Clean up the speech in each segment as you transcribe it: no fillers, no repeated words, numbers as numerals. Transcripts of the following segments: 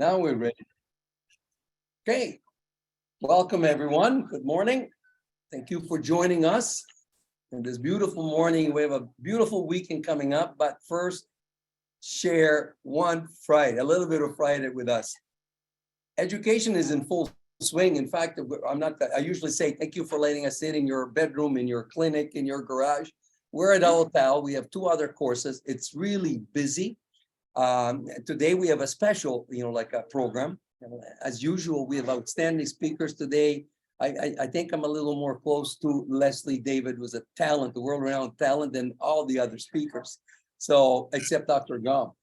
Now we're ready. Okay. Welcome, everyone. Good morning. Thank you for joining us in this beautiful morning. We have a beautiful weekend coming up, but first, share one Friday, a little bit of Friday with us. Education is in full swing. In fact, I usually say thank you for letting us in your bedroom, in your clinic, in your garage. We're at Hotel. We have 2 other courses. It's really busy. Today we have a special, like a program. As usual, we have outstanding speakers today. I think I'm a little more close to Lesley David, who's a talent, the world-renowned talent, than all the other speakers. So, except Dr. Gom.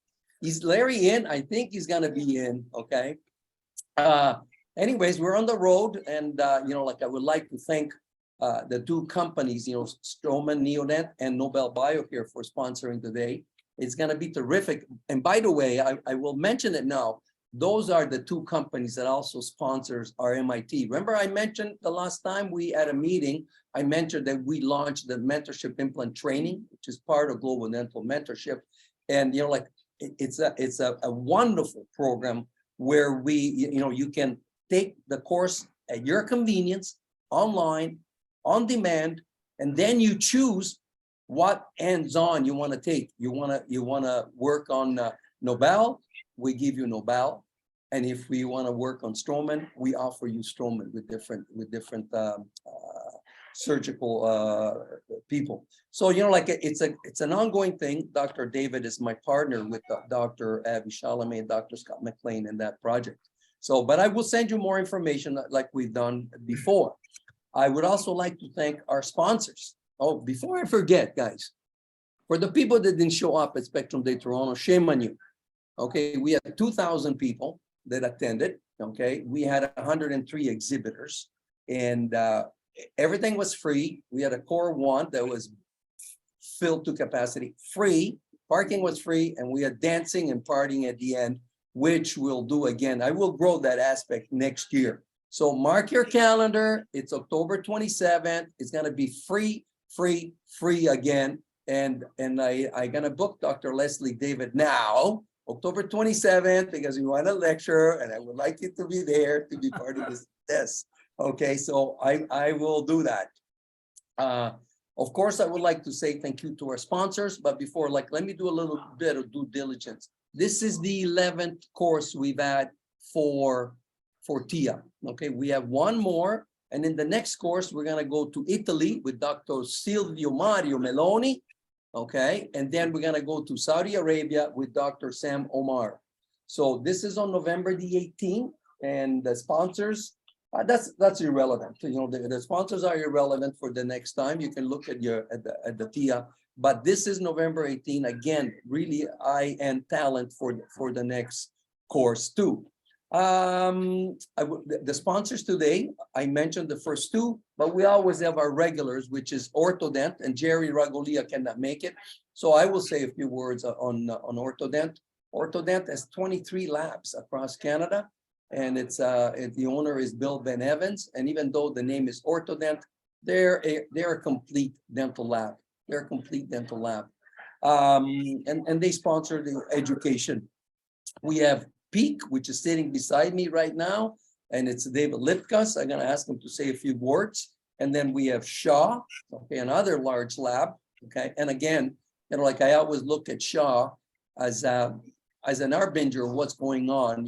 Is Larry in? I think he's gonna be in, okay? Anyways, we're on the road, and I would like to thank the 2 companies, Straumann Neodent and Nobel Biocare for sponsoring today. It's going to be terrific. And by the way, I will mention it now. Those are the 2 companies that also sponsors our MIT. Remember I mentioned the last time we had a meeting, I mentioned that we launched the mentorship implant training, which is part of Global Dental Mentorship. And, it's a wonderful program where you can take the course at your convenience, online, on demand, and then you choose what hands-on you want to take. You want to work on Nobel, we give you Nobel, and if we want to work on Straumann, we offer you Straumann with different surgical people. So it's an ongoing thing. Dr. David is my partner with Dr. Abby Chalamet and Dr. Scott McLean in that project. So, but I will send you more information like we've done before. I would also like to thank our sponsors. Oh, before I forget, guys, for the people that didn't show up at Spectrum Day Toronto, shame on you. Okay, we had 2,000 people that attended. Okay, we had 103 exhibitors, and everything was free. We had a core 1 that was filled to capacity, free. Parking was free, and we had dancing and partying at the end, which we'll do again. I will grow that aspect next year. So mark your calendar. It's October 27th. It's going to be free again. And I'm going to book Dr. Lesley David now, October 27th, because we want to lecture, and I would like you to be there to be part of this. Okay, so I will do that. Of course, I would like to say thank you to our sponsors, but before, let me do a little bit of due diligence. This is the 11th course we've had for TIA. Okay, we have 1 more. And in the next course, we're going to go to Italy with Dr. Silvio Mario Meloni. Okay, and then we're going to go to Saudi Arabia with Dr. Sam Omar. So this is on November the 18th. And the sponsors, that's irrelevant. The sponsors are irrelevant for the next time. You can look at the TIA. But this is November 18. Again, really high-end talent for the next course too. The sponsors today, I mentioned the first 2, but we always have our regulars, which is Orthodent, and Jerry Ragolia cannot make it. So I will say a few words on Orthodent. Orthodent has 23 labs across Canada, and the owner is Bill Ben Evans. And even though the name is Orthodent, they're a complete dental lab. They're a complete dental lab. And they sponsor the education. We have Peak, which is sitting beside me right now, and it's David Lipkas. I'm going to ask him to say a few words. And then we have Shaw, okay, another large lab, okay. And again, I always look at Shaw as an harbinger of what's going on.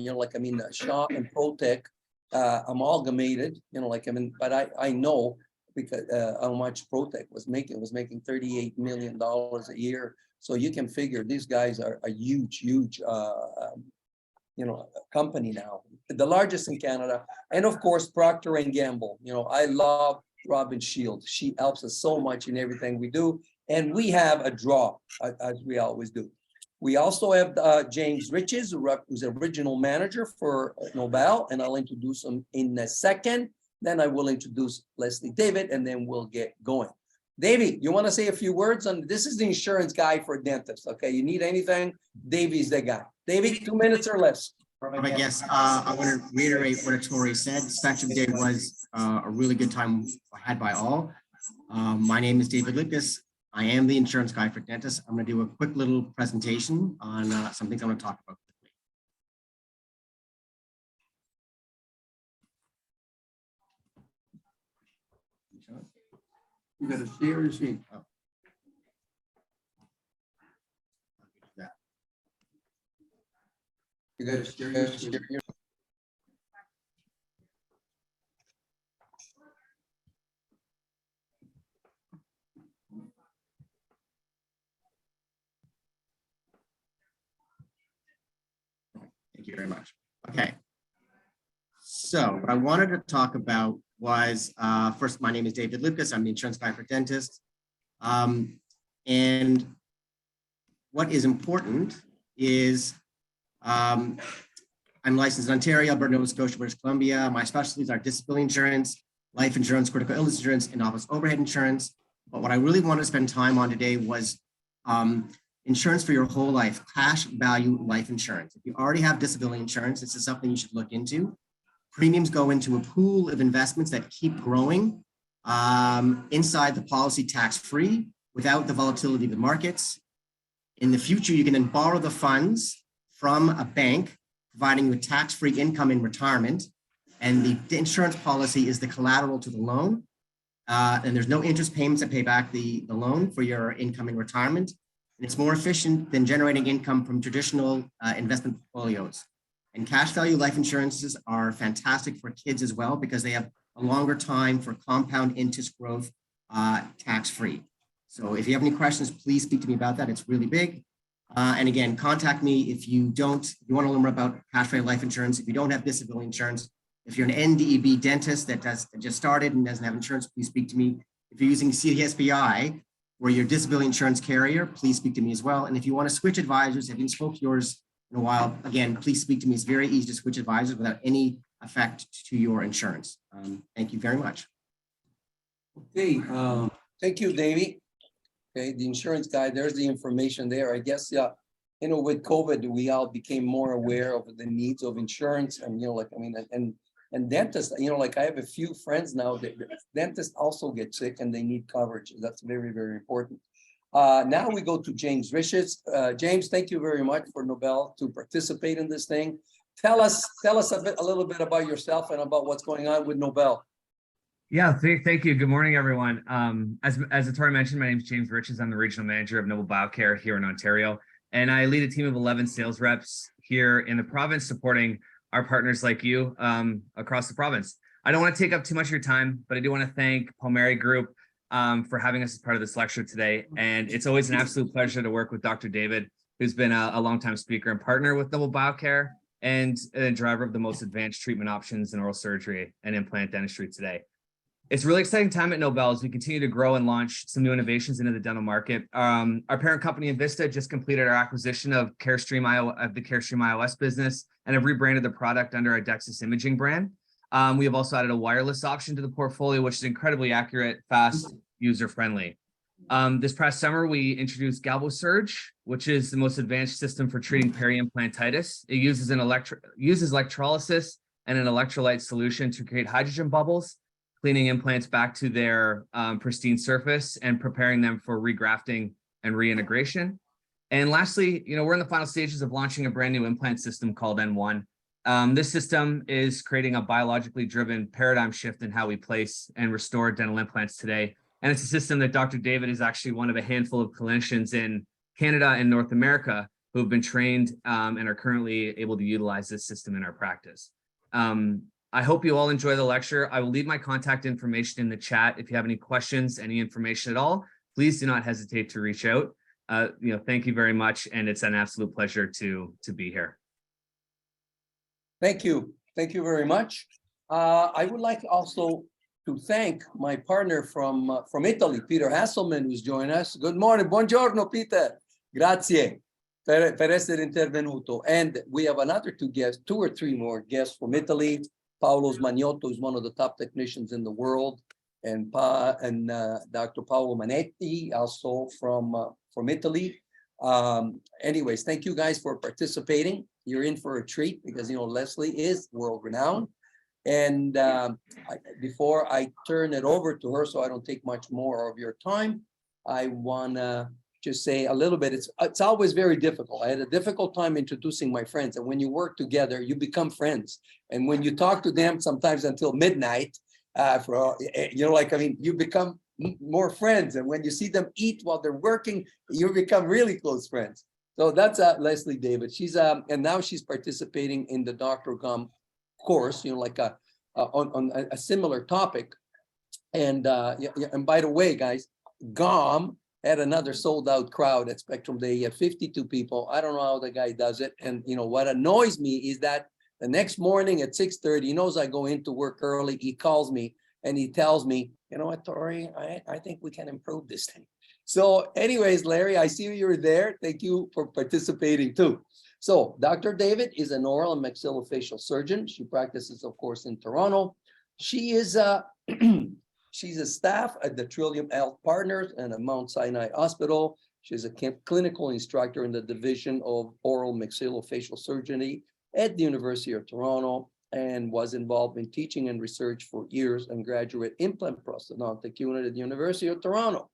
Shaw and Protech amalgamated. But I know because how much Protech was making $38 million a year. So you can figure these guys are a huge company now, the largest in Canada. And of course, Procter & Gamble. I love Robin Shields. She helps us so much in everything we do. And we have a draw, as we always do. We also have James Riches, who's original manager for Nobel, and I'll introduce him in a second. Then I will introduce Lesley David, and then we'll get going. Davey, you want to say a few words on this? Is the insurance guy for dentists. Okay, you need anything, Davey's the guy. Davey, 2 minutes or less. Perfect. Yes, I want to reiterate what Tori said. Spectrum Day was a really good time had by all. My name is David Lipkas. I am the insurance guy for dentists. I'm going to do a quick little presentation on some things I want to talk about. You gotta share your screen. You gotta share your screen. Thank you very much. Okay. So what I wanted to talk about was, first, my name is David Lucas. I'm the insurance guy for dentists. And what is important is I'm licensed in Ontario, Alberta, Nova Scotia, British Columbia. My specialties are disability insurance, life insurance, critical illness insurance, and office overhead insurance. But what I really want to spend time on today was insurance for your whole life, cash value life insurance. If you already have disability insurance, this is something you should look into. Premiums go into a pool of investments that keep growing inside the policy tax-free without the volatility of the markets. In the future, you can then borrow the funds from a bank, providing you with tax-free income in retirement. And the insurance policy is the collateral to the loan. And there's no interest payments that pay back the loan for your income in retirement. And it's more efficient than generating income from traditional investment portfolios. And cash value life insurances are fantastic for kids as well because they have a longer time for compound interest growth tax-free. So if you have any questions, please speak to me about that. It's really big. And again, contact me if you want to learn more about cash value life insurance. If you don't have disability insurance, if you're an NDEB dentist that just started and doesn't have insurance, please speak to me. If you're using CSBI or your disability insurance carrier, please speak to me as well. And if you want to switch advisors, if you spoke to yours in a while, again, please speak to me. It's very easy to switch advisors without any effect to your insurance. Thank you very much. Okay, thank you, Davey. Okay, the insurance guy, there's the information there. I guess, yeah, with COVID, we all became more aware of the needs of insurance and, and dentists, I have a few friends now that dentists also get sick and they need coverage. That's very, very important. Now we go to James Riches. James, thank you very much for Nobel to participate in this thing. Tell us a little bit about yourself and about what's going on with Nobel. Yeah, thank you. Good morning, everyone. As Ettore mentioned, my name is James Riches. I'm the regional manager of Noble Biocare here in Ontario, and I lead a team of 11 sales reps here in the province supporting our partners like you across the province. I don't want to take up too much of your time, but I do want to thank Palmieri Group for having us as part of this lecture today. And it's always an absolute pleasure to work with Dr. David, who's been a longtime speaker and partner with Noble Biocare and a driver of the most advanced treatment options in oral surgery and implant dentistry today. It's a really exciting time at Nobel as we continue to grow and launch some new innovations into the dental market. Our parent company, Envista, just completed our acquisition of the Carestream iOS business and have rebranded the product under our Dexis Imaging brand. We have also added a wireless option to the portfolio, which is incredibly accurate, fast, user-friendly. This past summer, we introduced GalvoSurge, which is the most advanced system for treating peri-implantitis. It uses electrolysis and an electrolyte solution to create hydrogen bubbles, cleaning implants back to their pristine surface and preparing them for regrafting and reintegration. And lastly, we're in the final stages of launching a brand new implant system called N1. This system is creating a biologically driven paradigm shift in how we place and restore dental implants today. And it's a system that Dr. David is actually one of a handful of clinicians in Canada and North America who have been trained and are currently able to utilize this system in our practice. I hope you all enjoy the lecture. I will leave my contact information in the chat. If you have any questions, any information at all, please do not hesitate to reach out. Thank you very much. And it's an absolute pleasure to be here. Thank you. Thank you very much. I would like also to thank my partner from Italy, Peter Hasselman, who's joined us. Good morning. Buongiorno, Peter. Grazie per essere intervenuto. And we have another two or three more guests from Italy. Paolo Smagnotto is one of the top technicians in the world, and Dr. Paolo Manetti, also from Italy. Anyways, thank you guys for participating. You're in for a treat because Lesley is world-renowned. And before I turn it over to her, so I don't take much more of your time, I wanna just say a little bit. It's always very difficult. I had a difficult time introducing my friends, and when you work together, you become friends. And when you talk to them, sometimes until midnight, you become more friends. And when you see them eat while they're working, you become really close friends. So that's Lesley David. She's and now she's participating in the Dr. Gum course, like on a similar topic. And and by the way, guys, GOM had another sold out crowd at Spectrum Day. He had 52 people. I don't know how the guy does it. And what annoys me is that the next morning at 6:30, he knows I go into work early. He calls me and he tells me, you know what, Tori, I think we can improve this thing. So anyways, Larry, I see you were there. Thank you for participating too. So Dr. David is an oral and maxillofacial surgeon. She practices, of course, in Toronto. She is she's a staff at the Trillium Health Partners and at Mount Sinai Hospital. She's a clinical instructor in the Division of Oral Maxillofacial Surgery at the University of Toronto and was involved in teaching and research for years and graduate implant prosthodontic unit at the University of Toronto.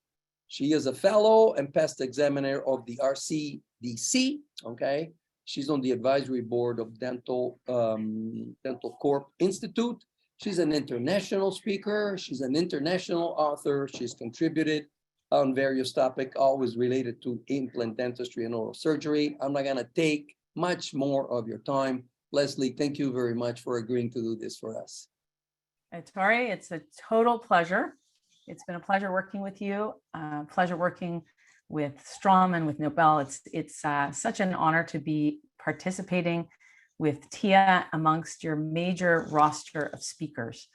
She is a fellow and past examiner of the RCDC, okay? She's on the advisory board of Dental Corp Institute. She's an international speaker. She's an international author. She's contributed on various topics, always related to implant dentistry and oral surgery. I'm not gonna take much more of your time. Lesley, thank you very much for agreeing to do this for us. Tori, it's a total pleasure. It's been a pleasure working with you, pleasure working with Strom and with Nobel. It's such an honor to be participating with Tia amongst your major roster of speakers.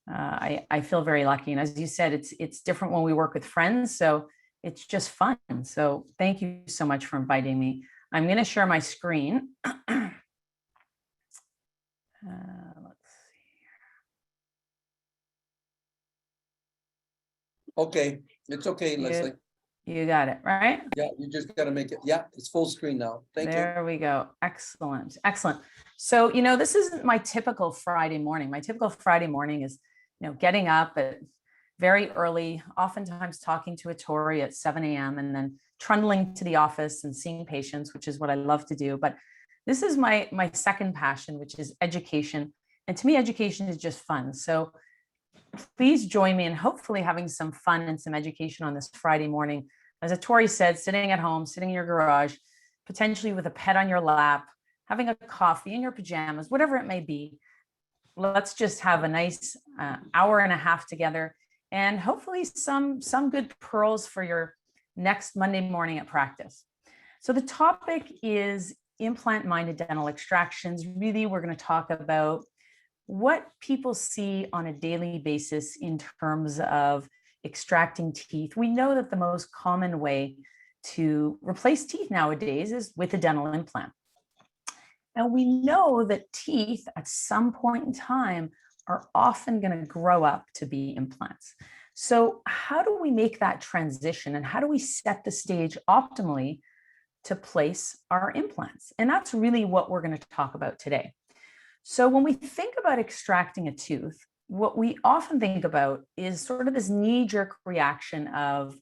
I feel very lucky. And as you said, it's different when we work with friends. So it's just fun. So thank you so much for inviting me. I'm going to share my screen. Let's see. Okay, it's okay, Lesley. You got it, right? Yeah, you just got to make it. Yeah, it's full screen now. Thank you. There we go. Excellent. Excellent. So, this isn't my typical Friday morning. My typical Friday morning is, getting up at very early, oftentimes talking to a Tori at 7 a.m. and then trundling to the office and seeing patients, which is what I love to do. But this is my second passion, which is education. And to me, education is just fun. So please join me in hopefully having some fun and some education on this Friday morning. As Tori said, sitting at home, sitting in your garage, potentially with a pet on your lap, having a coffee in your pajamas, whatever it may be. Let's just have a nice hour and a half together and hopefully some good pearls for your next Monday morning at practice. So the topic is implant-minded dental extractions. Really, we're going to talk about what people see on a daily basis in terms of extracting teeth. We know that the most common way to replace teeth nowadays is with a dental implant. And we know that teeth at some point in time are often going to grow up to be implants. So how do we make that transition and how do we set the stage optimally to place our implants? And that's really what we're going to talk about today. So when we think about extracting a tooth, what we often think about is sort of this knee-jerk reaction of,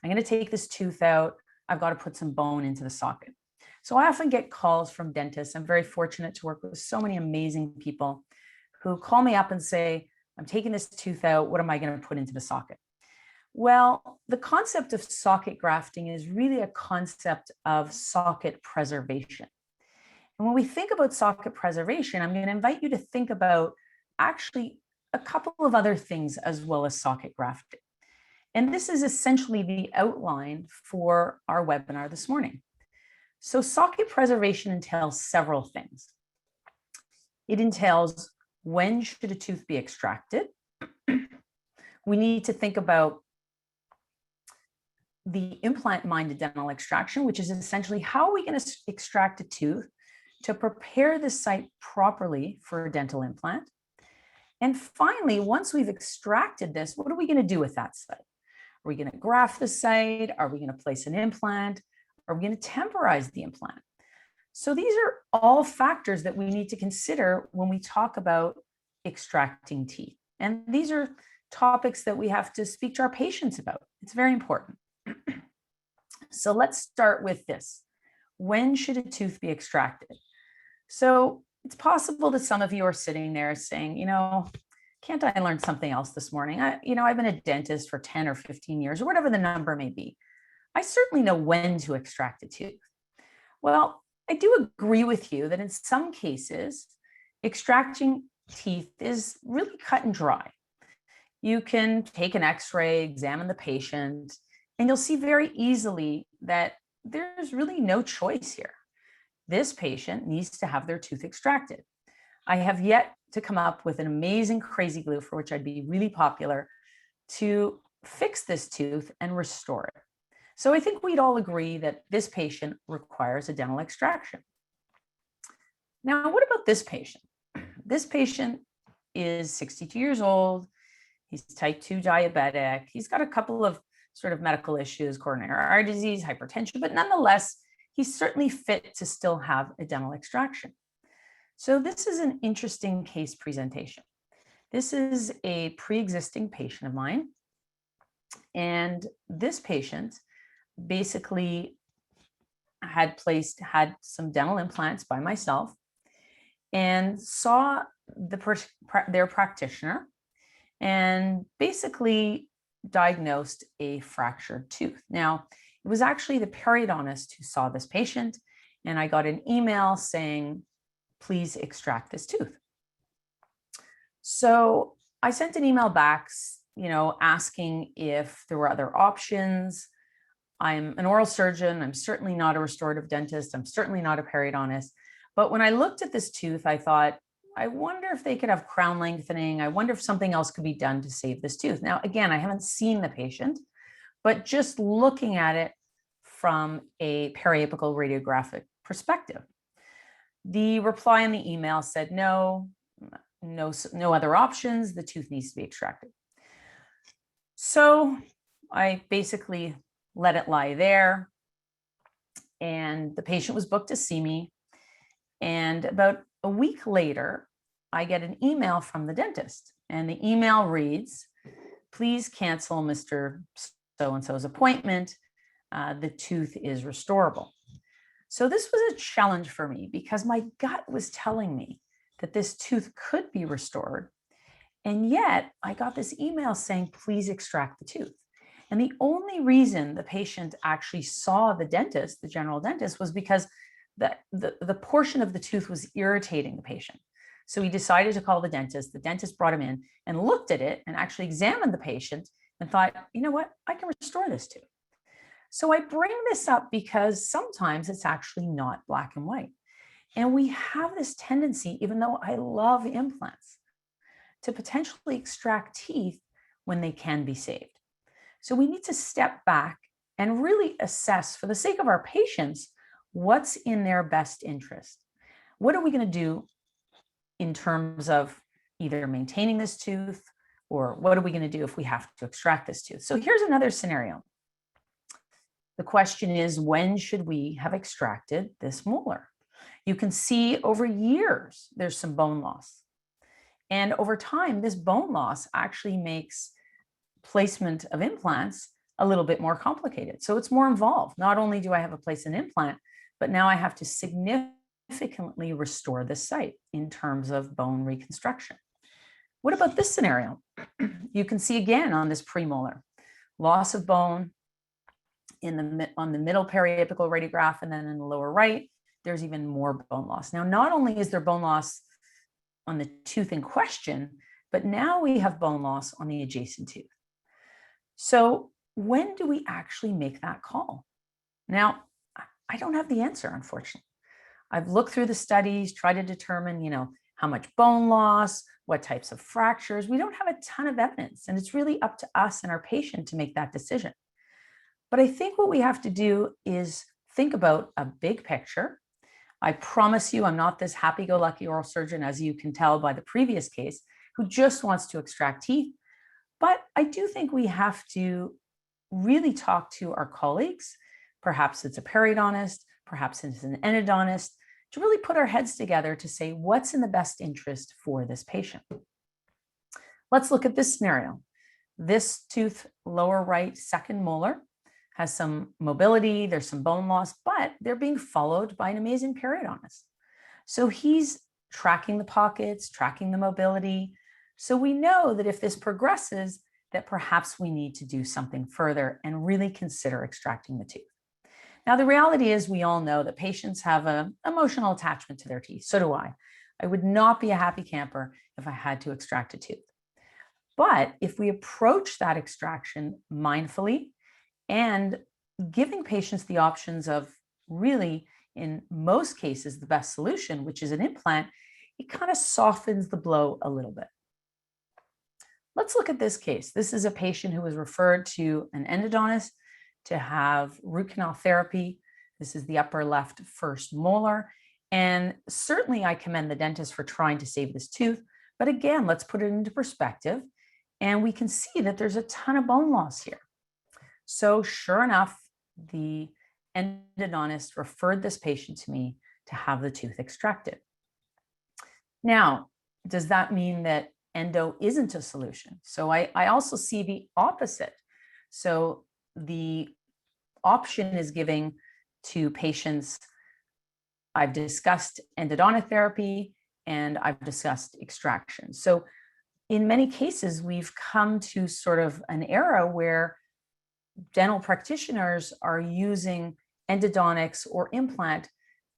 I'm going to take this tooth out, I've got to put some bone into the socket. So I often get calls from dentists. I'm very fortunate to work with so many amazing people who call me up and say, I'm taking this tooth out, what am I going to put into the socket? Well, the concept of socket grafting is really a concept of socket preservation. And when we think about socket preservation, I'm going to invite you to think about actually a couple of other things as well as socket grafting. And this is essentially the outline for our webinar this morning. So socket preservation entails several things. It entails when should a tooth be extracted? We need to think about the implant-minded dental extraction, which is essentially how are we going to extract a tooth to prepare the site properly for a dental implant. And finally, once we've extracted this, what are we going to do with that site? Are we going to graft the site? Are we going to place an implant? Are we going to temporize the implant? So these are all factors that we need to consider when we talk about extracting teeth. And these are topics that we have to speak to our patients about. It's very important. So let's start with this. When should a tooth be extracted? So it's possible that some of you are sitting there saying, can't I learn something else this morning? I've been a dentist for 10 or 15 years, or whatever the number may be. I certainly know when to extract a tooth. Well, I do agree with you that in some cases, extracting teeth is really cut and dry. You can take an x-ray, examine the patient, and you'll see very easily that there's really no choice here. This patient needs to have their tooth extracted. I have yet to come up with an amazing crazy glue for which I'd be really popular to fix this tooth and restore it. So I think we'd all agree that this patient requires a dental extraction. Now, what about this patient? This patient is 62 years old. He's type 2 diabetic. He's got a couple of sort of medical issues, coronary artery disease, hypertension, but nonetheless, he's certainly fit to still have a dental extraction. So this is an interesting case presentation. This is a pre-existing patient of mine. And this patient basically had some dental implants by myself and saw their practitioner and basically diagnosed a fractured tooth. Now, it was actually the periodontist who saw this patient, and I got an email saying, please extract this tooth. So I sent an email back, asking if there were other options. I'm an oral surgeon. I'm certainly not a restorative dentist. I'm certainly not a periodontist. But when I looked at this tooth, I thought, I wonder if they could have crown lengthening. I wonder if something else could be done to save this tooth. Now, again, I haven't seen the patient, but just looking at it from a periapical radiographic perspective, the reply in the email said, no other options. The tooth needs to be extracted. So I basically let it lie there. And the patient was booked to see me. And about a week later, I get an email from the dentist. And the email reads, please cancel Mr. So-and-so's appointment. The tooth is restorable. So this was a challenge for me because my gut was telling me that this tooth could be restored. And yet I got this email saying, please extract the tooth. And the only reason the patient actually saw the dentist, the general dentist, was because the portion of the tooth was irritating the patient. So he decided to call the dentist. The dentist brought him in and looked at it and actually examined the patient and thought, you know what, I can restore this tooth. So I bring this up because sometimes it's actually not black and white. And we have this tendency, even though I love implants, to potentially extract teeth when they can be saved. So we need to step back and really assess, for the sake of our patients, what's in their best interest. What are we going to do in terms of either maintaining this tooth, or what are we going to do if we have to extract this tooth? So here's another scenario. The question is, when should we have extracted this molar? You can see over years, there's some bone loss. And over time, this bone loss actually makes placement of implants a little bit more complicated. So it's more involved. Not only do I have to place an implant, but now I have to significantly restore the site in terms of bone reconstruction. What about this scenario? You can see again on this premolar, loss of bone on the middle periapical radiograph, and then in the lower right, there's even more bone loss. Now, not only is there bone loss on the tooth in question, but now we have bone loss on the adjacent tooth. So when do we actually make that call? Now, I don't have the answer, unfortunately. I've looked through the studies, tried to determine, how much bone loss, what types of fractures. We don't have a ton of evidence, and it's really up to us and our patient to make that decision. But I think what we have to do is think about a big picture. I promise you, I'm not this happy-go-lucky oral surgeon, as you can tell by the previous case, who just wants to extract teeth. But I do think we have to really talk to our colleagues. Perhaps it's a periodontist, perhaps it's an endodontist, to really put our heads together to say what's in the best interest for this patient. Let's look at this scenario. This tooth, lower right, second molar, has some mobility, there's some bone loss, but they're being followed by an amazing periodontist. So he's tracking the pockets, tracking the mobility, So we know that if this progresses, that perhaps we need to do something further and really consider extracting the tooth. Now, the reality is we all know that patients have an emotional attachment to their teeth. So do I. I would not be a happy camper if I had to extract a tooth. But if we approach that extraction mindfully and giving patients the options of really, in most cases, the best solution, which is an implant, it kind of softens the blow a little bit. Let's look at this case. This is a patient who was referred to an endodontist to have root canal therapy. This is the upper left first molar. And certainly I commend the dentist for trying to save this tooth. But again, let's put it into perspective. And we can see that there's a ton of bone loss here. So sure enough, the endodontist referred this patient to me to have the tooth extracted. Now, does that mean that endo isn't a solution? So I also see the opposite. So the option is giving to patients, I've discussed endodontic therapy and I've discussed extraction. So in many cases, we've come to sort of an era where dental practitioners are using endodontics or implant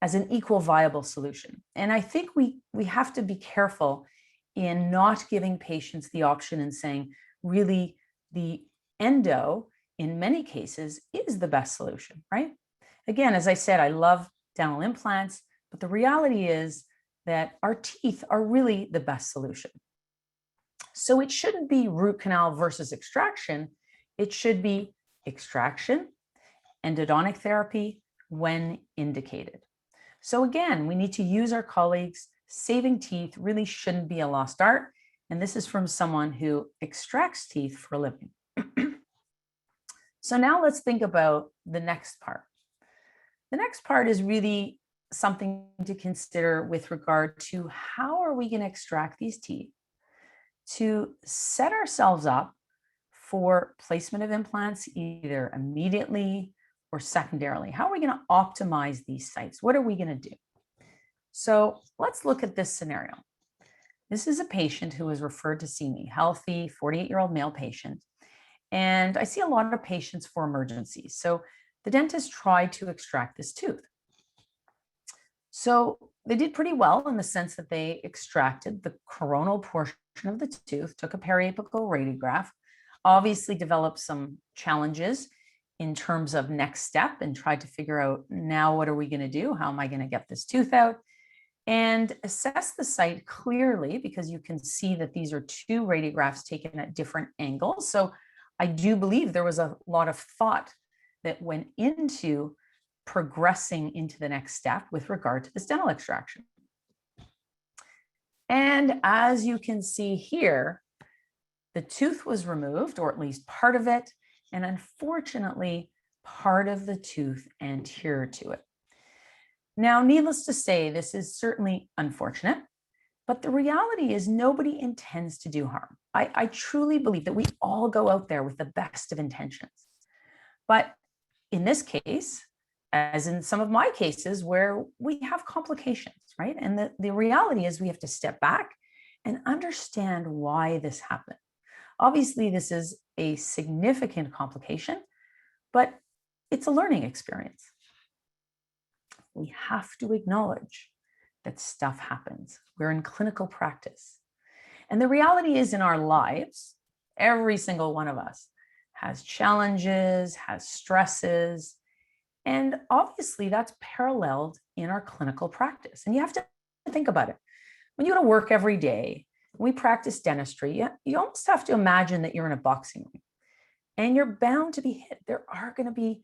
as an equal viable solution. And I think we have to be careful in not giving patients the option and saying, really, the endo, in many cases, is the best solution, right? Again, as I said, I love dental implants, but the reality is that our teeth are really the best solution. So it shouldn't be root canal versus extraction. It should be extraction, endodontic therapy when indicated. So again, we need to use our colleagues. Saving teeth really shouldn't be a lost art. And this is from someone who extracts teeth for a living. So now let's think about the next part. The next part is really something to consider with regard to how are we going to extract these teeth to set ourselves up for placement of implants either immediately or secondarily. How are we going to optimize these sites? What are we going to do? So let's look at this scenario. This is a patient who was referred to see me, healthy 48-year-old male patient. And I see a lot of patients for emergencies. So the dentist tried to extract this tooth. So they did pretty well in the sense that they extracted the coronal portion of the tooth, took a periapical radiograph, obviously developed some challenges in terms of next step and tried to figure out, now what are we going to do? How am I going to get this tooth out? And assess the site clearly, because you can see that these are two radiographs taken at different angles. So I do believe there was a lot of thought that went into progressing into the next step with regard to this dental extraction. And as you can see here, the tooth was removed, or at least part of it, and unfortunately, part of the tooth anterior to it. Now, needless to say, this is certainly unfortunate, but the reality is nobody intends to do harm. I truly believe that we all go out there with the best of intentions. But in this case, as in some of my cases where we have complications, right? And the reality is we have to step back and understand why this happened. Obviously, this is a significant complication, but it's a learning experience. We have to acknowledge that stuff happens. We're in clinical practice. And the reality is in our lives, every single one of us has challenges, has stresses, and obviously that's paralleled in our clinical practice. And you have to think about it. When you go to work every day, we practice dentistry, you almost have to imagine that you're in a boxing ring and you're bound to be hit. There are going to be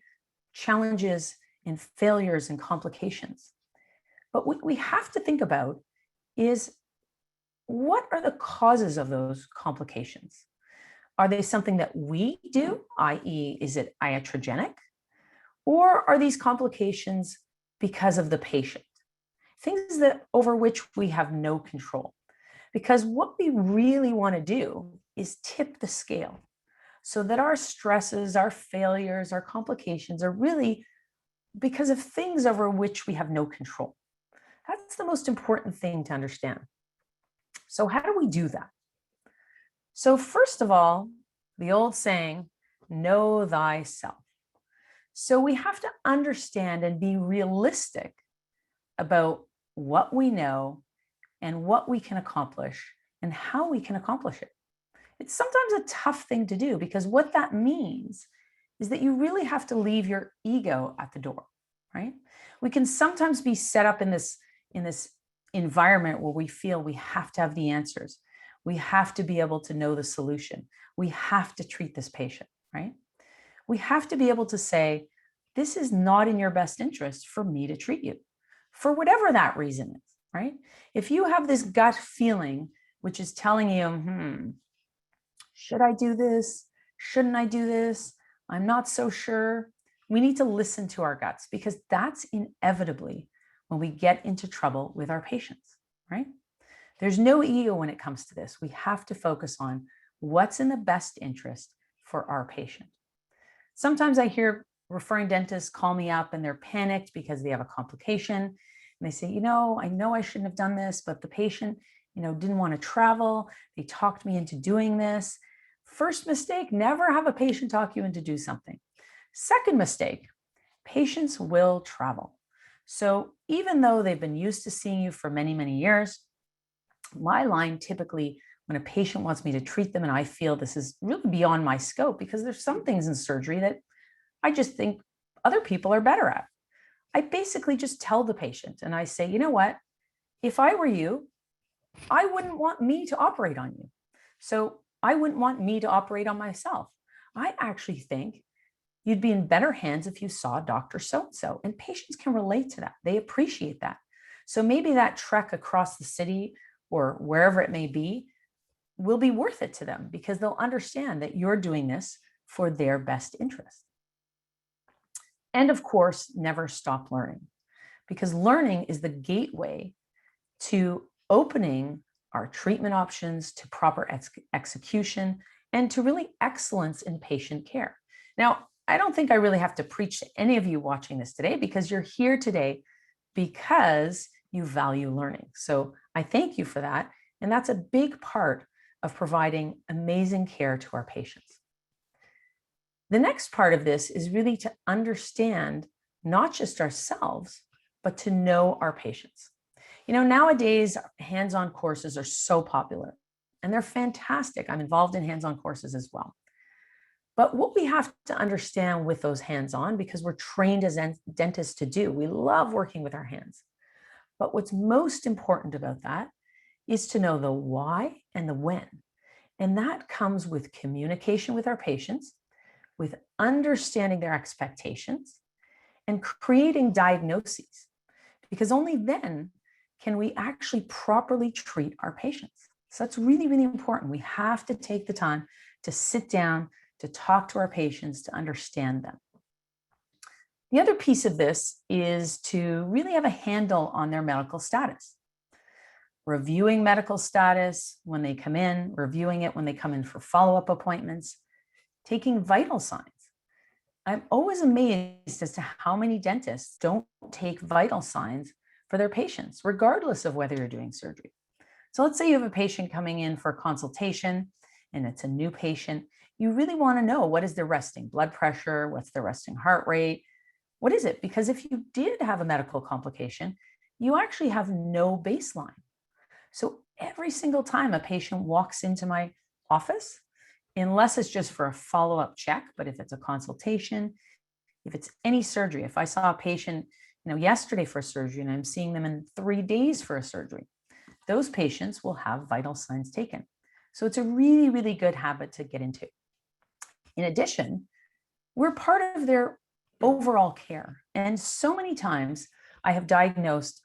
challenges and failures and complications. But what we have to think about is, what are the causes of those complications? Are they something that we do, i.e., is it iatrogenic? Or are these complications because of the patient? Things that over which we have no control. Because what we really want to do is tip the scale so that our stresses, our failures, our complications are really because of things over which we have no control. That's the most important thing to understand. So how do we do that? So first of all, the old saying, know thyself. So we have to understand and be realistic about what we know and what we can accomplish and how we can accomplish it. It's sometimes a tough thing to do because what that means is that you really have to leave your ego at the door, right? We can sometimes be set up in this environment where we feel we have to have the answers. We have to be able to know the solution. We have to treat this patient, right? We have to be able to say, this is not in your best interest for me to treat you, for whatever that reason is, right? If you have this gut feeling, which is telling you, should I do this? Shouldn't I do this? I'm not so sure. We need to listen to our guts because that's inevitably when we get into trouble with our patients, right? There's no ego when it comes to this. We have to focus on what's in the best interest for our patient. Sometimes I hear referring dentists call me up and they're panicked because they have a complication. And they say, I know I shouldn't have done this, but the patient, didn't want to travel. They talked me into doing this. First mistake, never have a patient talk you into do something. Second mistake, patients will travel. So even though they've been used to seeing you for many, many years, my line typically when a patient wants me to treat them and I feel this is really beyond my scope because there's some things in surgery that I just think other people are better at. I basically just tell the patient and I say, you know what, if I were you, I wouldn't want me to operate on you. So I wouldn't want me to operate on myself. I actually think you'd be in better hands if you saw Dr. So-and-so, and patients can relate to that. They appreciate that. So maybe that trek across the city or wherever it may be will be worth it to them because they'll understand that you're doing this for their best interest. And of course, never stop learning because learning is the gateway to opening our treatment options to proper execution and to really excellence in patient care. Now, I don't think I really have to preach to any of you watching this today because you're here today because you value learning. So I thank you for that. And that's a big part of providing amazing care to our patients. The next part of this is really to understand not just ourselves, but to know our patients. Nowadays, hands-on courses are so popular and they're fantastic. I'm involved in hands-on courses as well. But what we have to understand with those hands-on, because we're trained as dentists to do, we love working with our hands. But what's most important about that is to know the why and the when. And that comes with communication with our patients, with understanding their expectations, and creating diagnoses. Because only then can we actually properly treat our patients. So that's really, really important. We have to take the time to sit down, to talk to our patients, to understand them. The other piece of this is to really have a handle on their medical status. Reviewing medical status when they come in, reviewing it when they come in for follow-up appointments, taking vital signs. I'm always amazed as to how many dentists don't take vital signs for their patients, regardless of whether you're doing surgery. So let's say you have a patient coming in for a consultation and it's a new patient. You really want to know what is their resting blood pressure, what's their resting heart rate, what is it? Because if you did have a medical complication, you actually have no baseline. So every single time a patient walks into my office, unless it's just for a follow-up check, but if it's a consultation, if it's any surgery, if I saw a patient yesterday for a surgery and I'm seeing them in 3 days for a surgery, those patients will have vital signs taken. So it's a really, really good habit to get into. In addition, we're part of their overall care. And so many times I have diagnosed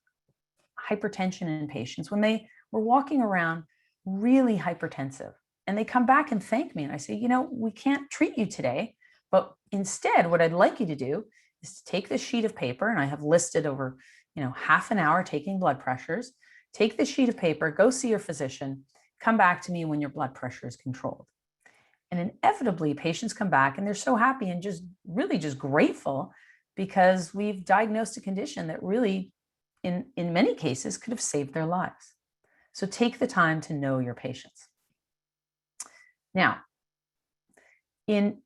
hypertension in patients when they were walking around really hypertensive and they come back and thank me. And I say, we can't treat you today, but instead what I'd like you to do is to take this sheet of paper, and I have listed over, half an hour taking blood pressures, take this sheet of paper, go see your physician, come back to me when your blood pressure is controlled. And inevitably patients come back and they're so happy and just really just grateful because we've diagnosed a condition that really, in many cases, could have saved their lives. So take the time to know your patients. Now, in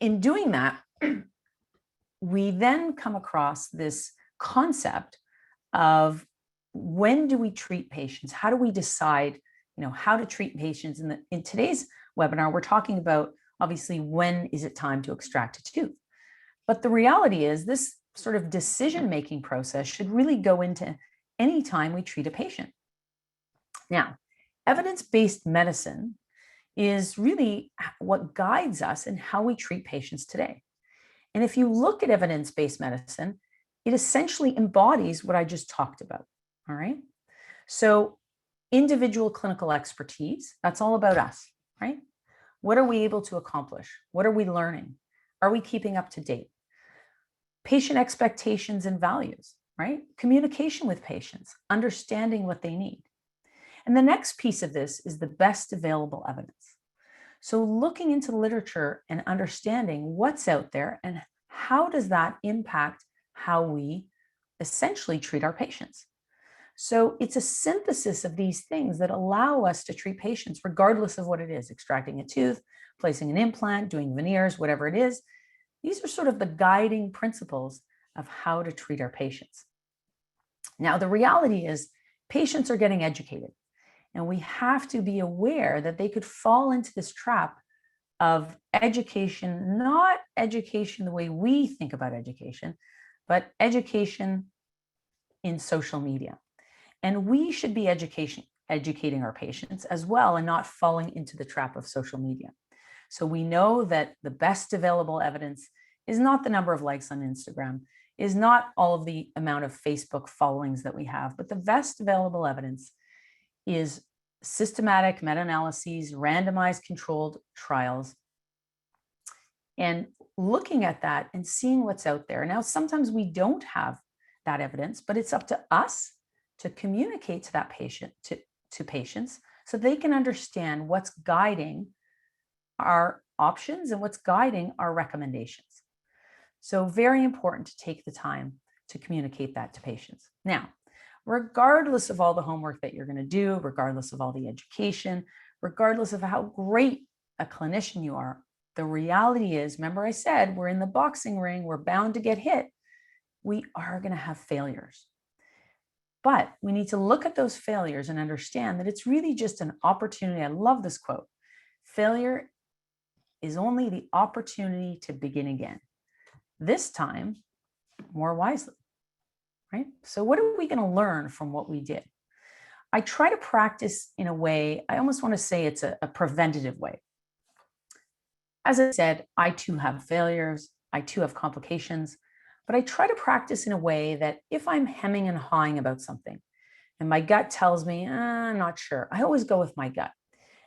doing that, we then come across this concept of when do we treat patients? How do we decide, how to treat patients? In today's webinar, we're talking about, obviously, when is it time to extract a tooth? But the reality is this sort of decision-making process should really go into any time we treat a patient. Now, evidence-based medicine is really what guides us in how we treat patients today. And if you look at evidence-based medicine, it essentially embodies what I just talked about, all right? So individual clinical expertise, that's all about us, right? What are we able to accomplish? What are we learning? Are we keeping up to date? Patient expectations and values, right? Communication with patients, understanding what they need. And the next piece of this is the best available evidence. So looking into the literature and understanding what's out there and how does that impact how we essentially treat our patients. So it's a synthesis of these things that allow us to treat patients regardless of what it is, extracting a tooth, placing an implant, doing veneers, whatever it is. These are sort of the guiding principles of how to treat our patients. Now, the reality is patients are getting educated, and we have to be aware that they could fall into this trap of education, not education the way we think about education, but education in social media. And we should be educating our patients as well and not falling into the trap of social media. So we know that the best available evidence is not the number of likes on Instagram, is not all of the amount of Facebook followings that we have, but the best available evidence is systematic meta-analyses, randomized controlled trials, and looking at that and seeing what's out there. Now, sometimes we don't have that evidence, but it's up to us to communicate to that patient, to patients, so they can understand what's guiding our options and what's guiding our recommendations. So very important to take the time to communicate that to patients. Now, regardless of all the homework that you're going to do, regardless of all the education, regardless of how great a clinician you are, the reality is, remember I said, we're in the boxing ring, we're bound to get hit. We are going to have failures. But we need to look at those failures and understand that it's really just an opportunity. I love this quote. Failure is only the opportunity to begin again. This time, more wisely, right? So what are we going to learn from what we did? I try to practice in a way, I almost want to say it's a preventative way. As I said, I too have failures. I too have complications. But I try to practice in a way that if I'm hemming and hawing about something and my gut tells me, I'm not sure, I always go with my gut.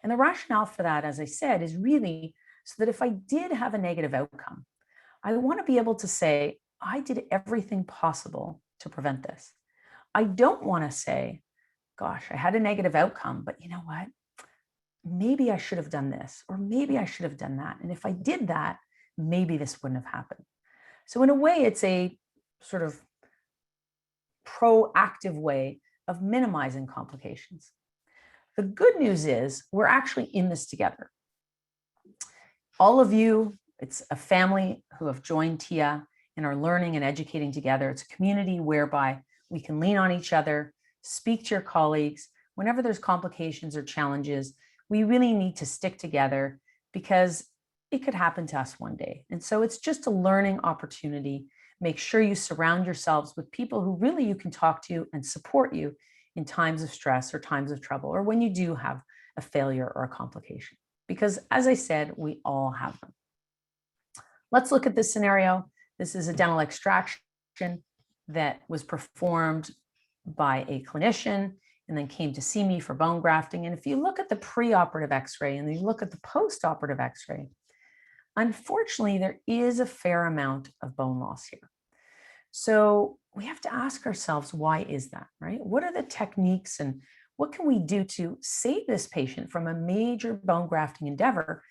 And the rationale for that, as I said, is really so that if I did have a negative outcome, I want to be able to say, I did everything possible to prevent this. I don't want to say, gosh, I had a negative outcome, but you know what? Maybe I should have done this, or maybe I should have done that. And if I did that, maybe this wouldn't have happened. So in a way, it's a sort of proactive way of minimizing complications. The good news is we're actually in this together. All of you, it's a family who have joined TIA and are learning and educating together. It's a community whereby we can lean on each other, speak to your colleagues. Whenever there's complications or challenges, we really need to stick together because it could happen to us one day. And so it's just a learning opportunity. Make sure you surround yourselves with people who really you can talk to and support you in times of stress or times of trouble, or when you do have a failure or a complication. Because as I said, we all have them. Let's look at this scenario. This is a dental extraction that was performed by a clinician and then came to see me for bone grafting. And if you look at the preoperative x-ray and you look at the postoperative x-ray, unfortunately, there is a fair amount of bone loss here. So we have to ask ourselves, why is that, right? What are the techniques and what can we do to save this patient from a major bone grafting endeavor?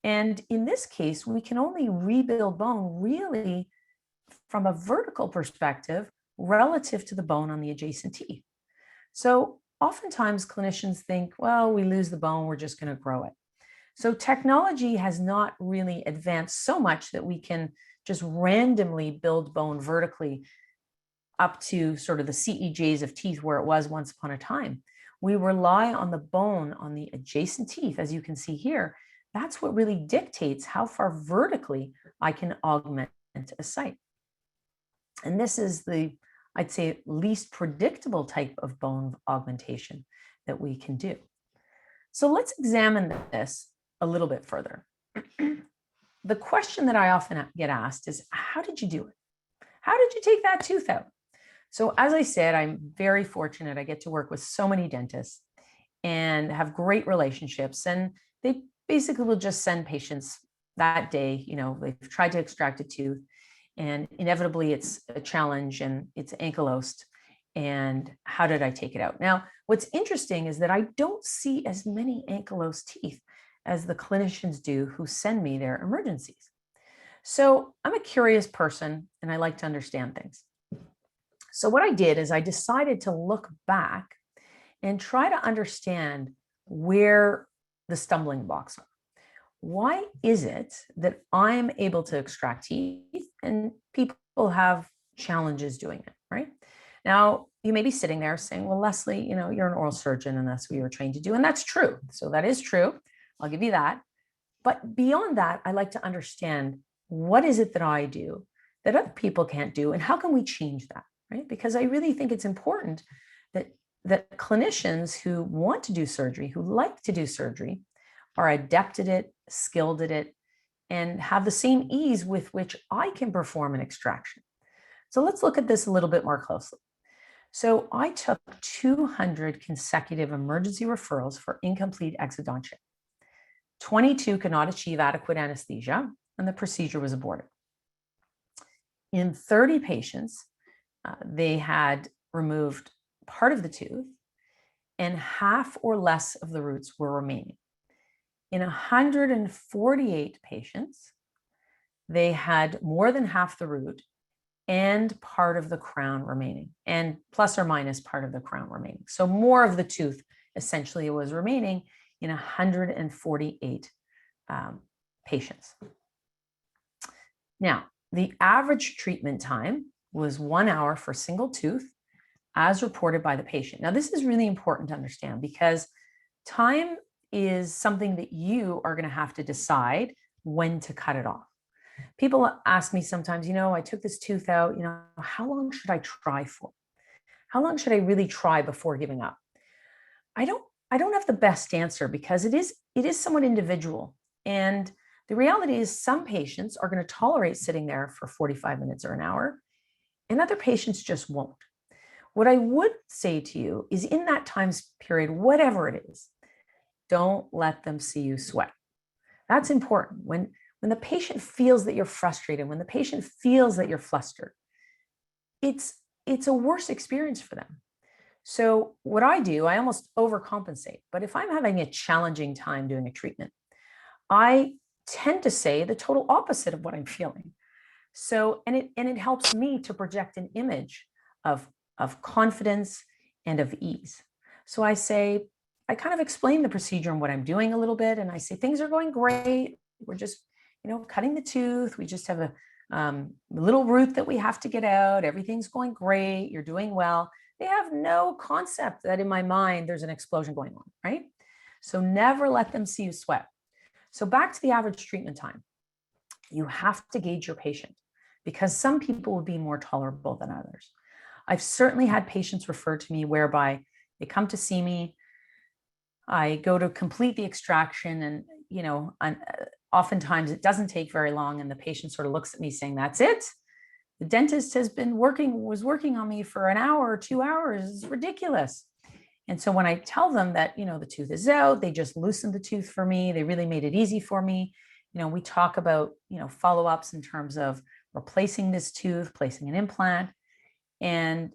And in this case, we can only rebuild bone really from a vertical perspective relative to the bone on the adjacent teeth. So oftentimes clinicians think, well, we lose the bone, we're just going to grow it. So technology has not really advanced so much that we can just randomly build bone vertically up to sort of the CEJs of teeth where it was once upon a time. We rely on the bone on the adjacent teeth, as you can see here. That's what really dictates how far vertically I can augment a site. And this is the, I'd say, least predictable type of bone augmentation that we can do. So let's examine this a little bit further. The question that I often get asked is, how did you do it? How did you take that tooth out? So as I said, I'm very fortunate. I get to work with so many dentists and have great relationships. And they basically will just send patients that day, they've tried to extract a tooth and inevitably it's a challenge and it's ankylosed. And how did I take it out? Now, what's interesting is that I don't see as many ankylosed teeth as the clinicians do who send me their emergencies. So I'm a curious person and I like to understand things. So what I did is I decided to look back and try to understand where the stumbling blocks are. Why is it that I'm able to extract teeth and people have challenges doing it, right? Now, you may be sitting there saying, well, Lesley, you're an oral surgeon and that's what you were trained to do. And that's true. So that is true. I'll give you that. But beyond that, I like to understand what is it that I do that other people can't do and how can we change that, right? Because I really think it's important that clinicians who want to do surgery, who like to do surgery, are adept at it, skilled at it, and have the same ease with which I can perform an extraction. So let's look at this a little bit more closely. So I took 200 consecutive emergency referrals for incomplete exodontia. 22 could not achieve adequate anesthesia, and the procedure was aborted. In 30 patients, they had removed part of the tooth, and half or less of the roots were remaining. In 148 patients, they had more than half the root and part of the crown remaining, and plus or minus part of the crown remaining. So more of the tooth essentially was remaining in 148 patients. Now, the average treatment time was 1 hour for single tooth, as reported by the patient. Now, this is really important to understand because time is something that you are going to have to decide when to cut it off. People ask me sometimes, I took this tooth out, how long should I try for? How long should I really try before giving up? I don't have the best answer because it is somewhat individual. And the reality is some patients are going to tolerate sitting there for 45 minutes or an hour, and other patients just won't. What I would say to you is in that time period, whatever it is, don't let them see you sweat. That's important. When the patient feels that you're frustrated, when the patient feels that you're flustered, it's a worse experience for them. So what I do, I almost overcompensate. But if I'm having a challenging time doing a treatment, I tend to say the total opposite of what I'm feeling. So, and it helps me to project an image of confidence and of ease. So I kind of explain the procedure and what I'm doing a little bit. And I say, things are going great. We're just, cutting the tooth. We just have a little root that we have to get out. Everything's going great. You're doing well. They have no concept that in my mind, there's an explosion going on, right? So never let them see you sweat. So back to the average treatment time. You have to gauge your patient because some people will be more tolerable than others. I've certainly had patients referred to me whereby they come to see me, I go to complete the extraction and, oftentimes it doesn't take very long and the patient sort of looks at me saying, that's it. The dentist was working on me for an hour or 2 hours. It's ridiculous. And so when I tell them that, the tooth is out, they just loosened the tooth for me. They really made it easy for me. We talk about, follow-ups in terms of replacing this tooth, placing an implant. And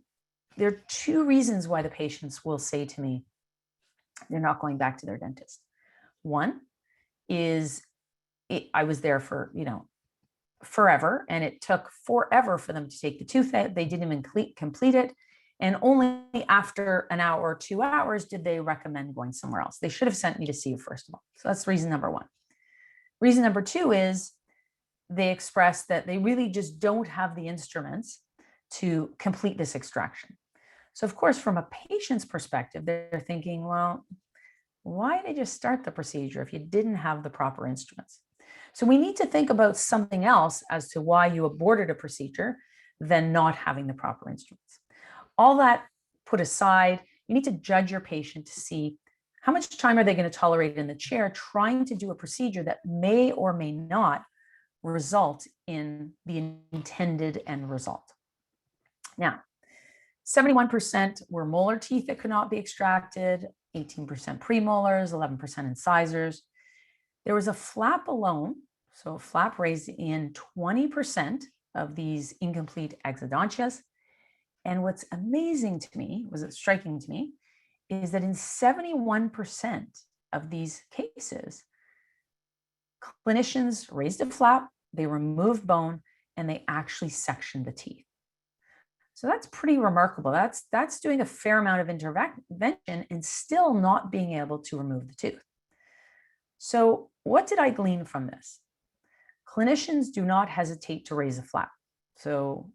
there are two reasons why the patients will say to me, they're not going back to their dentist. One is I was there for, forever, and it took forever for them to take the tooth out. They didn't even complete it. And only after an hour or 2 hours did they recommend going somewhere else. They should have sent me to see you first of all. So that's reason number one. Reason number two is they express that they really just don't have the instruments to complete this extraction. So of course, from a patient's perspective, they're thinking, well, why did you start the procedure if you didn't have the proper instruments? So we need to think about something else as to why you aborted a procedure than not having the proper instruments. All that put aside, you need to judge your patient to see how much time are they going to tolerate in the chair trying to do a procedure that may or may not result in the intended end result. Now, 71% were molar teeth that could not be extracted, 18% premolars, 11% incisors. There was a flap alone, so a flap raised in 20% of these incomplete exodontias. And what's amazing to me, striking to me, is that in 71% of these cases, clinicians raised a flap, they removed bone, and they actually sectioned the teeth. So that's pretty remarkable. That's doing a fair amount of intervention and still not being able to remove the tooth. So what did I glean from this? Clinicians do not hesitate to raise a flap. So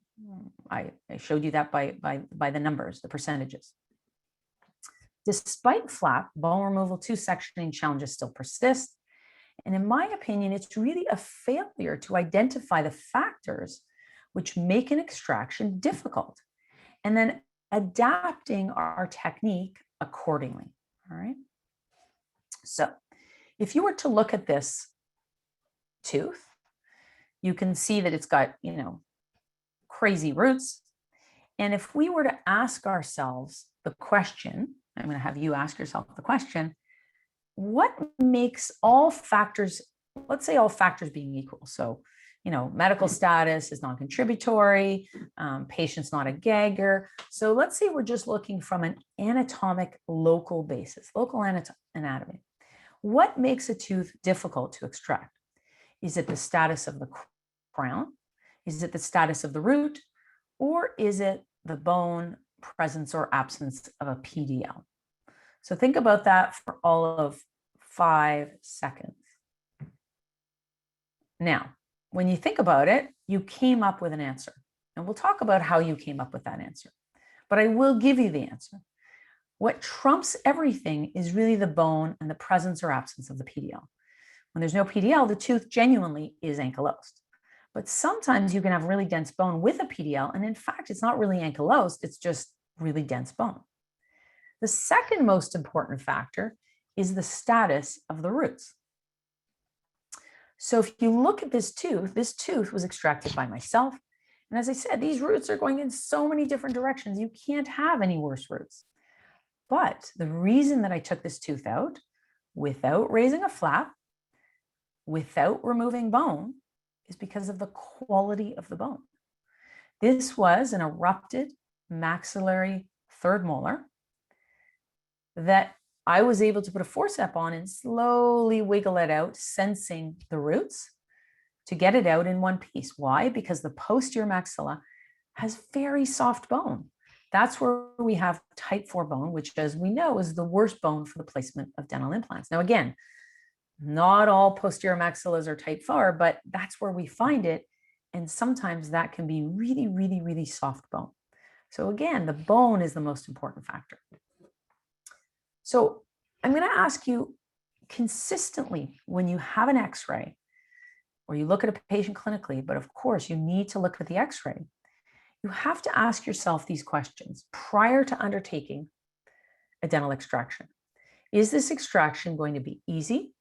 I showed you that by the numbers, the percentages. Despite flap, bone removal tooth sectioning challenges still persist. And in my opinion, it's really a failure to identify the factors which make an extraction difficult and then adapting our technique accordingly. All right. So if you were to look at this tooth, you can see that it's got, crazy roots. And if we were to ask ourselves the question, I'm going to have you ask yourself the question, what makes all factors, let's say all factors being equal. So, medical status is non-contributory, patient's not a gagger. So let's say we're just looking from an anatomic local basis, local anatomy. What makes a tooth difficult to extract? Is it the status of the crown? Is it the status of the root? Or is it the bone presence or absence of a PDL? So think about that for all of 5 seconds. Now, when you think about it, you came up with an answer. And we'll talk about how you came up with that answer. But I will give you the answer. What trumps everything is really the bone and the presence or absence of the PDL. When there's no PDL, the tooth genuinely is ankylosed. But sometimes you can have really dense bone with a PDL, and in fact, it's not really ankylosed, it's just really dense bone. The second most important factor is the status of the roots. So if you look at this tooth was extracted by myself. And as I said, these roots are going in so many different directions. You can't have any worse roots. But the reason that I took this tooth out without raising a flap, without removing bone, is because of the quality of the bone. This was an erupted maxillary third molar that I was able to put a forceps on and slowly wiggle it out, sensing the roots to get it out in one piece. Why? Because the posterior maxilla has very soft bone. That's where we have type 4 bone, which, as we know, is the worst bone for the placement of dental implants. Now, again, not all posterior maxillas are type 4, but that's where we find it. And sometimes that can be really, really, really soft bone. So again, the bone is the most important factor. So I'm going to ask you consistently when you have an x-ray or you look at a patient clinically, but of course you need to look at the x-ray, you have to ask yourself these questions prior to undertaking a dental extraction. Is this extraction going to be easy?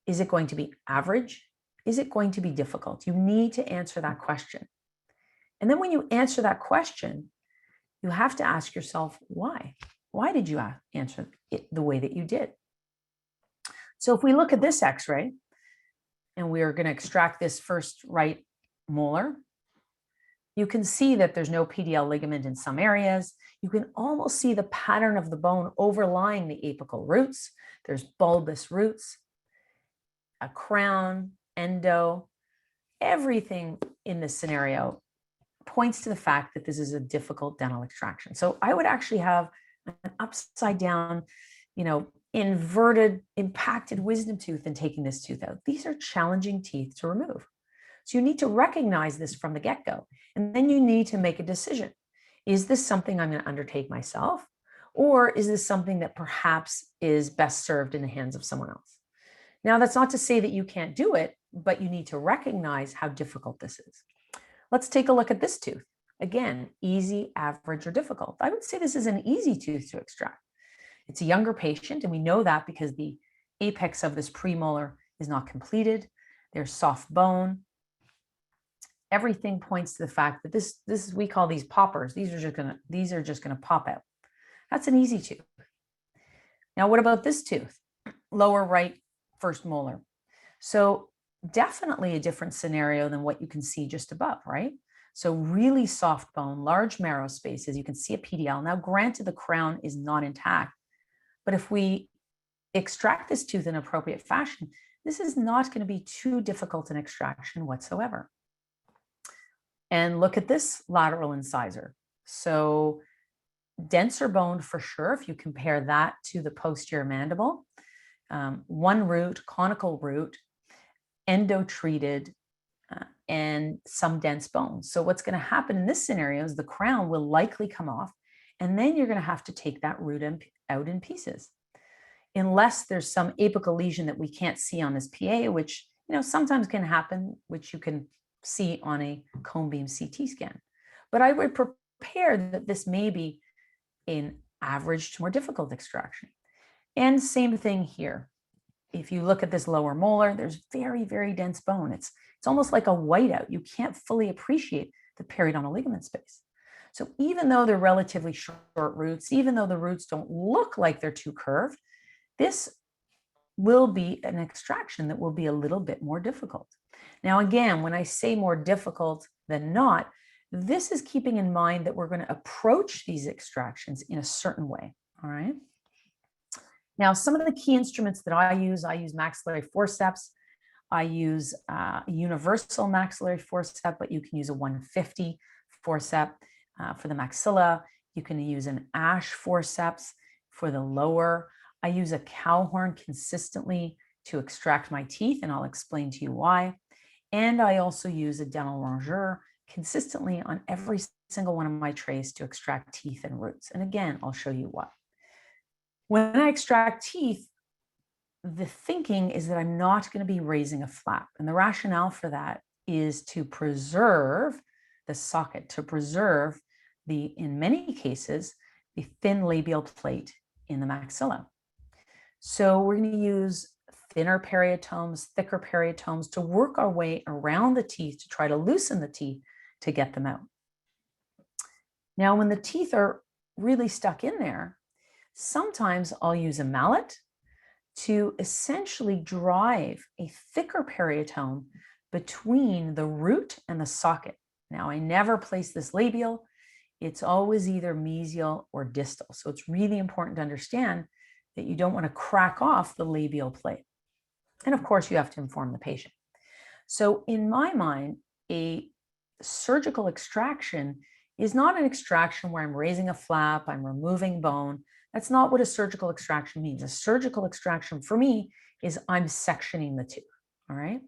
Is it going to be average? Is it going to be difficult? You need to answer that question. And then when you answer that question, you have to ask yourself, why? Why did you answer it the way that you did? So if we look at this x-ray, and we are going to extract this first right molar, you can see that there's no PDL ligament in some areas. You can almost see the pattern of the bone overlying the apical roots. There's bulbous roots, a crown, endo, everything in this scenario points to the fact that this is a difficult dental extraction. So I would actually have an upside down, inverted, impacted wisdom tooth and taking this tooth out. These are challenging teeth to remove. So you need to recognize this from the get-go, and then you need to make a decision. Is this something I'm going to undertake myself, or is this something that perhaps is best served in the hands of someone else? Now, that's not to say that you can't do it, but you need to recognize how difficult this is. Let's take a look at this tooth. Again, easy, average, or difficult. I would say this is an easy tooth to extract. It's a younger patient, and we know that because the apex of this premolar is not completed. There's soft bone. Everything points to the fact that this is, we call these poppers. These are just gonna pop out. That's an easy tooth. Now, what about this tooth? Lower right first molar. So definitely a different scenario than what you can see just above, right? So really soft bone, large marrow spaces. You can see a PDL. Now, granted, the crown is not intact, but if we extract this tooth in appropriate fashion, this is not going to be too difficult an extraction whatsoever. And look at this lateral incisor. So denser bone for sure, if you compare that to the posterior mandible. One root, conical root, endo-treated, and some dense bones. So what's going to happen in this scenario is the crown will likely come off, and then you're going to have to take that root out in pieces. Unless there's some apical lesion that we can't see on this PA, which sometimes can happen, which you can see on a cone beam CT scan. But I would prepare that this may be an average to more difficult extraction. And same thing here. If you look at this lower molar, there's very, very dense bone. It's almost like a whiteout. You can't fully appreciate the periodontal ligament space. So even though they're relatively short roots, even though the roots don't look like they're too curved, this will be an extraction that will be a little bit more difficult. Now, again, when I say more difficult than not, this is keeping in mind that we're going to approach these extractions in a certain way, all right? Now, some of the key instruments that I use maxillary forceps. I use a universal maxillary forceps, but you can use a 150 forceps for the maxilla. You can use an ash forceps for the lower. I use a cow horn consistently to extract my teeth, and I'll explain to you why. And I also use a dental rongeur consistently on every single one of my trays to extract teeth and roots. And again, I'll show you why. When I extract teeth, the thinking is that I'm not going to be raising a flap. And the rationale for that is to preserve the socket, to preserve in many cases, the thin labial plate in the maxilla. So we're going to use thinner periotomes, thicker periotomes to work our way around the teeth to try to loosen the teeth to get them out. Now, when the teeth are really stuck in there, sometimes I'll use a mallet to essentially drive a thicker periotome between the root and the socket. Now, I never place this labial. It's always either mesial or distal. So it's really important to understand that you don't want to crack off the labial plate. And of course, you have to inform the patient. So in my mind, a surgical extraction is not an extraction where I'm raising a flap, I'm removing bone. That's not what a surgical extraction means. A surgical extraction for me is I'm sectioning the tooth, all right?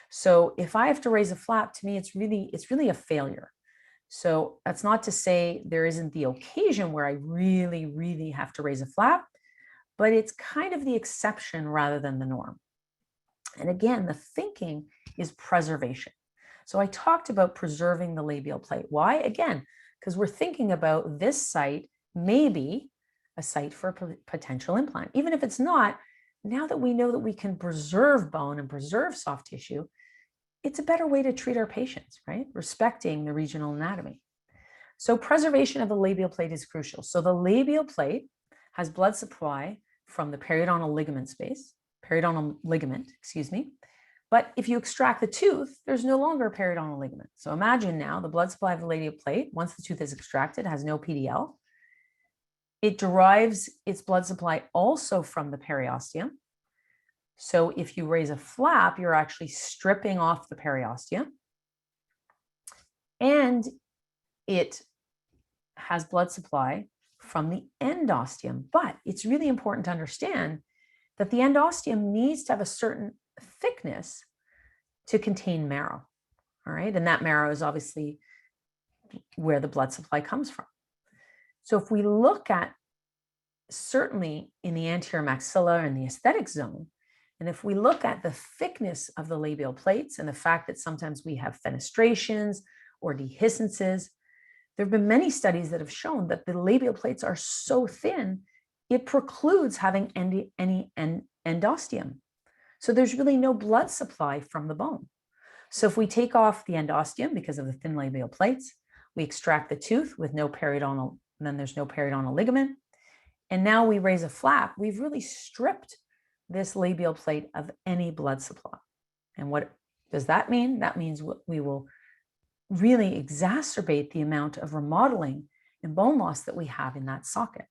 So if I have to raise a flap, to me, it's really a failure. So that's not to say there isn't the occasion where I really, really have to raise a flap, but it's kind of the exception rather than the norm. And again, the thinking is preservation. So I talked about preserving the labial plate. Why? Again, because we're thinking about this site, maybe a site for a potential implant. Even if it's not, now that we know that we can preserve bone and preserve soft tissue, it's a better way to treat our patients, right? Respecting the regional anatomy. So preservation of the labial plate is crucial. So the labial plate has blood supply from the periodontal ligament excuse me. But if you extract the tooth, there's no longer a periodontal ligament. So imagine now the blood supply of the labial plate, once the tooth is extracted, has no PDL. It derives its blood supply also from the periosteum. So if you raise a flap, you're actually stripping off the periosteum. And it has blood supply from the endosteum, but it's really important to understand that the endosteum needs to have a certain thickness to contain marrow. All right. And that marrow is obviously where the blood supply comes from. So if we look at certainly in the anterior maxilla and the aesthetic zone, and if we look at the thickness of the labial plates and the fact that sometimes we have fenestrations or dehiscences, there have been many studies that have shown that the labial plates are so thin, it precludes having any endosteum. So there's really no blood supply from the bone. So if we take off the endosteum because of the thin labial plates, we extract the tooth with no periodontal, and then there's no periodontal ligament. And now we raise a flap, we've really stripped this labial plate of any blood supply. And what does that mean? That means we will really exacerbate the amount of remodeling and bone loss that we have in that socket.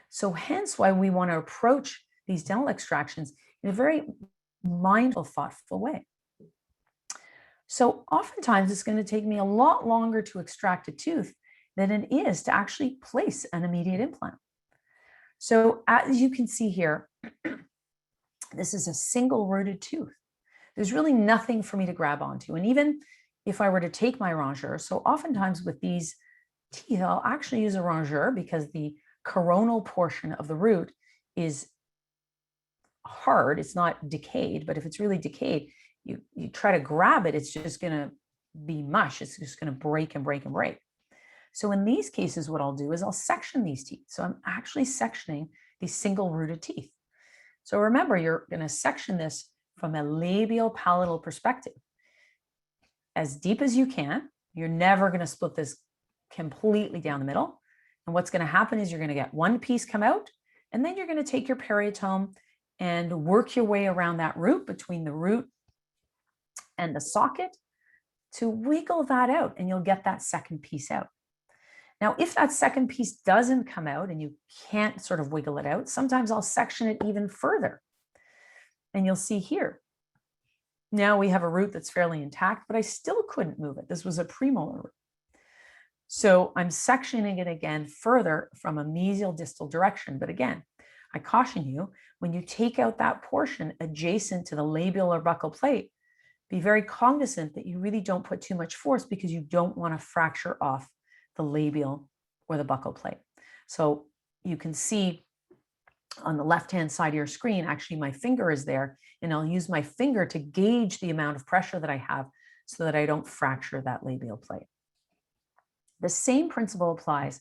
So hence why we want to approach these dental extractions in a very mindful, thoughtful way. So oftentimes it's going to take me a lot longer to extract a tooth than it is to actually place an immediate implant. So as you can see here, this is a single rooted tooth. There's really nothing for me to grab onto. And even if I were to take my rongeur, so oftentimes with these teeth, I'll actually use a rongeur because the coronal portion of the root is hard. It's not decayed, but if it's really decayed, you try to grab it, it's just going to be mush. It's just going to break and break and break. So in these cases, what I'll do is I'll section these teeth. So I'm actually sectioning these single rooted teeth. So remember, you're going to section this from a labial palatal perspective as deep as you can. You're never going to split this completely down the middle. And what's going to happen is you're going to get one piece come out, and then you're going to take your periotome and work your way around that root between the root and the socket to wiggle that out, and you'll get that second piece out. Now, if that second piece doesn't come out and you can't sort of wiggle it out, sometimes I'll section it even further. And you'll see here, now we have a root that's fairly intact, but I still couldn't move it. This was a premolar root. So I'm sectioning it again further from a mesial distal direction. But again, I caution you, when you take out that portion adjacent to the labial or buccal plate, be very cognizant that you really don't put too much force because you don't want to fracture off the labial or the buccal plate. So you can see on the left-hand side of your screen, actually my finger is there, and I'll use my finger to gauge the amount of pressure that I have so that I don't fracture that labial plate. The same principle applies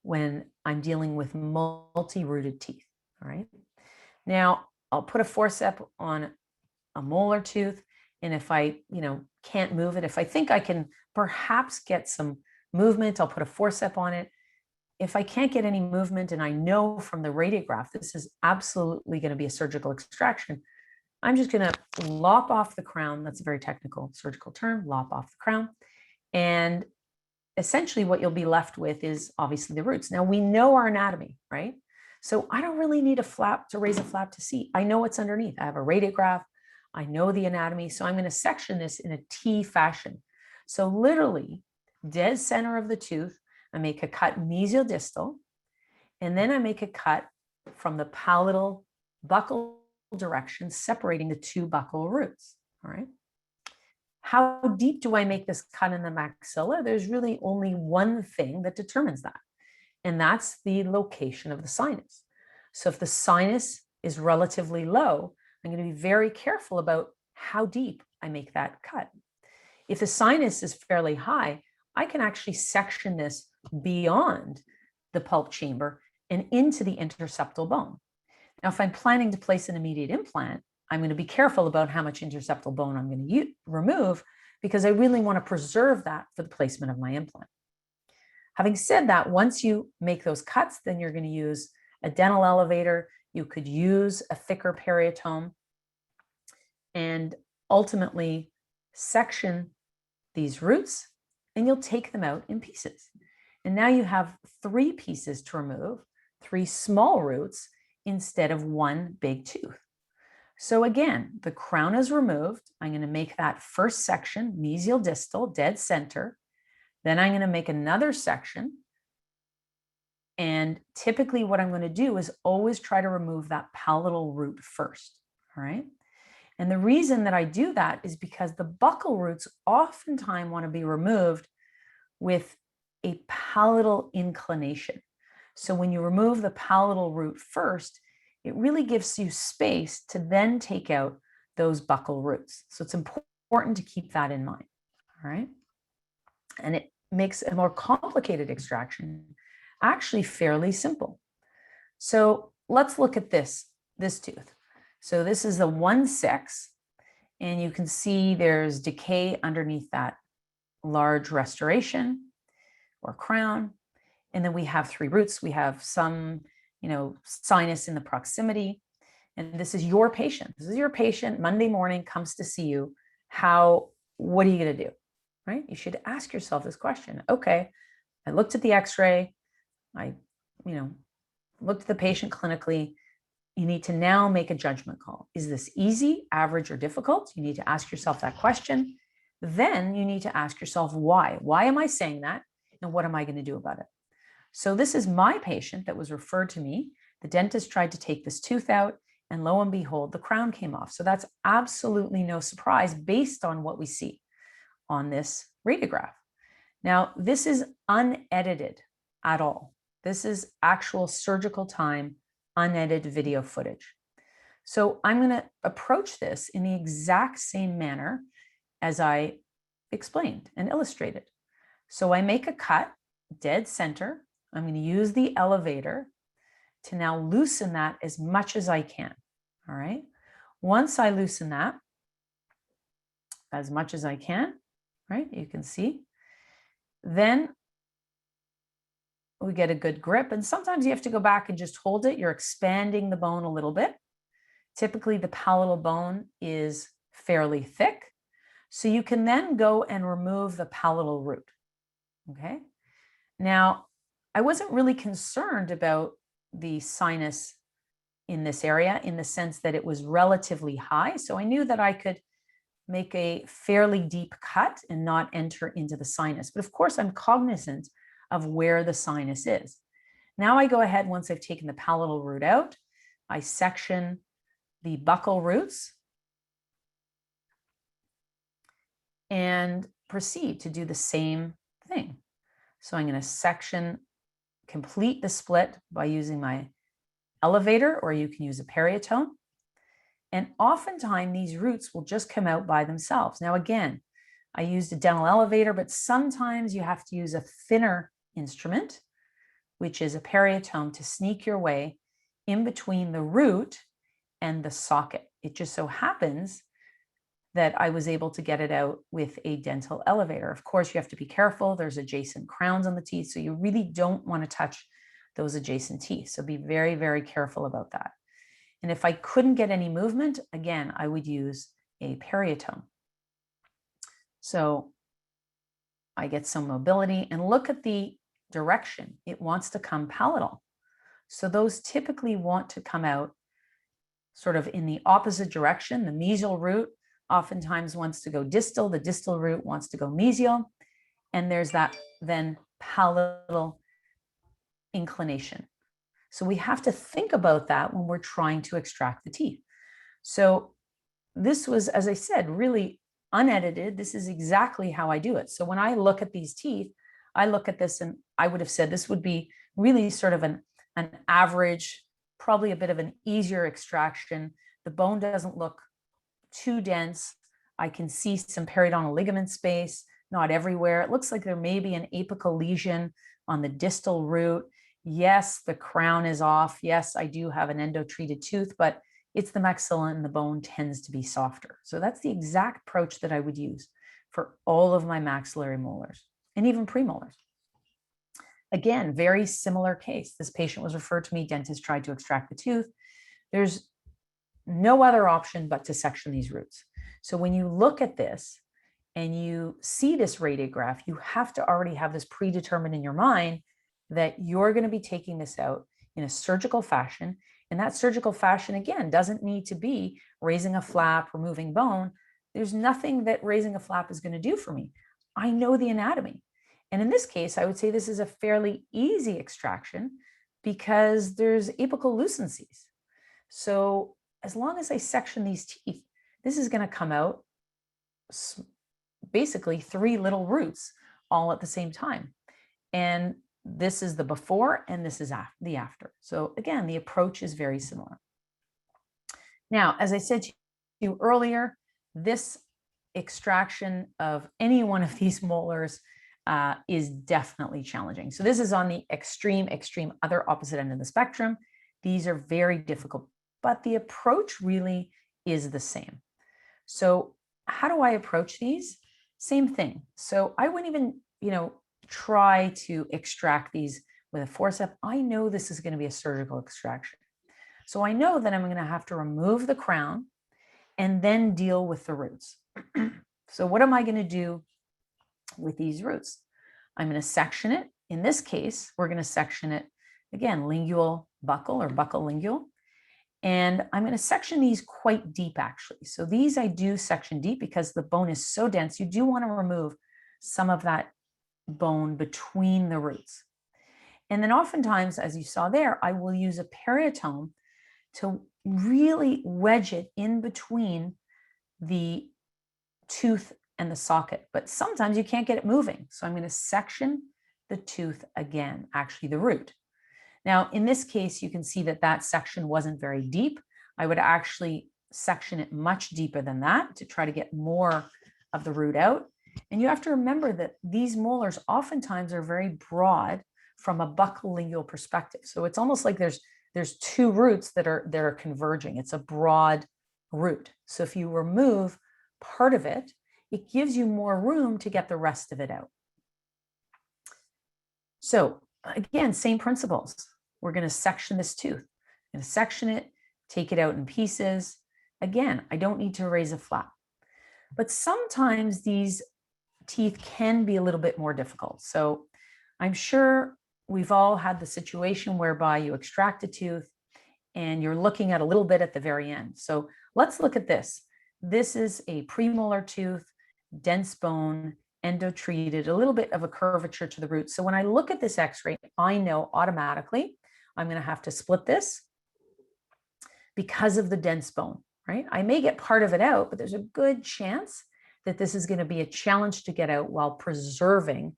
when I'm dealing with multi-rooted teeth, all right? Now, I'll put a forceps on a molar tooth, and if I, can't move it, if I think I can perhaps get some movement, I'll put a forceps on it. If I can't get any movement and I know from the radiograph this is absolutely going to be a surgical extraction, I'm just going to lop off the crown. That's a very technical surgical term, lop off the crown. And essentially what you'll be left with is obviously the roots. Now we know our anatomy, right? So I don't really need a flap to raise a flap to see. I know what's underneath. I have a radiograph. I know the anatomy. So I'm going to section this in a T fashion. So literally dead center of the tooth, I make a cut mesial distal, and then I make a cut from the palatal buccal direction, separating the two buccal roots. All right. How deep do I make this cut in the maxilla? There's really only one thing that determines that, and that's the location of the sinus. So if the sinus is relatively low, I'm going to be very careful about how deep I make that cut. If the sinus is fairly high, I can actually section this beyond the pulp chamber and into the interseptal bone. Now, if I'm planning to place an immediate implant, I'm going to be careful about how much interseptal bone I'm going to remove because I really want to preserve that for the placement of my implant. Having said that, once you make those cuts, then you're going to use a dental elevator. You could use a thicker periotome and ultimately section these roots, and you'll take them out in pieces. And now you have 3 pieces to remove, 3 small roots instead of one big tooth. So again, the crown is removed. I'm going to make that first section, mesial distal, dead center, Then I'm going to make another section. And typically what I'm going to do is always try to remove that palatal root first. All right. And the reason that I do that is because the buccal roots oftentimes want to be removed with a palatal inclination. So when you remove the palatal root first, it really gives you space to then take out those buccal roots. So it's important to keep that in mind. All right. And it makes a more complicated extraction actually fairly simple. So let's look at this tooth. So this is the 1/6, and you can see there's decay underneath that large restoration or crown. And then we have 3 roots. We have some, sinus in the proximity. And this is your patient. This is your patient Monday morning comes to see you. What are you going to do? Right? You should ask yourself this question. Okay, I looked at the x-ray. I, looked at the patient clinically. You need to now make a judgment call. Is this easy, average, or difficult? You need to ask yourself that question. Then you need to ask yourself why. Why am I saying that? And what am I going to do about it? So this is my patient that was referred to me. The dentist tried to take this tooth out, and lo and behold, the crown came off. So that's absolutely no surprise based on what we see on this radiograph. Now, this is unedited at all. This is actual surgical time, unedited video footage. So I'm going to approach this in the exact same manner as I explained and illustrated. So I make a cut, dead center. I'm going to use the elevator to now loosen that as much as I can. All right. Once I loosen that as much as I can, right, you can see, then we get a good grip. And sometimes you have to go back and just hold it. You're expanding the bone a little bit. Typically, the palatal bone is fairly thick. So you can then go and remove the palatal root. Okay. Now, I wasn't really concerned about the sinus in this area in the sense that it was relatively high. So I knew that I could make a fairly deep cut and not enter into the sinus. But of course, I'm cognizant of where the sinus is. Now I go ahead, once I've taken the palatal root out, I section the buccal roots and proceed to do the same thing. So I'm going to complete the split by using my elevator, or you can use a periotome. And oftentimes these roots will just come out by themselves. Now, again, I used a dental elevator, but sometimes you have to use a thinner instrument, which is a periotome, to sneak your way in between the root and the socket. It just so happens that I was able to get it out with a dental elevator. Of course, you have to be careful. There's adjacent crowns on the teeth, so you really don't want to touch those adjacent teeth. So be very, very careful about that. And if I couldn't get any movement, again, I would use a periotome. So I get some mobility, and look at the direction. It wants to come palatal. So those typically want to come out sort of in the opposite direction. The mesial root oftentimes wants to go distal. The distal root wants to go mesial. And there's that then palatal inclination. So we have to think about that when we're trying to extract the teeth. So this was, as I said, really unedited. This is exactly how I do it. So when I look at these teeth, I look at this and I would have said this would be really sort of an average, probably a bit of an easier extraction. The bone doesn't look too dense. I can see some periodontal ligament space, not everywhere. It looks like there may be an apical lesion on the distal root. Yes, the crown is off. Yes, I do have an endo-treated tooth, but it's the maxilla and the bone tends to be softer. So that's the exact approach that I would use for all of my maxillary molars and even premolars. Again, very similar case. This patient was referred to me. Dentist tried to extract the tooth. There's no other option but to section these roots. So when you look at this and you see this radiograph, you have to already have this predetermined in your mind that you're going to be taking this out in a surgical fashion. And that surgical fashion, again, doesn't need to be raising a flap, removing bone. There's nothing that raising a flap is going to do for me. I know the anatomy. And in this case, I would say this is a fairly easy extraction because there's apical lucencies. So as long as I section these teeth, this is going to come out basically 3 little roots all at the same time. And this is the before and this is the after. So again, the approach is very similar. Now, as I said to you earlier, this extraction of any one of these molars is definitely challenging. So this is on the extreme other opposite end of the spectrum. These are very difficult, but the approach really is the same. So how do I approach these? Same thing. So I wouldn't even, try to extract these with a forceps. I know this is going to be a surgical extraction. So I know that I'm going to have to remove the crown and then deal with the roots. So what am I going to do with these roots? I'm going to section it. In this case, we're going to section it, again, lingual buccal or buccal lingual. And I'm going to section these quite deep, actually. So these I do section deep because the bone is so dense. You do want to remove some of that bone between the roots. And then oftentimes, as you saw there, I will use a periotome to really wedge it in between the tooth and the socket. But sometimes you can't get it moving. So I'm going to section the tooth again, actually the root. Now, in this case, you can see that that section wasn't very deep. I would actually section it much deeper than that to try to get more of the root out. And you have to remember that these molars oftentimes are very broad from a buccal lingual perspective. So it's almost like there's 2 roots that are converging. It's a broad root. So if you remove part of it, it gives you more room to get the rest of it out. So again, same principles. We're going to section this tooth. I'm going to section it, take it out in pieces. Again, I don't need to raise a flap. But sometimes these teeth can be a little bit more difficult. So I'm sure we've all had the situation whereby you extract a tooth and you're looking at a little bit at the very end. So let's look at this. This is a premolar tooth, dense bone, endo-treated, a little bit of a curvature to the root. So when I look at this x-ray, I know automatically I'm going to have to split this because of the dense bone, right? I may get part of it out, but there's a good chance that this is going to be a challenge to get out while preserving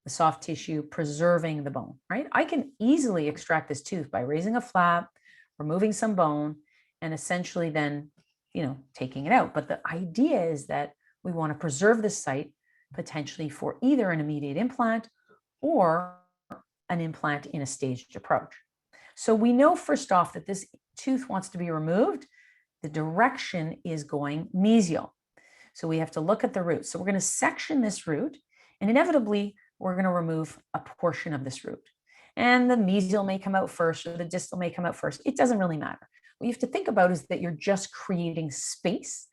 the soft tissue, preserving the bone, right? I can easily extract this tooth by raising a flap, removing some bone, and essentially then, taking it out. But the idea is that we want to preserve this site potentially for either an immediate implant or an implant in a staged approach. So we know first off that this tooth wants to be removed. The direction is going mesial. So we have to look at the root. So we're going to section this root, and inevitably we're going to remove a portion of this root. And the mesial may come out first or the distal may come out first. It doesn't really matter. What you have to think about is that you're just creating space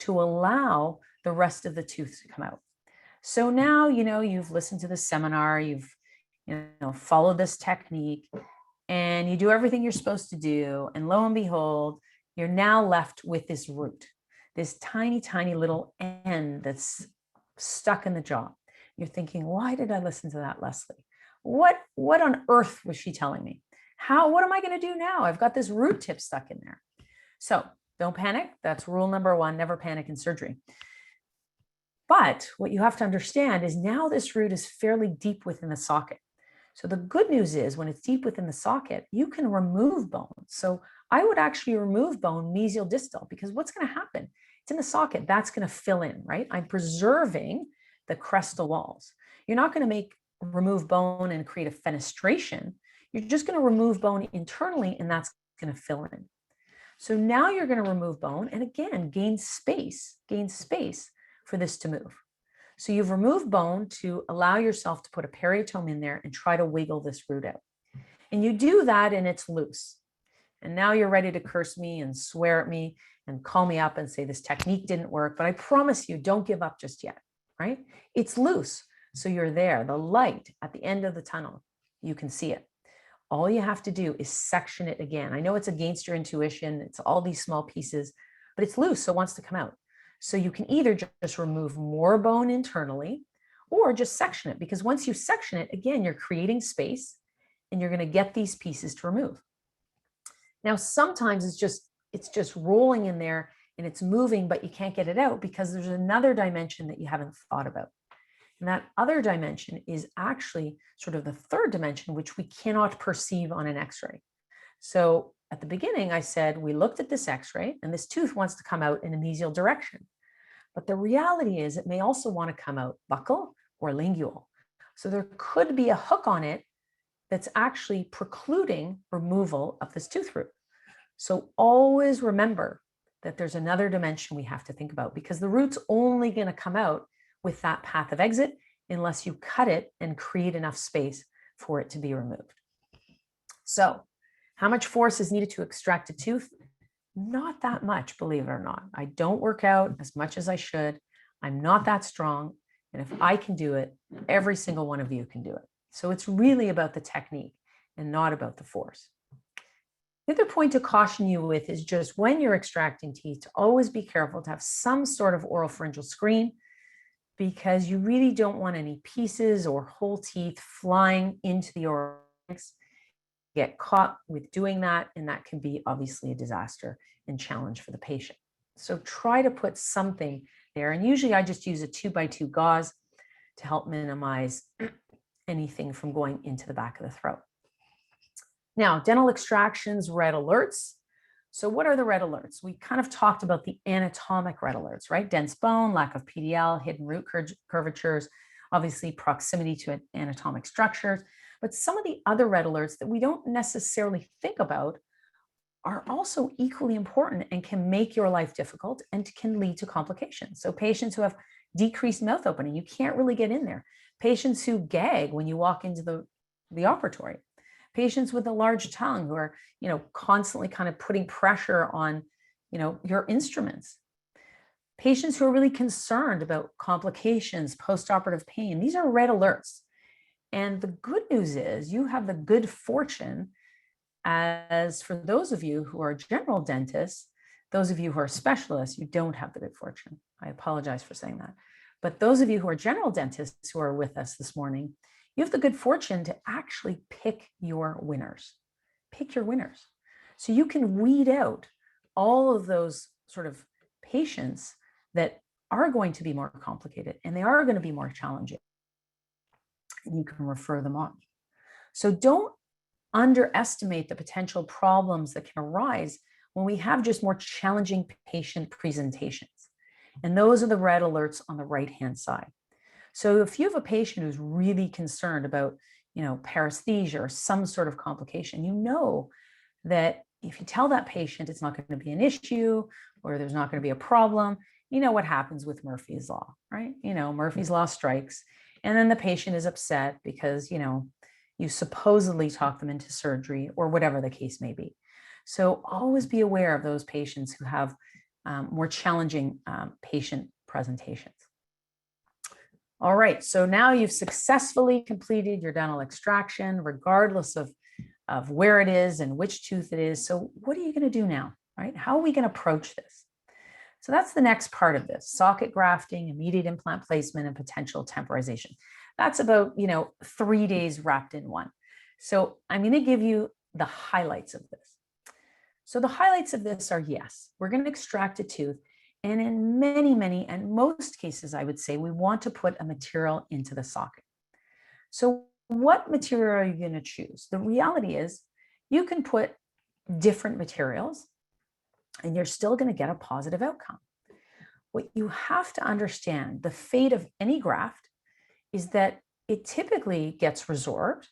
to allow the rest of the tooth to come out. So now, you've listened to the seminar, you've, followed this technique, and you do everything you're supposed to do. And lo and behold, you're now left with this root, this tiny, tiny little end that's stuck in the jaw. You're thinking, why did I listen to that, Lesley? What on earth was she telling me? What am I going to do now? I've got this root tip stuck in there. So don't panic. That's rule number 1, never panic in surgery. But what you have to understand is now this root is fairly deep within the socket. So the good news is when it's deep within the socket, you can remove bone. So I would actually remove bone mesial distal because what's going to happen? It's in the socket. That's going to fill in, right? I'm preserving the crestal walls. You're not going to remove bone and create a fenestration. You're just going to remove bone internally and that's going to fill in. So now you're going to remove bone and again, gain space for this to move. So you've removed bone to allow yourself to put a periotome in there and try to wiggle this root out. And you do that and it's loose. And now you're ready to curse me and swear at me and call me up and say this technique didn't work, but I promise you, don't give up just yet, right? It's loose. So you're there, the light at the end of the tunnel, you can see it. All you have to do is section it again. I know it's against your intuition. It's all these small pieces, but it's loose, so it wants to come out. So you can either just remove more bone internally, or just section it, because once you section it, again, you're creating space and you're going to get these pieces to remove. Now, sometimes it's just rolling in there and it's moving, but you can't get it out because there's another dimension that you haven't thought about. And that other dimension is actually sort of the third dimension, which we cannot perceive on an X-ray. So at the beginning, I said, we looked at this X-ray and this tooth wants to come out in a mesial direction. But the reality is it may also want to come out buccal or lingual. So there could be a hook on it that's actually precluding removal of this tooth root. So always remember that there's another dimension we have to think about, because the root's only going to come out with that path of exit unless you cut it and create enough space for it to be removed. So how much force is needed to extract a tooth? Not that much, believe it or not. I don't work out as much as I should. I'm not that strong. And if I can do it, every single one of you can do it. So it's really about the technique and not about the force. The other point to caution you with is just when you're extracting teeth, to always be careful to have some sort of oral pharyngeal screen, because you really don't want any pieces or whole teeth flying into the oral pharynx. Get caught with doing that, and that can be obviously a disaster and challenge for the patient. So try to put something there, and usually I just use a 2x2 gauze to help minimize anything from going into the back of the throat. Now, dental extractions, red alerts. So what are the red alerts? We kind of talked about the anatomic red alerts, right? Dense bone, lack of PDL, hidden root curvatures, obviously proximity to anatomic structures. But some of the other red alerts that we don't necessarily think about are also equally important and can make your life difficult and can lead to complications. So patients who have decreased mouth opening, you can't really get in there. Patients who gag when you walk into the operatory. Patients with a large tongue who are, constantly kind of putting pressure on, your instruments. Patients who are really concerned about complications, postoperative pain. These are red alerts. And the good news is you have the good fortune, as for those of you who are general dentists, those of you who are specialists, you don't have the good fortune. I apologize for saying that. But those of you who are general dentists who are with us this morning, you have the good fortune to actually pick your winners. Pick your winners. So you can weed out all of those sort of patients that are going to be more complicated and they are going to be more challenging. And you can refer them on. So don't underestimate the potential problems that can arise when we have just more challenging patient presentations. And those are the red alerts on the right-hand side. So if you have a patient who's really concerned about, paresthesia or some sort of complication, you know that if you tell that patient it's not going to be an issue or there's not going to be a problem, you know what happens with Murphy's Law, right? Murphy's Law strikes, and then the patient is upset because, you supposedly talk them into surgery or whatever the case may be. So always be aware of those patients who have more challenging patient presentations. All right, so now you've successfully completed your dental extraction, regardless of where it is and which tooth it is. So what are you going to do now, right? How are we going to approach this? So that's the next part of this: socket grafting, immediate implant placement, and potential temporization. That's about, 3 days wrapped in one. So I'm going to give you the highlights of this. So the highlights of this are, yes, we're going to extract a tooth. And in many, and most cases, I would say we want to put a material into the socket. So what material are you going to choose? The reality is you can put different materials and you're still going to get a positive outcome. What you have to understand, the fate of any graft, is that it typically gets resorbed.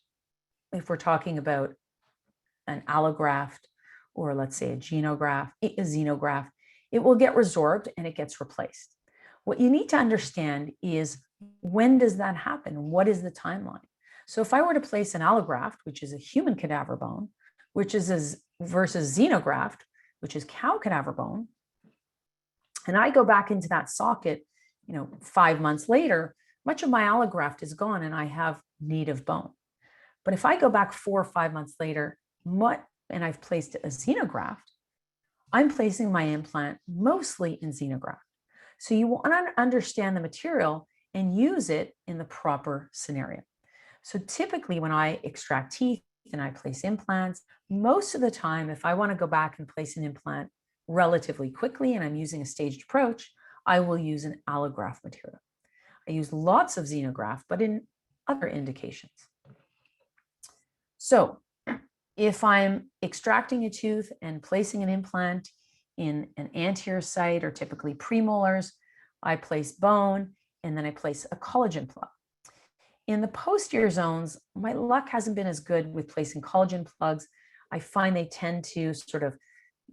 If we're talking about an allograft or let's say a xenograft, it will get resorbed and it gets replaced. What you need to understand is, when does that happen? What is the timeline? So if I were to place an allograft, which is a human cadaver bone, versus xenograft, which is cow cadaver bone, and I go back into that socket, 5 months later, much of my allograft is gone and I have native bone. But if I go back 4 or 5 months later, and I've placed a xenograft, I'm placing my implant mostly in xenograft. So you want to understand the material and use it in the proper scenario. So typically when I extract teeth and I place implants, most of the time, if I want to go back and place an implant relatively quickly and I'm using a staged approach, I will use an allograft material. I use lots of xenograft, but in other indications. So if I'm extracting a tooth and placing an implant in an anterior site or typically premolars, I place bone and then I place a collagen plug. In the posterior zones, my luck hasn't been as good with placing collagen plugs. I find they tend to sort of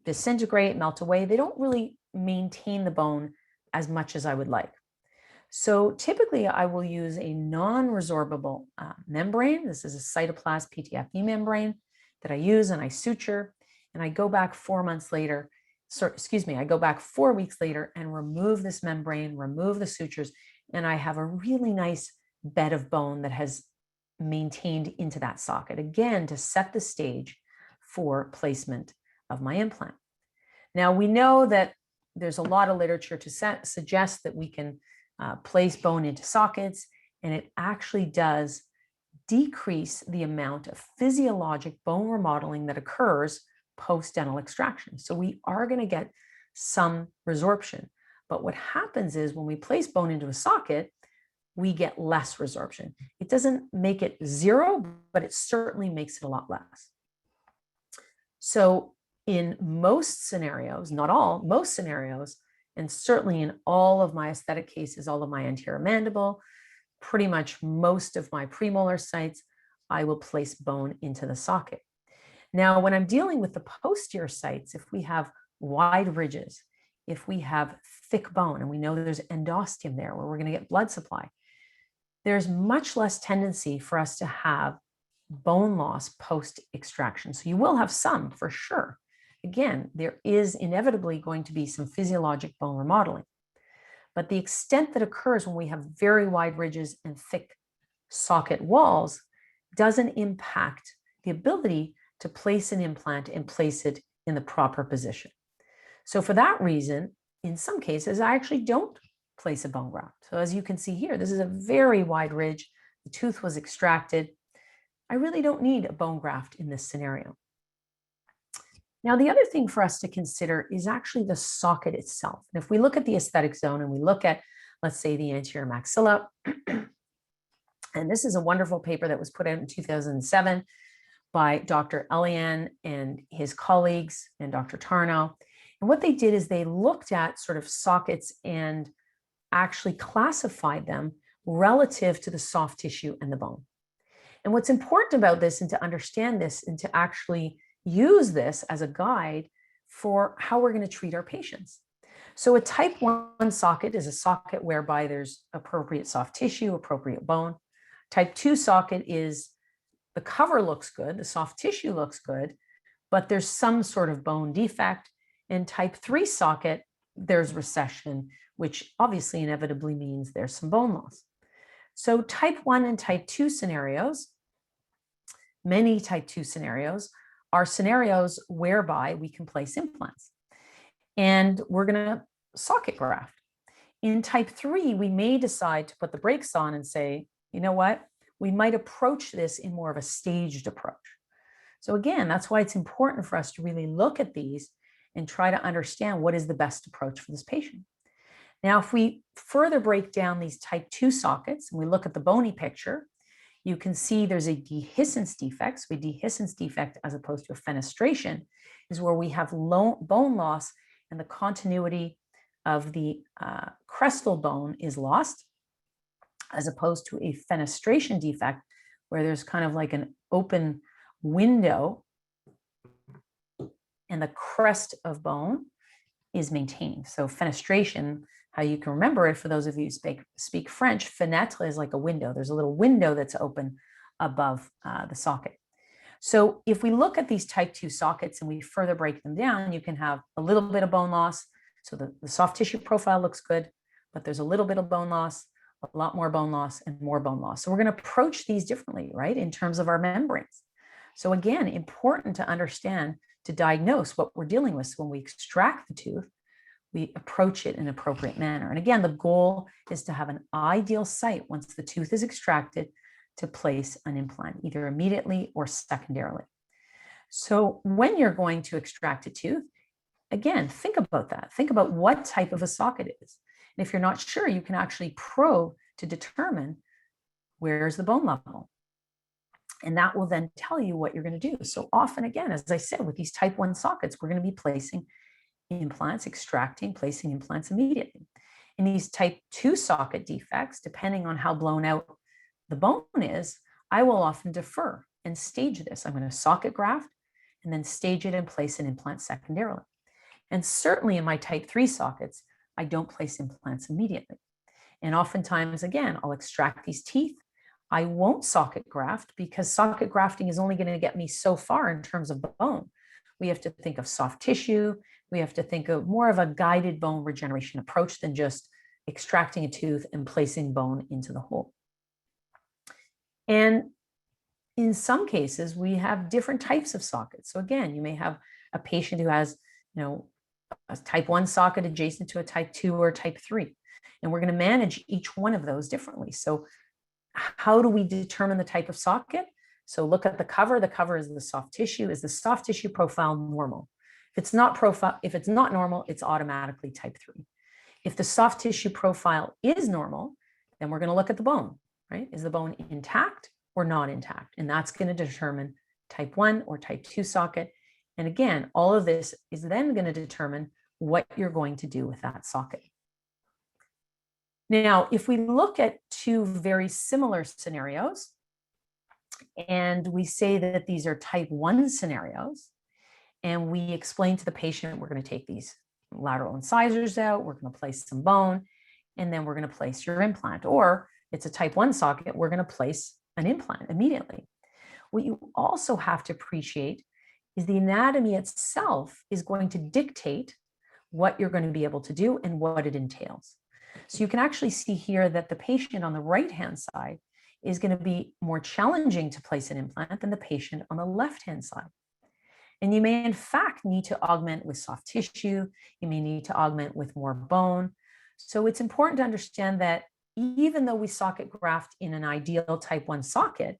disintegrate, melt away. They don't really maintain the bone as much as I would like. So typically I will use a non-resorbable membrane. This is a cytoplast PTFE membrane that I use and I suture, and I go back 4 months later, I go back 4 weeks later and remove this membrane, remove the sutures, and I have a really nice bed of bone that has maintained into that socket, again, to set the stage for placement of my implant. Now, we know that there's a lot of literature to suggest that we can place bone into sockets, and it actually does decrease the amount of physiologic bone remodeling that occurs post-dental extraction. So we are going to get some resorption. But what happens is when we place bone into a socket, we get less resorption. It doesn't make it zero, but it certainly makes it a lot less. So in most scenarios, not all, most scenarios, and certainly in all of my aesthetic cases, all of my anterior mandible, pretty much most of my premolar sites, I will place bone into the socket. Now, when I'm dealing with the posterior sites, if we have wide ridges, if we have thick bone, and we know there's endosteum there where we're going to get blood supply, there's much less tendency for us to have bone loss post-extraction. So you will have some for sure. Again, there is inevitably going to be some physiologic bone remodeling. But the extent that occurs when we have very wide ridges and thick socket walls doesn't impact the ability to place an implant and place it in the proper position. So for that reason, in some cases, I actually don't place a bone graft. So as you can see here, this is a very wide ridge. The tooth was extracted. I really don't need a bone graft in this scenario. Now, the other thing for us to consider is actually the socket itself. And if we look at the aesthetic zone and we look at, let's say, the anterior maxilla, and this is a wonderful paper that was put out in 2007 by Dr. Elian and his colleagues and Dr. Tarnow. And what they did is they looked at sort of sockets and actually classified them relative to the soft tissue and the bone. And what's important about this and to understand this and to actually use this as a guide for how we're going to treat our patients. So a type 1 socket is a socket whereby there's appropriate soft tissue, appropriate bone. Type 2 socket is the cover looks good, the soft tissue looks good, but there's some sort of bone defect. In type 3 socket, there's recession, which obviously inevitably means there's some bone loss. So type 1 and type 2 scenarios, many type 2 scenarios, are scenarios whereby we can place implants. And we're going to socket graft. In type 3, we may decide to put the brakes on and say, you know what, we might approach this in more of a staged approach. So again, that's why it's important for us to really look at these and try to understand what is the best approach for this patient. Now, if we further break down these type 2 sockets and we look at the bony picture, you can see there's a dehiscence defect. So a dehiscence defect, as opposed to a fenestration, is where we have bone loss and the continuity of the crestal bone is lost, as opposed to a fenestration defect, where there's kind of like an open window and the crest of bone is maintained. So fenestration, how you can remember it, for those of you who speak French, fenêtre is like a window. There's a little window that's open above the socket. So if we look at these type 2 sockets and we further break them down, you can have a little bit of bone loss. So the soft tissue profile looks good, but there's a little bit of bone loss, a lot more bone loss, and more bone loss. So we're going to approach these differently, right, in terms of our membranes. So again, important to understand, to diagnose what we're dealing with. So when we extract the tooth, we approach it in an appropriate manner. And again, the goal is to have an ideal site once the tooth is extracted to place an implant, either immediately or secondarily. So when you're going to extract a tooth, again, think about that. Think about what type of a socket it is. And if you're not sure, you can actually probe to determine where's the bone level. And that will then tell you what you're going to do. So often, again, as I said, with these type 1 sockets, we're going to be placing implants, extracting, placing implants immediately. In these type 2 socket defects, depending on how blown out the bone is, I will often defer and stage this. I'm going to socket graft and then stage it and place an implant secondarily. And certainly in my type 3 sockets, I don't place implants immediately. And oftentimes, again, I'll extract these teeth. I won't socket graft because socket grafting is only going to get me so far in terms of bone. We have to think of soft tissue. We have to think of more of a guided bone regeneration approach than just extracting a tooth and placing bone into the hole. And in some cases, we have different types of sockets. So again, you may have a patient who has, a type 1 socket adjacent to a type 2 or type 3. And we're going to manage each one of those differently. So how do we determine the type of socket? So look at the cover. The cover is the soft tissue. Is the soft tissue profile normal? If it's not normal, it's automatically type 3. If the soft tissue profile is normal, then we're going to look at the bone, right? Is the bone intact or not intact? And that's going to determine type 1 or type 2 socket. And again, all of this is then going to determine what you're going to do with that socket. Now, if we look at 2 very similar scenarios, and we say that these are type 1 scenarios, and we explain to the patient, we're going to take these lateral incisors out, we're going to place some bone, and then we're going to place your implant. Or it's a type 1 socket, we're going to place an implant immediately. What you also have to appreciate is the anatomy itself is going to dictate what you're going to be able to do and what it entails. So you can actually see here that the patient on the right-hand side is going to be more challenging to place an implant than the patient on the left-hand side. And you may in fact need to augment with soft tissue. You may need to augment with more bone. So it's important to understand that even though we socket graft in an ideal type 1 socket,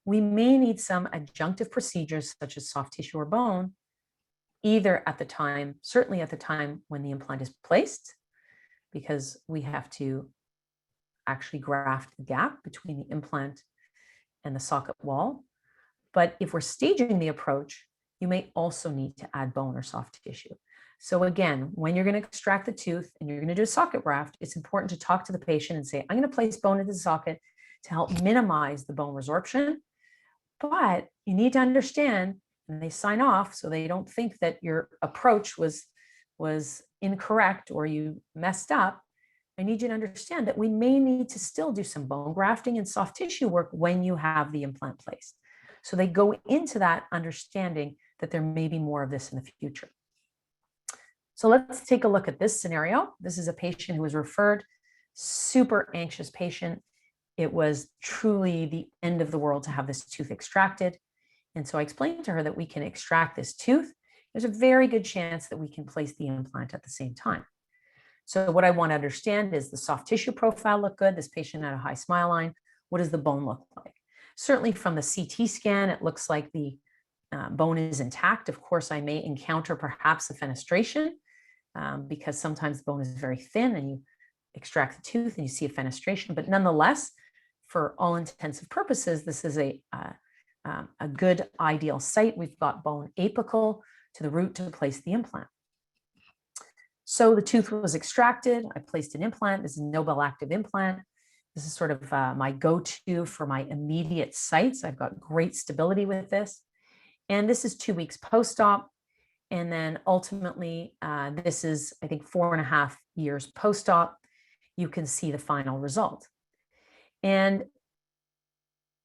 we may need some adjunctive procedures such as soft tissue or bone, either at the time, certainly at the time when the implant is placed, because we have to actually graft the gap between the implant and the socket wall. But if we're staging the approach, you may also need to add bone or soft tissue. So again, when you're going to extract the tooth and you're going to do a socket graft, it's important to talk to the patient and say, I'm going to place bone into the socket to help minimize the bone resorption. But you need to understand, and they sign off so they don't think that your approach was incorrect or you messed up. I need you to understand that we may need to still do some bone grafting and soft tissue work when you have the implant placed. So they go into that understanding that there may be more of this in the future. So let's take a look at this scenario. This is a patient who was referred, super anxious patient. It was truly the end of the world to have this tooth extracted. And so I explained to her that we can extract this tooth. There's a very good chance that we can place the implant at the same time. So what I want to understand is the soft tissue profile look good. This patient had a high smile line. What does the bone look like? Certainly from the CT scan, it looks like the bone is intact. Of course, I may encounter perhaps a fenestration because sometimes the bone is very thin and you extract the tooth and you see a fenestration. But nonetheless, for all intents and purposes, this is a good ideal site. We've got bone apical to the root to place the implant. So the tooth was extracted. I placed an implant. This is a Nobel Active implant. This is sort of my go-to for my immediate sites. I've got great stability with this. And this is 2 weeks post-op. And then ultimately, this is, I think, 4.5 years post-op. You can see the final result. And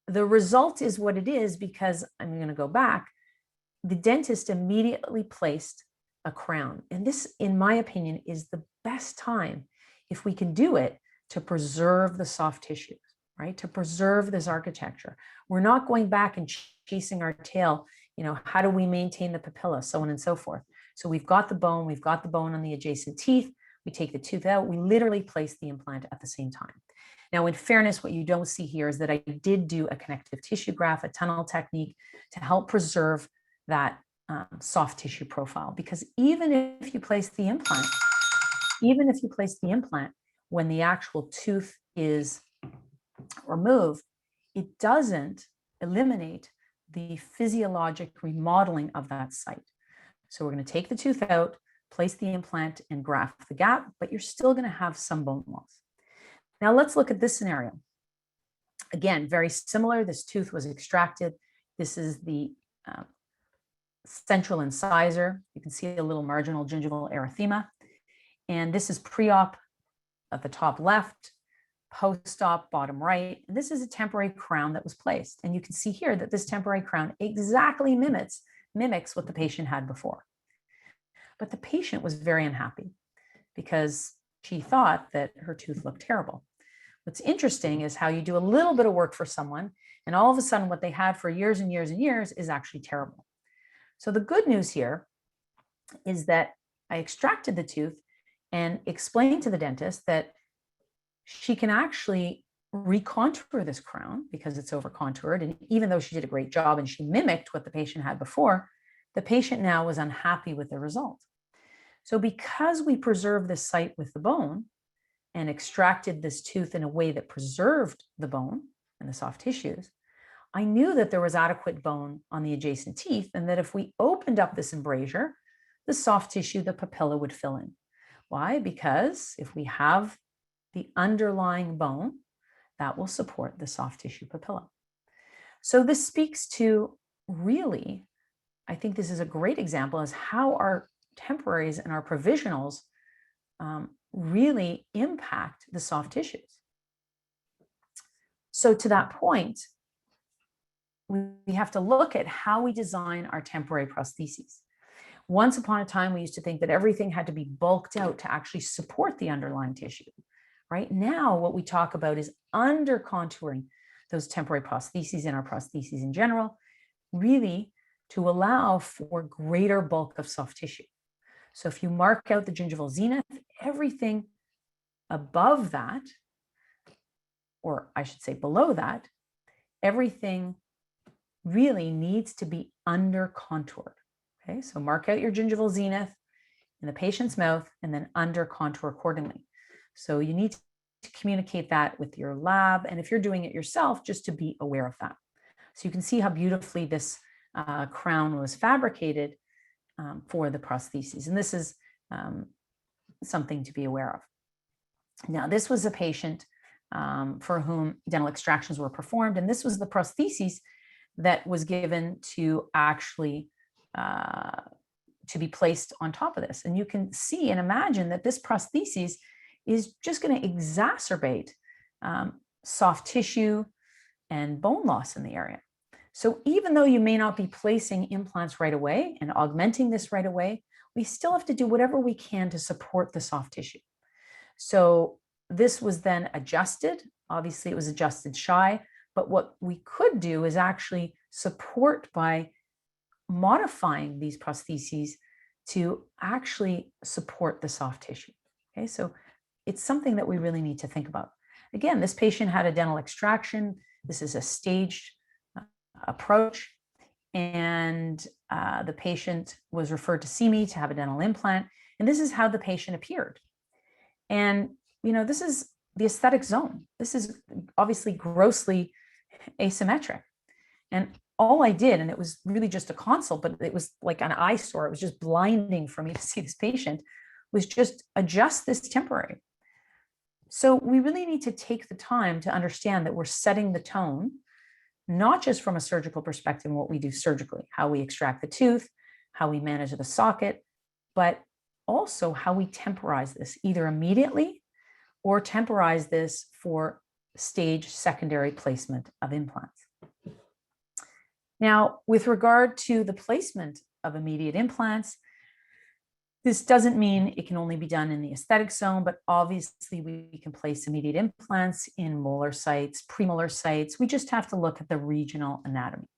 the result is what it is because I'm going to go back. The dentist immediately placed a crown. And this, in my opinion, is the best time, if we can do it, to preserve the soft tissues, right? To preserve this architecture. We're not going back and chasing our tail, how do we maintain the papilla, so on and so forth. So we've got the bone on the adjacent teeth. We take the tooth out, we literally place the implant at the same time. Now, in fairness, what you don't see here is that I did do a connective tissue graft, a tunnel technique to help preserve that soft tissue profile. Because even if you place the implant, when the actual tooth is removed, it doesn't eliminate the physiologic remodeling of that site. So we're going to take the tooth out, place the implant, and graft the gap, but you're still going to have some bone loss. Now let's look at this scenario. Again, very similar. This tooth was extracted. This is the central incisor. You can see a little marginal gingival erythema. And this is pre-op at the top left, post-op bottom right. And this is a temporary crown that was placed. And you can see here that this temporary crown exactly mimics what the patient had before. But the patient was very unhappy because she thought that her tooth looked terrible. What's interesting is how you do a little bit of work for someone, and all of a sudden what they had for years and years and years is actually terrible. So the good news here is that I extracted the tooth and explained to the dentist that she can actually recontour this crown because it's over contoured. And even though she did a great job and she mimicked what the patient had before, the patient now was unhappy with the result. So because we preserved this site with the bone and extracted this tooth in a way that preserved the bone and the soft tissues, I knew that there was adequate bone on the adjacent teeth and that if we opened up this embrasure, the soft tissue, the papilla would fill in. Why? Because if we have the underlying bone, that will support the soft tissue papilla. So this speaks to really, I think this is a great example as how our temporaries and our provisionals really impact the soft tissues. So to that point, we have to look at how we design our temporary prostheses. Once upon a time, we used to think that everything had to be bulked out to actually support the underlying tissue. Right now, what we talk about is under contouring those temporary prostheses and our prostheses in general, really to allow for greater bulk of soft tissue. So if you mark out the gingival zenith, everything above that, or I should say below that, everything really needs to be under contoured. Okay, so mark out your gingival zenith in the patient's mouth and then under contour accordingly. So you need to communicate that with your lab. And if you're doing it yourself, just to be aware of that. So you can see how beautifully this crown was fabricated for the prostheses. And this is something to be aware of. Now, this was a patient for whom dental extractions were performed. And this was the prostheses that was given to actually to be placed on top of this. And you can see and imagine that this prosthesis is just going to exacerbate soft tissue and bone loss in the area. So even though you may not be placing implants right away and augmenting this right away, we still have to do whatever we can to support the soft tissue. So this was then adjusted. Obviously, it was adjusted shy, but what we could do is actually support by modifying these prostheses to actually support the soft tissue. Okay, so it's something that we really need to think about. Again, this patient had a dental extraction. This is a staged approach. And the patient was referred to see me to have a dental implant. And this is how the patient appeared. And, you know, this is the aesthetic zone. This is obviously grossly asymmetric. And all I did, and it was really just a consult, but it was like an eyesore. It was just blinding for me to see this patient, was just adjust this temporary. So we really need to take the time to understand that we're setting the tone, not just from a surgical perspective and what we do surgically, how we extract the tooth, how we manage the socket, but also how we temporize this, either immediately or temporize this for stage secondary placement of implants. Now, with regard to the placement of immediate implants, this doesn't mean it can only be done in the aesthetic zone, but obviously we can place immediate implants in molar sites, premolar sites. We just have to look at the regional anatomy.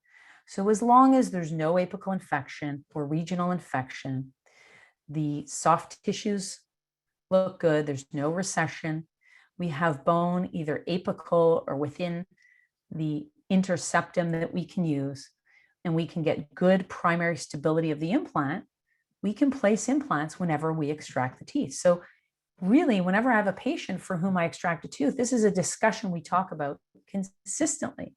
So as long as there's no apical infection or regional infection, The soft tissues look good. There's no recession. We have bone either apical or within the interseptum that we can use, and we can get good primary stability of the implant. We can place implants whenever we extract the teeth. So really, whenever I have a patient for whom I extract a tooth, this is a discussion we talk about consistently.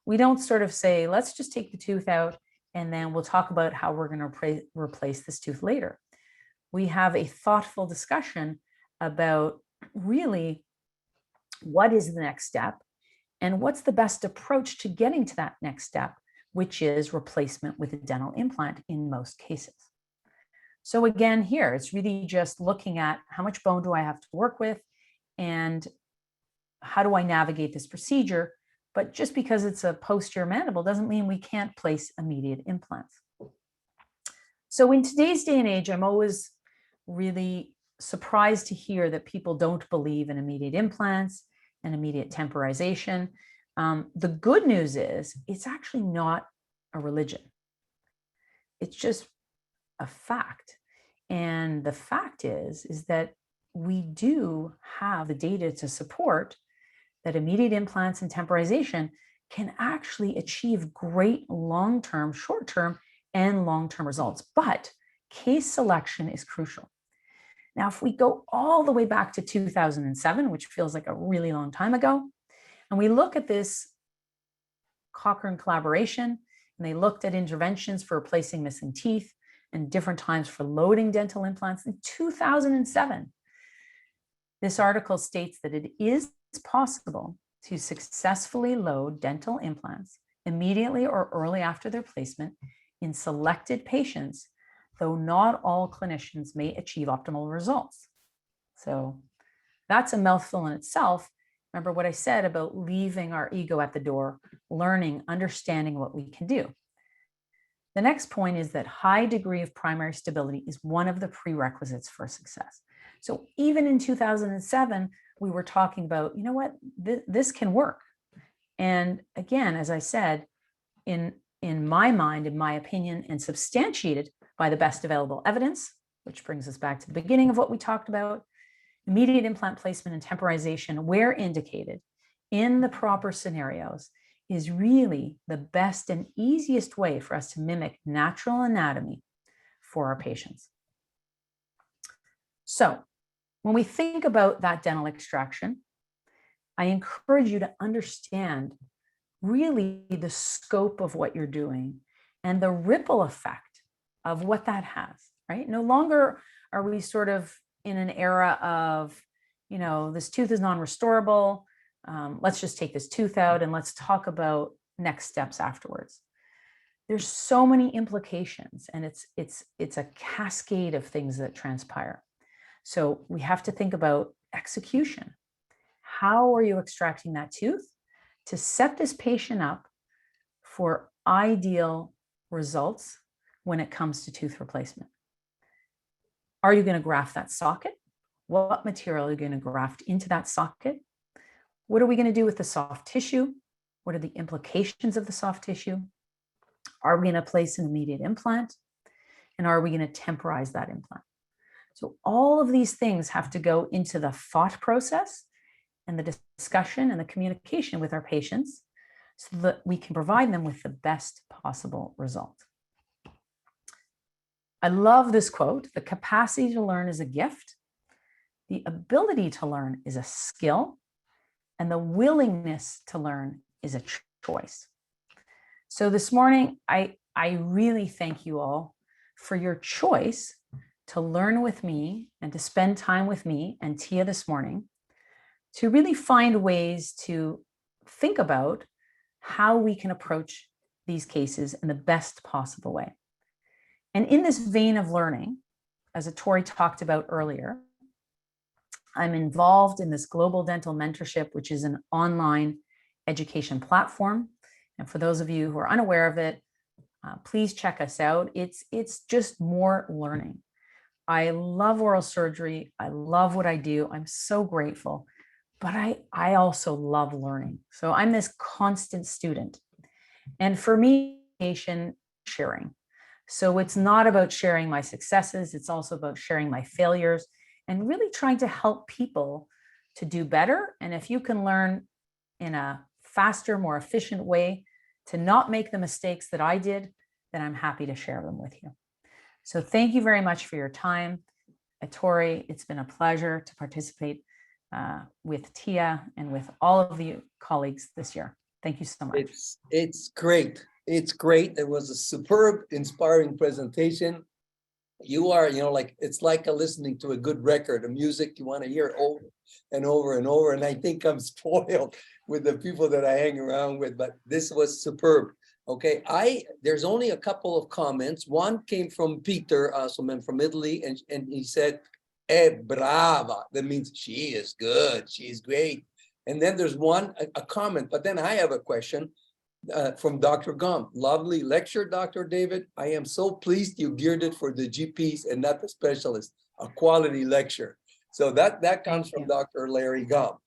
We don't sort of say, let's just take the tooth out and then we'll talk about how we're going to replace this tooth later. We have a thoughtful discussion about really what is the next step and what's the best approach to getting to that next step, which is replacement with a dental implant in most cases. So again, here, it's really just looking at how much bone do I have to work with and how do I navigate this procedure? But just because it's a posterior mandible doesn't mean we can't place immediate implants. So in today's day and age, I'm always really surprised to hear that people don't believe in immediate implants and immediate temporization. The good news is it's actually not a religion. It's just a fact. And the fact is that we do have the data to support that immediate implants and temporization can actually achieve great long-term, short-term, and long-term results. But case selection is crucial. Now, if we go all the way back to 2007, which feels like a really long time ago, and we look at this Cochrane collaboration, and they looked at interventions for replacing missing teeth and different times for loading dental implants in 2007. This article states that it is possible to successfully load dental implants immediately or early after their placement in selected patients, though not all clinicians may achieve optimal results. So that's a mouthful in itself. Remember what I said about leaving our ego at the door, learning, understanding what we can do. The next point is that high degree of primary stability is one of the prerequisites for success. So even in 2007, we were talking about, you know what, this can work. And again, as I said, in my mind, in my opinion, and substantiated by the best available evidence, which brings us back to the beginning of what we talked about, immediate implant placement and temporization, where indicated in the proper scenarios, is really the best and easiest way for us to mimic natural anatomy for our patients. So when we think about that dental extraction, I encourage you to understand really the scope of what you're doing and the ripple effect of what that has, right? No longer are we sort of in an era of, you know, this tooth is non-restorable. Let's just take this tooth out and let's talk about next steps afterwards. There's so many implications, and it's a cascade of things that transpire. So we have to think about execution. How are you extracting that tooth to set this patient up for ideal results when it comes to tooth replacement? Are you going to graft that socket? What material are you going to graft into that socket? What are we going to do with the soft tissue? What are the implications of the soft tissue? Are we going to place an immediate implant? And are we going to temporize that implant? So all of these things have to go into the thought process and the discussion and the communication with our patients so that we can provide them with the best possible result. I love this quote: the capacity to learn is a gift. The ability to learn is a skill. And the willingness to learn is a choice. So this morning, I really thank you all for your choice to learn with me and to spend time with me and Tia this morning to really find ways to think about how we can approach these cases in the best possible way. And in this vein of learning, as Tori talked about earlier, I'm involved in this Global Dental Mentorship, which is an online education platform. And for those of you who are unaware of it, please check us out. It's just more learning. I love oral surgery. I love what I do. I'm so grateful, but I also love learning. So I'm this constant student. And for me, sharing. So it's not about sharing my successes. It's also about sharing my failures and really trying to help people to do better. And if you can learn in a faster, more efficient way to not make the mistakes that I did, then I'm happy to share them with you. So thank you very much for your time. Tori, it's been a pleasure to participate with Tia and with all of the colleagues this year. Thank you so much. It's great. It's great. It was a superb, inspiring presentation. You are, like, it's like listening to a good record of music. You want to hear it over and over and over. And I think I'm spoiled with the people that I hang around with, but this was superb. Okay, there's only a couple of comments. One came from Peter Asselman from Italy, and he said, brava. That means she is good, she's great. And then there's a comment, but then I have a question from Dr. Gum. Lovely lecture, Dr. David. I am so pleased you geared it for the GPs and not the specialists. A quality lecture. So that comes from Dr. Larry Gum.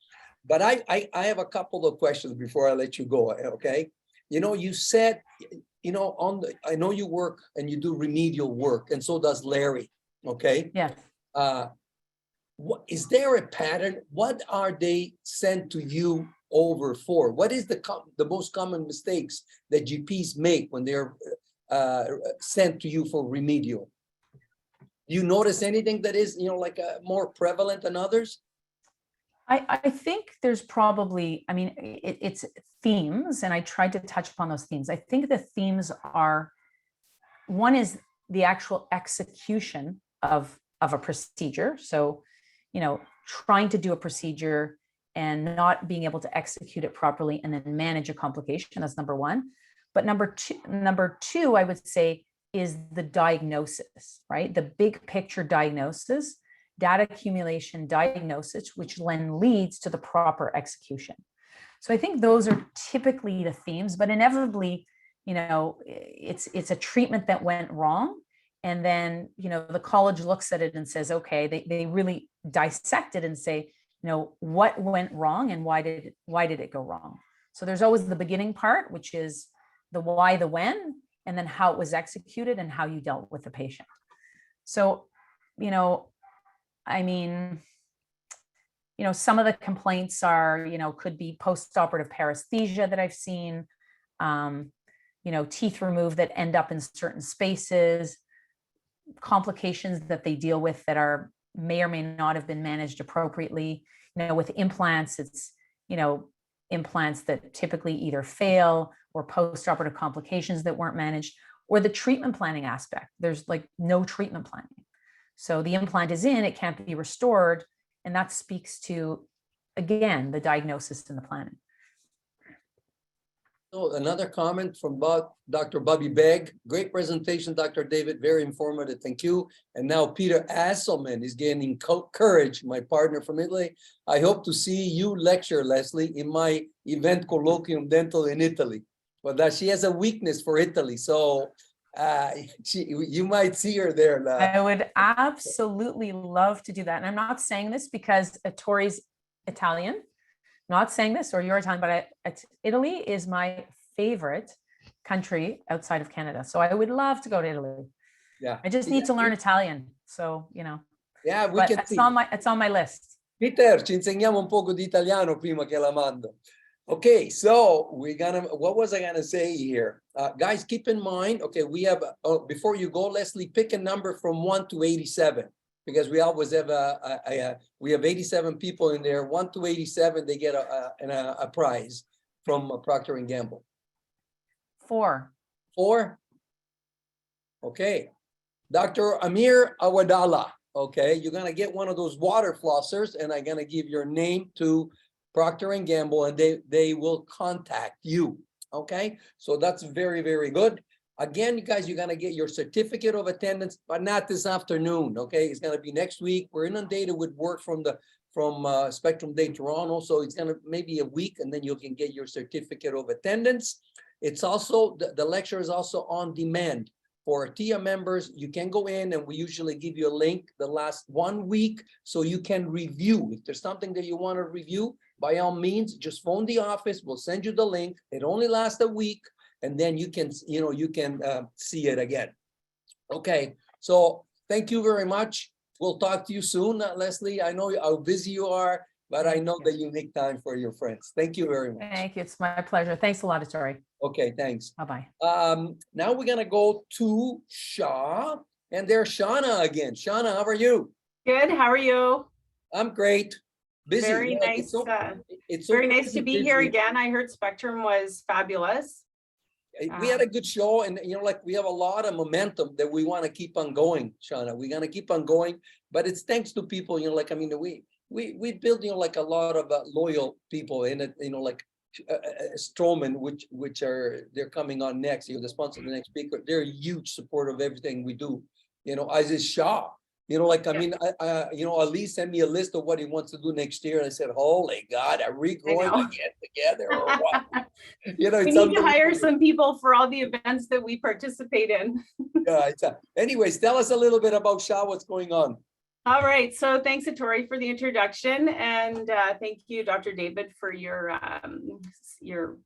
But I have a couple of questions before I let you go, okay? You said, I know you work and you do remedial work, and so does Larry, okay? Yes. Is there a pattern? What are they sent to you over for? What is the most common mistakes that GPs make when they're sent to you for remedial? Do you notice anything that is, more prevalent than others? I think there's probably, it's themes, and I tried to touch upon those themes. I think the themes are, one is the actual execution of a procedure. So, trying to do a procedure and not being able to execute it properly and then manage a complication. That's number one. But number two, I would say, is the diagnosis, right? The big picture diagnosis, data accumulation, diagnosis, which then leads to the proper execution. So I think those are typically the themes, but inevitably, it's a treatment that went wrong. And then, the college looks at it and says, okay, they really dissect it and say, what went wrong and why did it go wrong? So there's always the beginning part, which is the why, the when, and then how it was executed and how you dealt with the patient. So, some of the complaints are, could be post-operative paresthesia that I've seen, teeth removed that end up in certain spaces, complications that they deal with that may or may not have been managed appropriately. With implants, it's, implants that typically either fail or post-operative complications that weren't managed, or the treatment planning aspect. There's no treatment planning. So the implant is in, it can't be restored. And that speaks to, again, the diagnosis and the planning. So another comment from Dr. Bobby Begg. Great presentation, Dr. David. Very informative. Thank you. And now Peter Asselman is gaining courage, my partner from Italy. I hope to see you lecture, Lesley, in my event colloquium dental in Italy. But she has a weakness for Italy. So you might see her there. I would absolutely love to do that. And I'm not saying this because Tori's Italian. Not saying this, or you're Italian, but Italy is my favorite country outside of Canada. So I would love to go to Italy. Yeah. I just need to learn Italian. So, Yeah, but it's on my list. Peter, ci insegniamo un poco di italiano prima che la mando. Okay, so what was I gonna say here? Guys, keep in mind, okay, we have, before you go, Lesley, pick a number from 1 to 87. Because we always have we have 87 people in there. 1 to 87, they get a prize from Procter & Gamble. 4. 4? Okay. Dr. Amir Awadallah. Okay, you're gonna get one of those water flossers, and I'm gonna give your name to Procter & Gamble, and they will contact you. Okay, so that's very, very good. Again, you guys, you're gonna get your certificate of attendance, but not this afternoon. Okay, it's gonna be next week. We're inundated with work from Spectrum Day Toronto, so it's gonna maybe a week, and then you can get your certificate of attendance. It's also the lecture is also on demand for TIA members. You can go in, and we usually give you a link the last 1 week so you can review. If there's something that you want to review, by all means, just phone the office. We'll send you the link. It only lasts a week. And then you can see it again. Okay, so thank you very much. We'll talk to you soon, Lesley. I know how busy you are, but I know that you make time for your friends. Thank you very much. Thank you. It's my pleasure. Thanks a lot, Tori. Okay, thanks. Bye-bye. Now we're gonna go to Shaw, and there's Shauna again. Shauna, how are you? Good. How are you? I'm great. Busy. Very You know, like, nice. it's so Very nice to be here busy. again. I heard Spectrum was fabulous. We had a good show, and you know, like we have a lot of momentum that we want to keep on going, Shauna. We're gonna keep on going, but it's thanks to people, you know, like I mean, we build, you know, like a lot of loyal people in it, you know, like Stroman, they're coming on next. You know, the sponsor, the next speaker, they're a huge support of everything we do. You know, as is Shaw. You know, like I mean, you know, Ali sent me a list of what he wants to do next year, and I said, "Holy God, are we going know. again together or what?" You know, We it's need to hire unbelievable. some people for all the events that we participate in. Yeah, anyways, tell us a little bit about Shaw, what's going on. All right. So thanks, Tori, for the introduction. And thank you, Dr. David, for your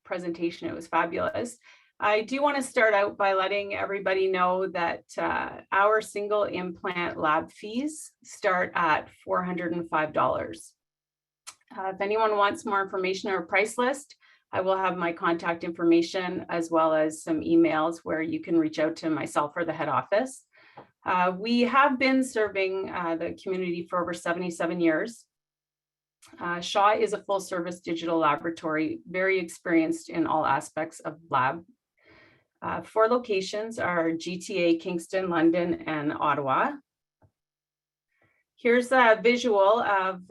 presentation. It was fabulous. I do want to start out by letting everybody know that our single implant lab fees start at $405. If anyone wants more information or a price list, I will have my contact information as well as some emails where you can reach out to myself or the head office. We have been serving the community for over 77 years. Shaw is a full service digital laboratory, very experienced in all aspects of lab. 4 locations are GTA, Kingston, London, and Ottawa. Here's a visual of,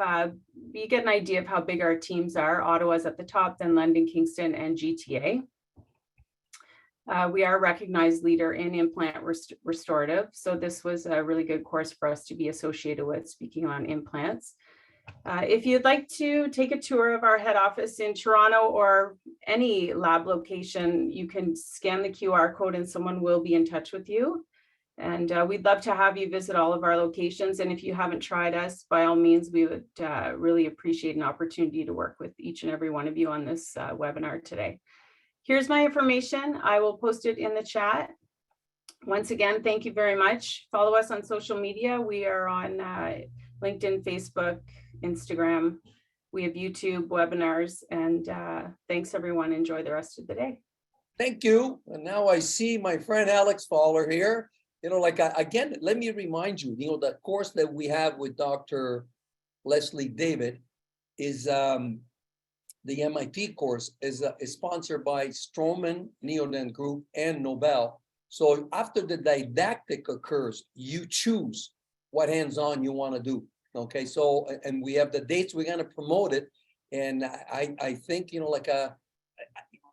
you get an idea of how big our teams are. Ottawa's at the top, then London, Kingston, and GTA. We are a recognized leader in implant restorative. So this was a really good course for us to be associated with, speaking on implants. If you'd like to take a tour of our head office in Toronto or any lab location, you can scan the QR code and someone will be in touch with you. And we'd love to have you visit all of our locations. And if you haven't tried us, by all means, we would really appreciate an opportunity to work with each and every one of you on this webinar today. Here's my information. I will post it in the chat. Once again, thank you very much. Follow us on social media. We are on LinkedIn, Facebook, Instagram. We have YouTube webinars, and thanks everyone. Enjoy the rest of the day. Thank you. And now I see my friend Alex Fowler here. You know, like again, let me remind you, you know, the course that we have with Dr. Lesley David is the MIT course is sponsored by Stroman, Neodent Group, and Nobel. So after the didactic occurs, you choose what hands-on you want to do. Okay, so and we have the dates we're going to promote it, and I think, you know, like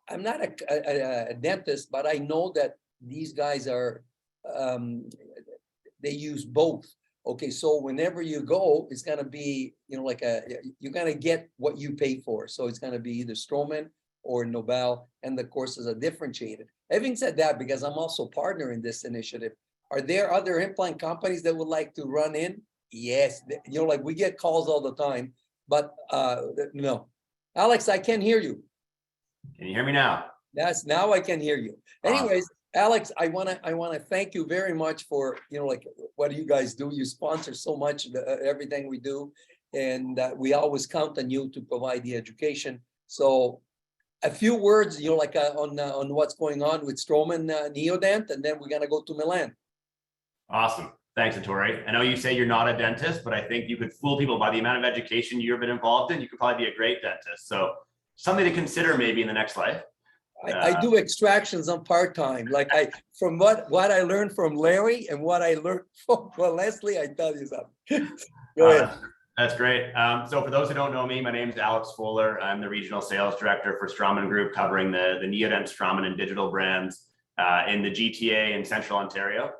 I'm not a dentist, but I know that these guys are they use both. Okay, so whenever you go, it's gonna be, you know, like you're gonna get what you pay for. So it's gonna be either Stroman or Nobel, and the courses are differentiated. Having said that, because I'm also partner in this initiative, are there other implant companies that would like to run in? Yes, you know, like we get calls all the time, but no. Alex, I can't hear you. Can you hear me now? Yes, now I can hear you. Anyways, Alex, I wanna thank you very much for, you know, like what you guys do. You sponsor so much everything we do, and we always count on you to provide the education. So a few words, you know, like on what's going on with Stroman Neodent, and then we're gonna go to Milan. Awesome. Thanks, Tori. I know you say you're not a dentist, but I think you could fool people by the amount of education you've been involved in. You could probably be a great dentist. So something to consider maybe in the next life. I do extractions on part-time. Like from what I learned from Larry and what I learned from Lesley, I tell you something. Go ahead. That's great. So for those who don't know me, my name is Alex Fuller. I'm the regional sales director for Stroman Group, covering the Neodent, Stroman, and digital brands in the GTA in Central Ontario.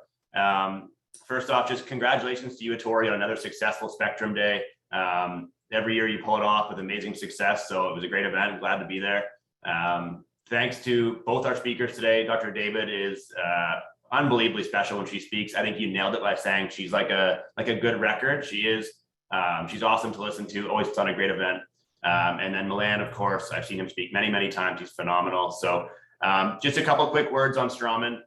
First off, just congratulations to you, Tori, on another successful Spectrum Day. Every year you pull it off with amazing success. So it was a great event. I'm glad to be there. Thanks to both our speakers today. Dr. David is unbelievably special when she speaks. I think you nailed it by saying she's like a good record. She is. She's awesome to listen to. Always puts on a great event. And then Milan, of course, I've seen him speak many, many times. He's phenomenal. So just a couple of quick words on Stroman.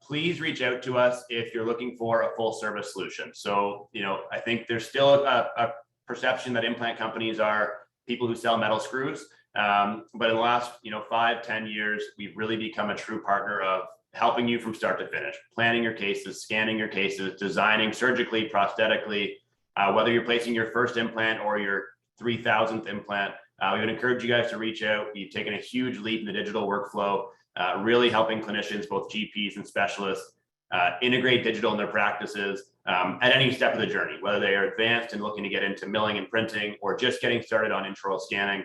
please reach out to us if you're looking for a full service solution. So, I think there's still a perception that implant companies are people who sell metal screws. But in the last, 5-10 years, we've really become a true partner of helping you from start to finish, planning your cases, scanning your cases, designing surgically, prosthetically, whether you're placing your first implant or your 3,000th implant. We would encourage you guys to reach out. We've taken a huge leap in the digital workflow, really helping clinicians, both GPs and specialists, integrate digital in their practices at any step of the journey, whether they are advanced and looking to get into milling and printing or just getting started on intraoral scanning.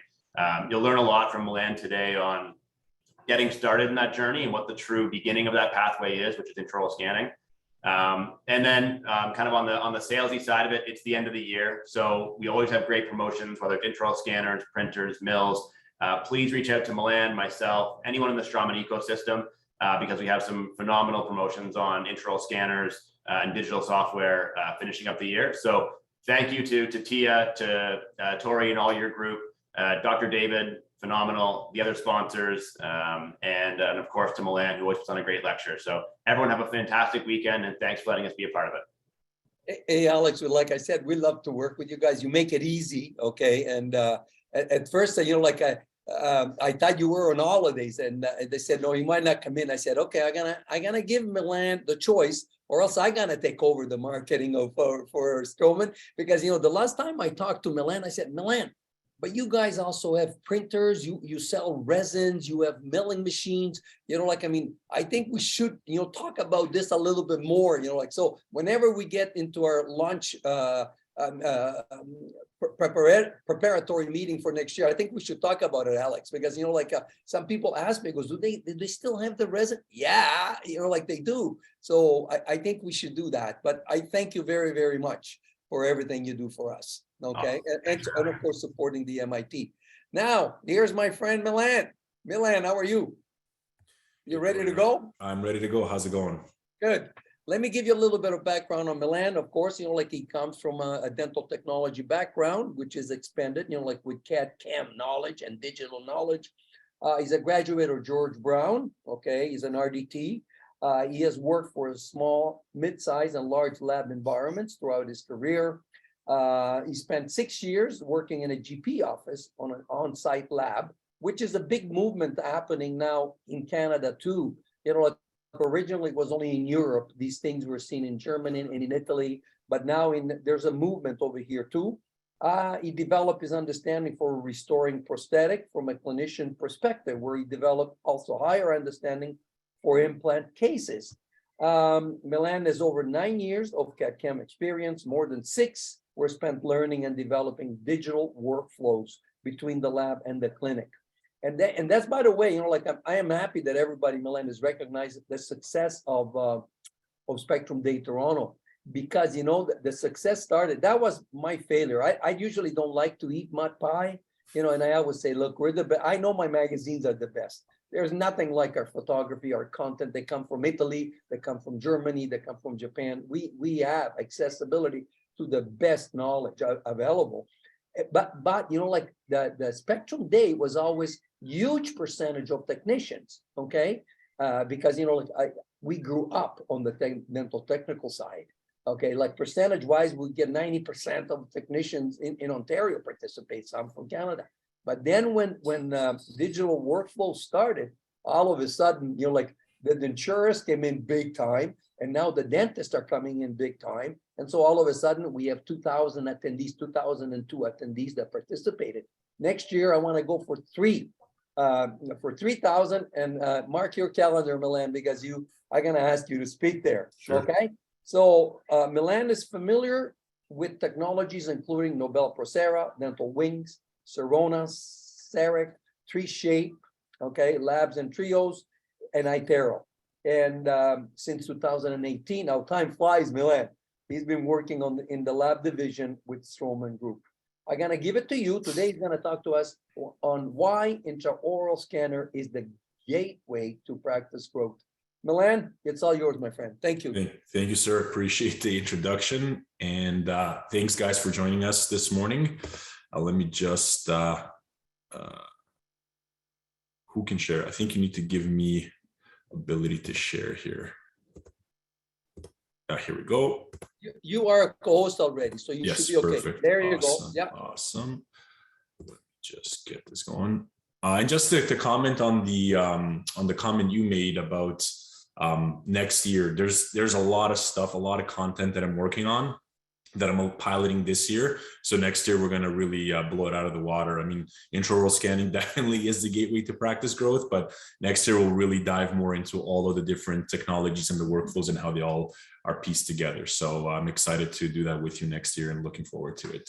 You'll learn a lot from Milan today on getting started in that journey and what the true beginning of that pathway is, which is intraoral scanning. And then kind of on the salesy side of it, it's the end of the year. So we always have great promotions, whether it's intraoral scanners, printers, mills. Please reach out to Milan, myself, anyone in the Straumann ecosystem, because we have some phenomenal promotions on intraoral scanners and digital software finishing up the year. So thank you to Tia, to Tori and all your group, Dr. David, phenomenal, the other sponsors, and of course to Milan, who always puts on a great lecture. So everyone have a fantastic weekend, and thanks for letting us be a part of it. Hey, Alex, like I said, we love to work with you guys. You make it easy, okay? And at first, I thought you were on holidays, and they said, no, you might not come in. I said, okay, I'm gonna give Milan the choice, or else I'm gonna take over the marketing for Straumann, because the last time I talked to Milan, I said, Milan, but you guys also have printers, you sell resins, you have milling machines, I think we should, talk about this a little bit more, so whenever we get into our launch preparatory meeting for next year, I think we should talk about it, Alex, because, some people ask me, do they still have the resin? Yeah, they do. So I think we should do that, but I thank you very, very much for everything you do for us. Okay, and of course supporting the MIT. Now, here's my friend Milan. Milan, how are you? You ready to go? I'm ready to go. How's it going? Good. Let me give you a little bit of background on Milan. Of course, he comes from a dental technology background, which is expanded, with CAD/CAM knowledge and digital knowledge. He's a graduate of George Brown. Okay, he's an RDT. He has worked for small, mid-sized, and large lab environments throughout his career. He spent 6 years working in a GP office on an on-site lab, which is a big movement happening now in Canada too. Originally it was only in Europe. These things were seen in Germany and in Italy, but now there's a movement over here too. He developed his understanding for restoring prosthetic from a clinician perspective, where he developed also higher understanding for implant cases. Milan has over 9 years of CAD/CAM experience, more than 6 were spent learning and developing digital workflows between the lab and the clinic. And that's, by the way, I am happy that everybody, Milan, has recognized the success of Spectrum Day Toronto, because, the success started, that was my failure. I usually don't like to eat mud pie, and I always say, look, we're the best. I know my magazines are the best. There's nothing like our photography, our content. They come from Italy, they come from Germany, they come from Japan. We have accessibility to the best knowledge available. But the Spectrum Day was always huge percentage of technicians, okay? Because, we grew up on the dental technical side, okay? Percentage-wise, we get 90% of technicians in Ontario participate, some from Canada. But then when digital workflow started, all of a sudden, the insurers came in big time, and now the dentists are coming in big time. And so all of a sudden we have 2,000 attendees, 2,002 attendees that participated. Next year, I want to go for 3,000, and mark your calendar, Milan, because I'm going to ask you to speak there. Sure. Okay. So Milan is familiar with technologies, including Nobel Procera, Dental Wings, Serona, CEREC, 3Shape, okay, Labs and Trios, and iTero. And since 2018, now time flies, Milan. He's been working in the lab division with Straumann Group. I'm gonna give it to you. Today he's gonna talk to us on why intraoral scanner is the gateway to practice growth. Milan, it's all yours, my friend. Thank you. Thank you, sir. Appreciate the introduction. And thanks, guys, for joining us this morning. Let me just, who can share? I think you need to give me ability to share here. Here we go. You are a co-host already, so you Yes, should be okay. perfect. There you Awesome. go. Yeah. Awesome. Just get this going. And just to comment on the comment you made about next year, there's a lot of stuff, a lot of content that I'm working on that I'm piloting this year. So next year, we're going to really blow it out of the water. I mean, intraoral scanning definitely is the gateway to practice growth, but next year we'll really dive more into all of the different technologies and the workflows and how they all are pieced together. So I'm excited to do that with you next year and looking forward to it.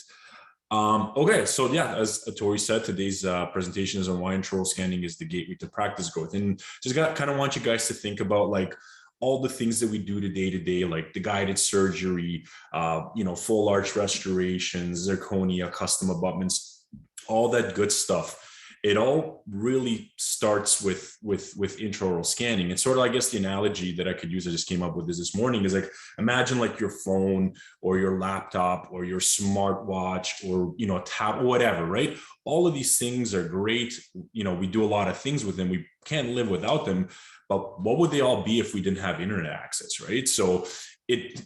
Okay, so yeah, as Tori said, today's presentation is on why intraoral scanning is the gateway to practice growth. And just kind of want you guys to think about like all the things that we do to day, like the guided surgery, full arch restorations, zirconia, custom abutments, all that good stuff. It all really starts with intraoral scanning. And sort of, I guess the analogy that I could use, I just came up with this morning, is like, imagine like your phone or your laptop or your smartwatch or, a tab, whatever, right? All of these things are great. We do a lot of things with them. We can't live without them. But what would they all be if we didn't have internet access, right? So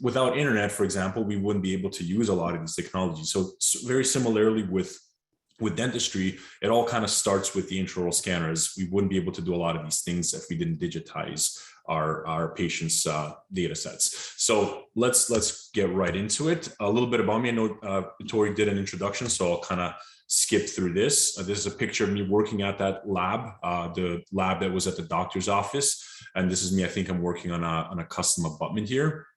without internet, for example, we wouldn't be able to use a lot of these technologies. So very similarly with dentistry, it all kind of starts with the intraoral scanners. We wouldn't be able to do a lot of these things if we didn't digitize our patients' data sets. So let's get right into it. A little bit about me. I know Tori did an introduction, so I'll kind of skip through this. This is a picture of me working at that lab, the lab that was at the doctor's office. And this is me. I think I'm working on a custom abutment here.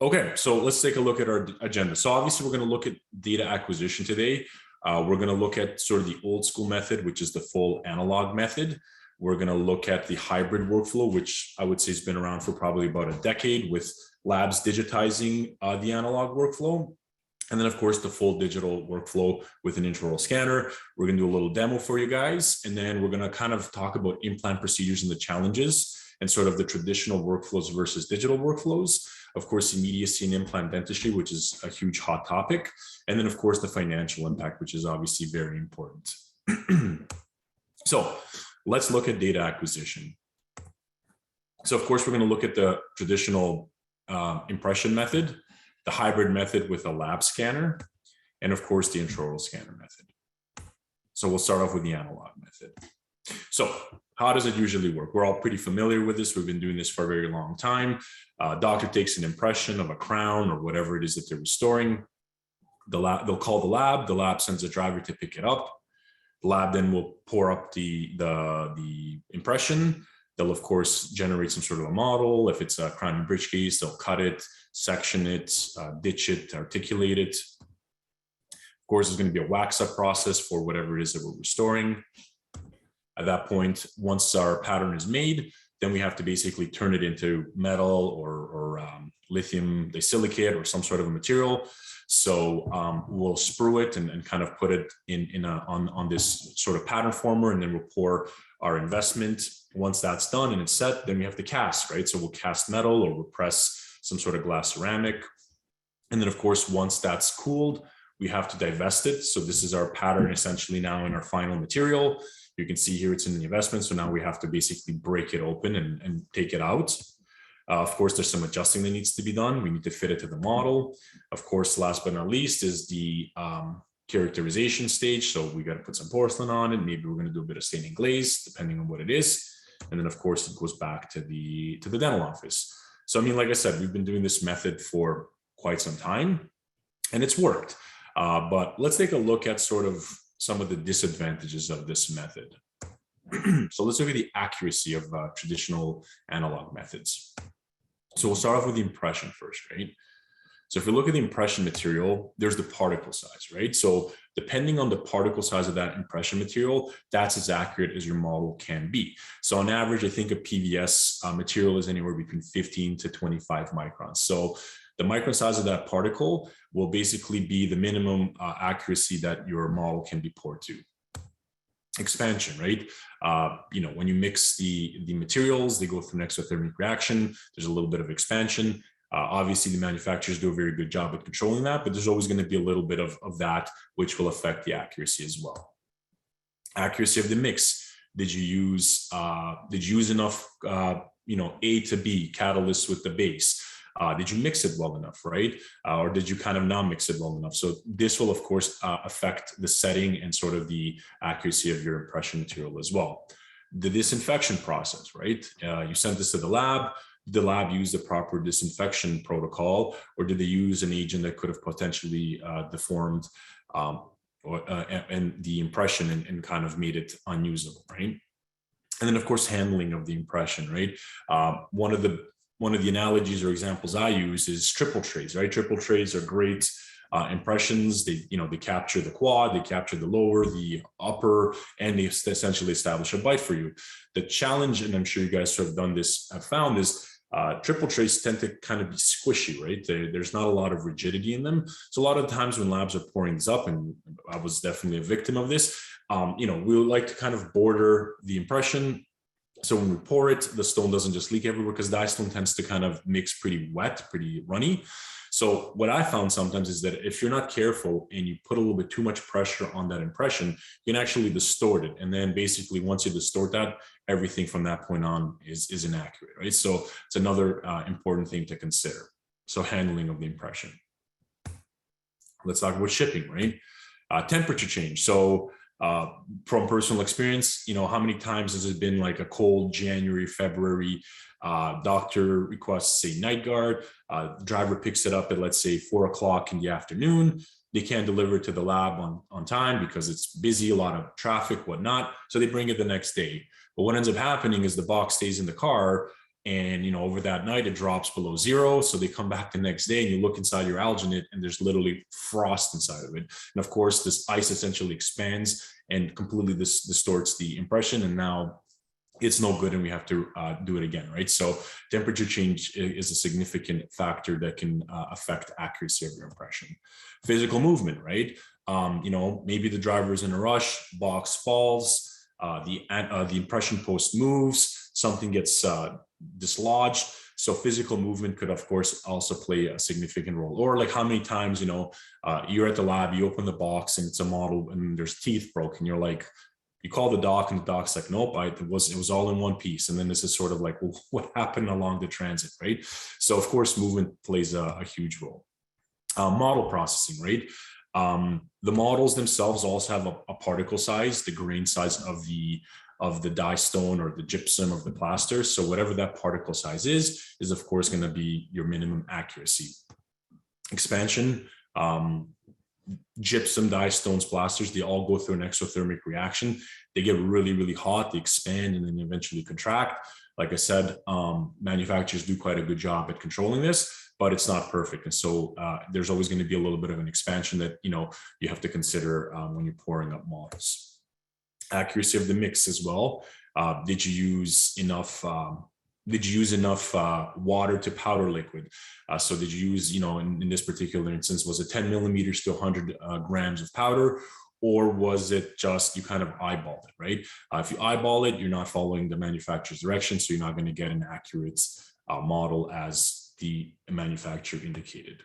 Okay, so let's take a look at our agenda. So obviously we're going to look at data acquisition today. We're going to look at sort of the old school method, which is the full analog method. We're going to look at the hybrid workflow, which I would say has been around for probably about a decade, with labs digitizing the analog workflow. And then, of course, the full digital workflow with an intraoral scanner. We're going to do a little demo for you guys. And then we're going to kind of talk about implant procedures and the challenges and sort of the traditional workflows versus digital workflows. Of course, immediacy in implant dentistry, which is a huge hot topic. And then, of course, the financial impact, which is obviously very important. So let's look at data acquisition. So, of course, we're going to look at the traditional impression method, the hybrid method with a lab scanner, and of course, the intraoral scanner method. So we'll start off with the analog method. So how does it usually work? We're all pretty familiar with this. We've been doing this for a very long time. Doctor takes an impression of a crown or whatever it is that they're restoring. They'll call the lab sends a driver to pick it up. The lab then will pour up the impression. They'll, of course, generate some sort of a model. If it's a crown and bridge case, they'll cut it, section it, ditch it, articulate it. Of course, there's going to be a wax up process for whatever it is that we're restoring. At that point, once our pattern is made, then we have to basically turn it into metal or lithium disilicate or some sort of a material. So we'll sprue it and kind of put it on this sort of pattern former, and then we'll pour our investment. Once that's done and it's set, then we have to cast, right? So we'll cast metal or we'll press some sort of glass ceramic. And then, of course, once that's cooled, we have to divest it. So this is our pattern essentially now in our final material. You can see here it's in the investment. So now we have to basically break it open and take it out. Of course, there's some adjusting that needs to be done. We need to fit it to the model. Of course, last but not least is the characterization stage. So we got to put some porcelain on it. Maybe we're going to do a bit of staining glaze, depending on what it is. And then, of course, it goes back to the dental office. So, I mean, like I said, we've been doing this method for quite some time, and it's worked. But let's take a look at sort of some of the disadvantages of this method. So let's look at the accuracy of traditional analog methods. So we'll start off with the impression first, right? So if we look at the impression material, there's the particle size, right? So depending on the particle size of that impression material, that's as accurate as your model can be. So on average, I think a PVS material is anywhere between 15 to 25 microns. So the micron size of that particle will basically be the minimum accuracy that your model can be poured to. Expansion, right? When you mix the materials, they go through an exothermic reaction. There's a little bit of expansion. Obviously, the manufacturers do a very good job at controlling that, but there's always going to be a little bit of that, which will affect the accuracy as well. Accuracy of the mix. Did you use enough, A to B catalyst with the base? Did you mix it well enough, right? Or did you kind of not mix it well enough? So this will, of course, affect the setting and sort of the accuracy of your impression material as well. The disinfection process, right? You sent this to the lab. Did the lab use the proper disinfection protocol, or did they use an agent that could have potentially deformed and the impression and kind of made it unusable, right? And then, of course, handling of the impression, right? One of the analogies or examples I use is triple trays, right? Triple trays are great impressions. They capture the quad, they capture the lower, the upper, and they essentially establish a bite for you. The challenge, and I'm sure you guys have done this, have found, is triple trays tend to kind of be squishy, right? There's not a lot of rigidity in them. So a lot of times when labs are pouring this up, and I was definitely a victim of this, we would like to kind of border the impression. So when we pour it, the stone doesn't just leak everywhere, because dye stone tends to kind of mix pretty wet, pretty runny. So what I found sometimes is that if you're not careful and you put a little bit too much pressure on that impression, you can actually distort it. And then basically once you distort that, everything from that point on is inaccurate, right? So it's another important thing to consider. So handling of the impression. Let's talk about shipping, right? Temperature change. So from personal experience, how many times has it been like a cold January, February, doctor requests say night guard, driver picks it up at, let's say, 4 o'clock in the afternoon. They can't deliver it to the lab on time because it's busy, a lot of traffic, whatnot. So they bring it the next day. But what ends up happening is the box stays in the car, and over that night it drops below 0. So they come back the next day and you look inside your alginate and there's literally frost inside of it. And of course, this ice essentially expands and completely distorts the impression. And now it's no good and we have to do it again, right? So temperature change is a significant factor that can affect accuracy of your impression. Physical movement, right? Maybe the driver is in a rush, box falls, the impression post moves, something gets dislodged. So physical movement could, of course, also play a significant role. Or like how many times, you're at the lab, you open the box and it's a model and there's teeth broken. You're like, you call the doc and the doc's like, nope, it was all in one piece. And then this is sort of like, well, what happened along the transit, right? So of course, movement plays a huge role. Model processing, right? The models themselves also have a particle size, the grain size of the dye stone or the gypsum of the plaster. So whatever that particle size is of course going to be your minimum accuracy. Expansion, gypsum, dye stones, plasters, they all go through an exothermic reaction. They get really, really hot, they expand and then eventually contract. Like I said, manufacturers do quite a good job at controlling this, but it's not perfect. And so there's always going to be a little bit of an expansion that, you have to consider when you're pouring up models. Accuracy of the mix as well. Did you use enough water to powder liquid? So did you use, in this particular instance, was it 10 millimeters to 100 grams of powder? Or was it just you kind of eyeball it, right? If you eyeball it, you're not following the manufacturer's direction, so you're not going to get an accurate model as the manufacturer indicated.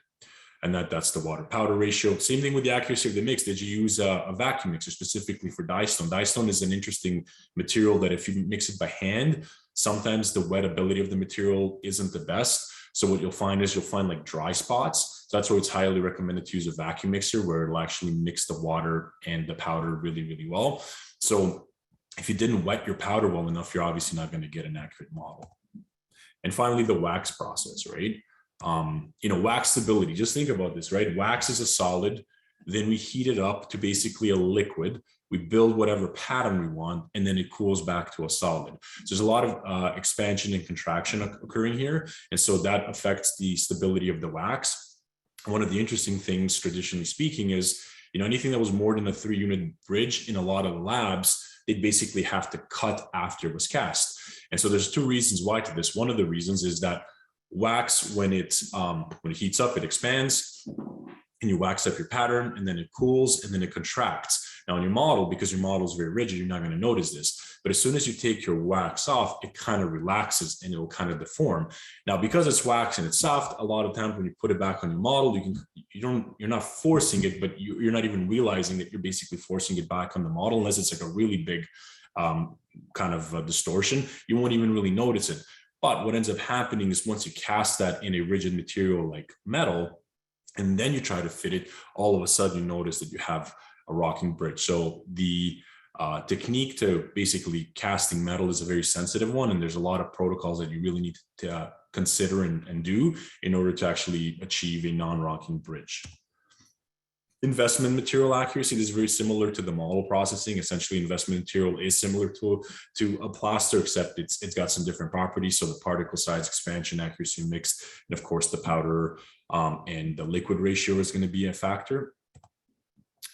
And that's the water powder ratio. Same thing with the accuracy of the mix. Did you use a vacuum mixer specifically for dye stone? Dye stone is an interesting material that if you mix it by hand, sometimes the wettability of the material isn't the best. So what you'll find like dry spots. So that's why it's highly recommended to use a vacuum mixer where it'll actually mix the water and the powder really, really well. So if you didn't wet your powder well enough, you're obviously not going to get an accurate model. And finally, the wax process, right? Wax stability, just think about this, right? Wax is a solid, then we heat it up to basically a liquid. We build whatever pattern we want, and then it cools back to a solid. So there's a lot of expansion and contraction occurring here. And so that affects the stability of the wax. One of the interesting things, traditionally speaking, is, anything that was more than a 3-unit bridge in a lot of the labs, they'd basically have to cut after it was cast. And so there's 2 reasons why to this. One of the reasons is that wax, when it heats up, it expands and you wax up your pattern, and then it cools and then it contracts. Now in your model, because your model is very rigid, you're not going to notice this. But as soon as you take your wax off, it kind of relaxes and it'll kind of deform. Now, because it's wax and it's soft, a lot of times when you put it back on your model, you're not forcing it, but you're not even realizing that you're basically forcing it back on the model, unless it's like a really big kind of distortion. You won't even really notice it. But what ends up happening is once you cast that in a rigid material like metal, and then you try to fit it, all of a sudden you notice that you have a rocking bridge. So the technique to basically casting metal is a very sensitive one, and there's a lot of protocols that you really need to consider and do in order to actually achieve a non-rocking bridge. Investment material accuracy is very similar to the model processing. Essentially, investment material is similar to a plaster, except it's got some different properties. So the particle size, expansion, accuracy, mixed, and of course the powder and the liquid ratio is going to be a factor.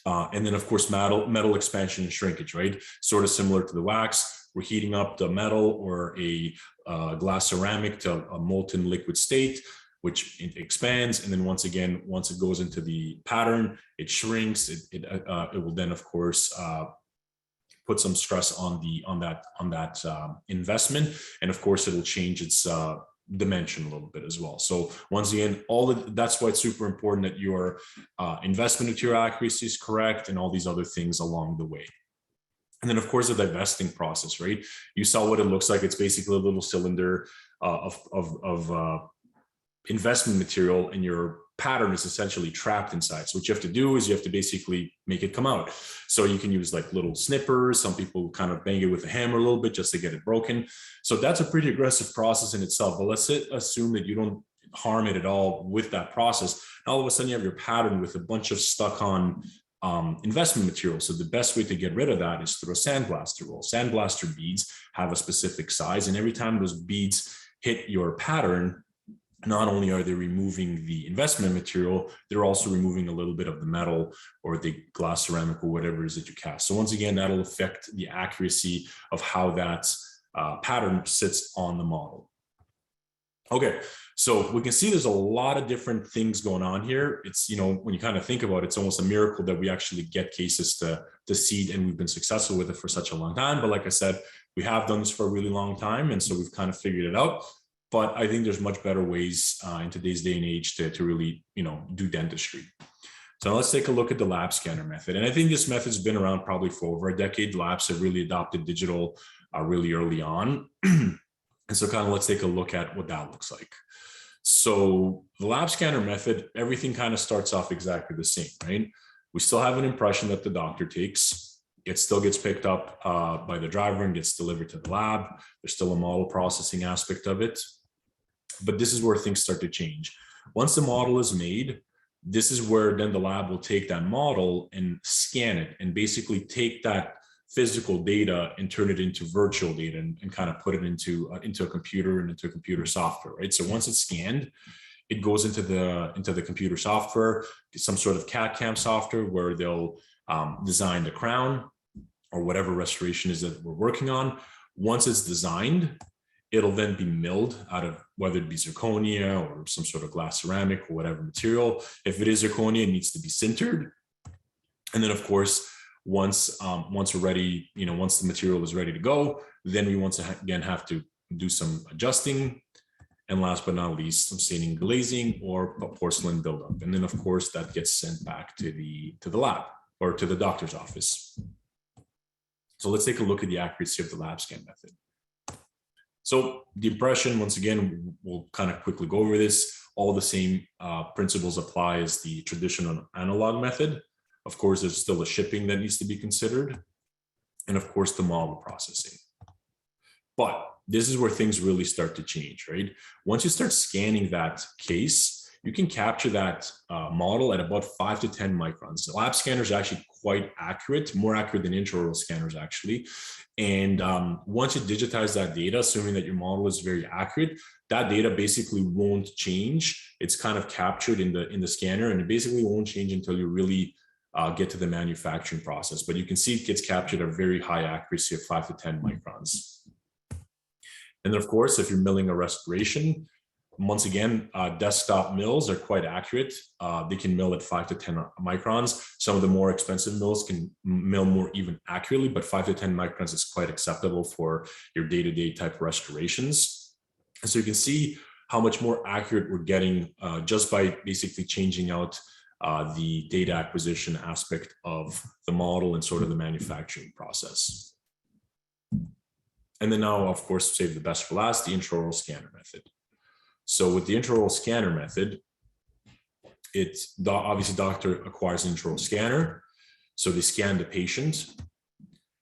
And then of course metal expansion and shrinkage, right? Sort of similar to the wax. We're heating up the metal or a glass ceramic to a molten liquid state, which it expands, and then once it goes into the pattern, it shrinks. It will then, of course, put some stress on that investment, and of course, it'll change its dimension a little bit as well. So once again, that's why it's super important that your investment material accuracy is correct, and all these other things along the way. And then, of course, the divesting process, right? You saw what it looks like. It's basically a little cylinder of investment material, and your pattern is essentially trapped inside. So what you have to do is you have to basically make it come out. So you can use like little snippers. Some people kind of bang it with a hammer a little bit just to get it broken. So that's a pretty aggressive process in itself. But let's assume that you don't harm it at all with that process. And all of a sudden you have your pattern with a bunch of stuck on investment material. So the best way to get rid of that is through a sandblaster roll. Sandblaster beads have a specific size, and every time those beads hit your pattern, not only are they removing the investment material, they're also removing a little bit of the metal or the glass ceramic or whatever it is that you cast. So once again, that'll affect the accuracy of how that pattern sits on the model. Okay, so we can see there's a lot of different things going on here. It's, you know, when you kind of think about it, it's almost a miracle that we actually get cases to seed, and we've been successful with it for such a long time. But like I said, we have done this for a really long time, and so we've kind of figured it out. But I think there's much better ways in today's day and age to really, you know, do dentistry. So let's take a look at the lab scanner method. And I think this method's been around probably for over a decade. Labs have really adopted digital really early on. And so kind of let's take a look at what that looks like. So the lab scanner method, everything kind of starts off exactly the same, right? We still have an impression that the doctor takes. It still gets picked up by the driver and gets delivered to the lab. There's still a model processing aspect of it. But this is where things start to change. Once the model is made, this is where then the lab will take that model and scan it and basically take that physical data and turn it into virtual data and kind of put it into a computer and into computer software, right? So once it's scanned, it goes into the computer software, some sort of CAD/CAM software where they'll design the crown or whatever restoration is that we're working on. Once it's designed, it'll then be milled out of whether it be zirconia or some sort of glass ceramic or whatever material. If it is zirconia, it needs to be sintered. And then of course, once we're ready, you know, once the material is ready to go, then we once again have to do some adjusting. And last but not least, some staining, glazing, or porcelain buildup. And then of course that gets sent back to the lab or to the doctor's office. So let's take a look at the accuracy of the lab scan method. So the impression, once again, we'll kind of quickly go over this. All the same principles apply as the traditional analog method. Of course, there's still a shipping that needs to be considered. And of course, the model processing. But this is where things really start to change, right? Once you start scanning that case, you can capture that model at about 5 to 10 microns. The lab scanners are actually quite accurate, more accurate than intraoral scanners actually. And once you digitize that data, assuming that your model is very accurate, that data basically won't change. It's kind of captured in the scanner, and it basically won't change until you really get to the manufacturing process. But you can see it gets captured at a very high accuracy of 5 to 10 microns. And then of course, if you're milling a restoration, once again, desktop mills are quite accurate. They can mill at 5 to 10 microns. Some of the more expensive mills can mill more even accurately, but 5 to 10 microns is quite acceptable for your day-to-day type restorations. And so you can see how much more accurate we're getting just by basically changing out the data acquisition aspect of the model and sort of the manufacturing process. And then now, of course, save the best for last, the intraoral scanner method. So with the intraoral scanner method, it's obviously doctor acquires an intraoral scanner. So they scan the patient.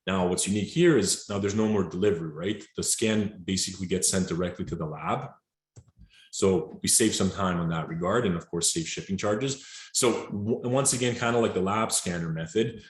Now what's unique here is now there's no more delivery, right? The scan basically gets sent directly to the lab. So we save some time on that regard, and of course save shipping charges. So once again, kind of like the lab scanner method,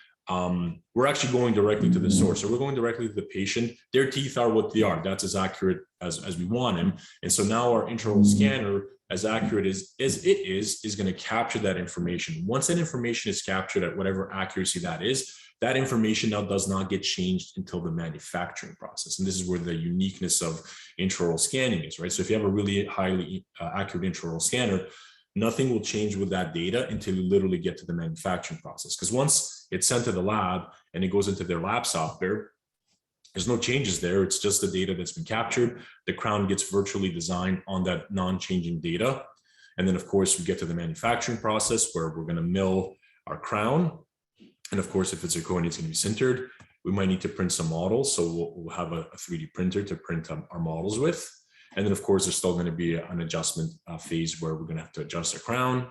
we're actually going directly to the source. So we're going directly to the patient. Their teeth are what they are. That's as accurate as we want them. And so now our intraoral scanner, as accurate as it is going to capture that information. Once that information is captured at whatever accuracy that is, that information now does not get changed until the manufacturing process. And this is where the uniqueness of intraoral scanning is, right? So if you have a really highly accurate intraoral scanner, nothing will change with that data until you literally get to the manufacturing process. Because once it's sent to the lab and it goes into their lab software, there's no changes there. It's just the data that's been captured. The crown gets virtually designed on that non-changing data. And then of course we get to the manufacturing process where we're going to mill our crown. And of course, if it's zirconia, it's going to be sintered. We might need to print some models. So we'll have a 3D printer to print our models with. And then of course, there's still going to be an adjustment phase where we're going to have to adjust the crown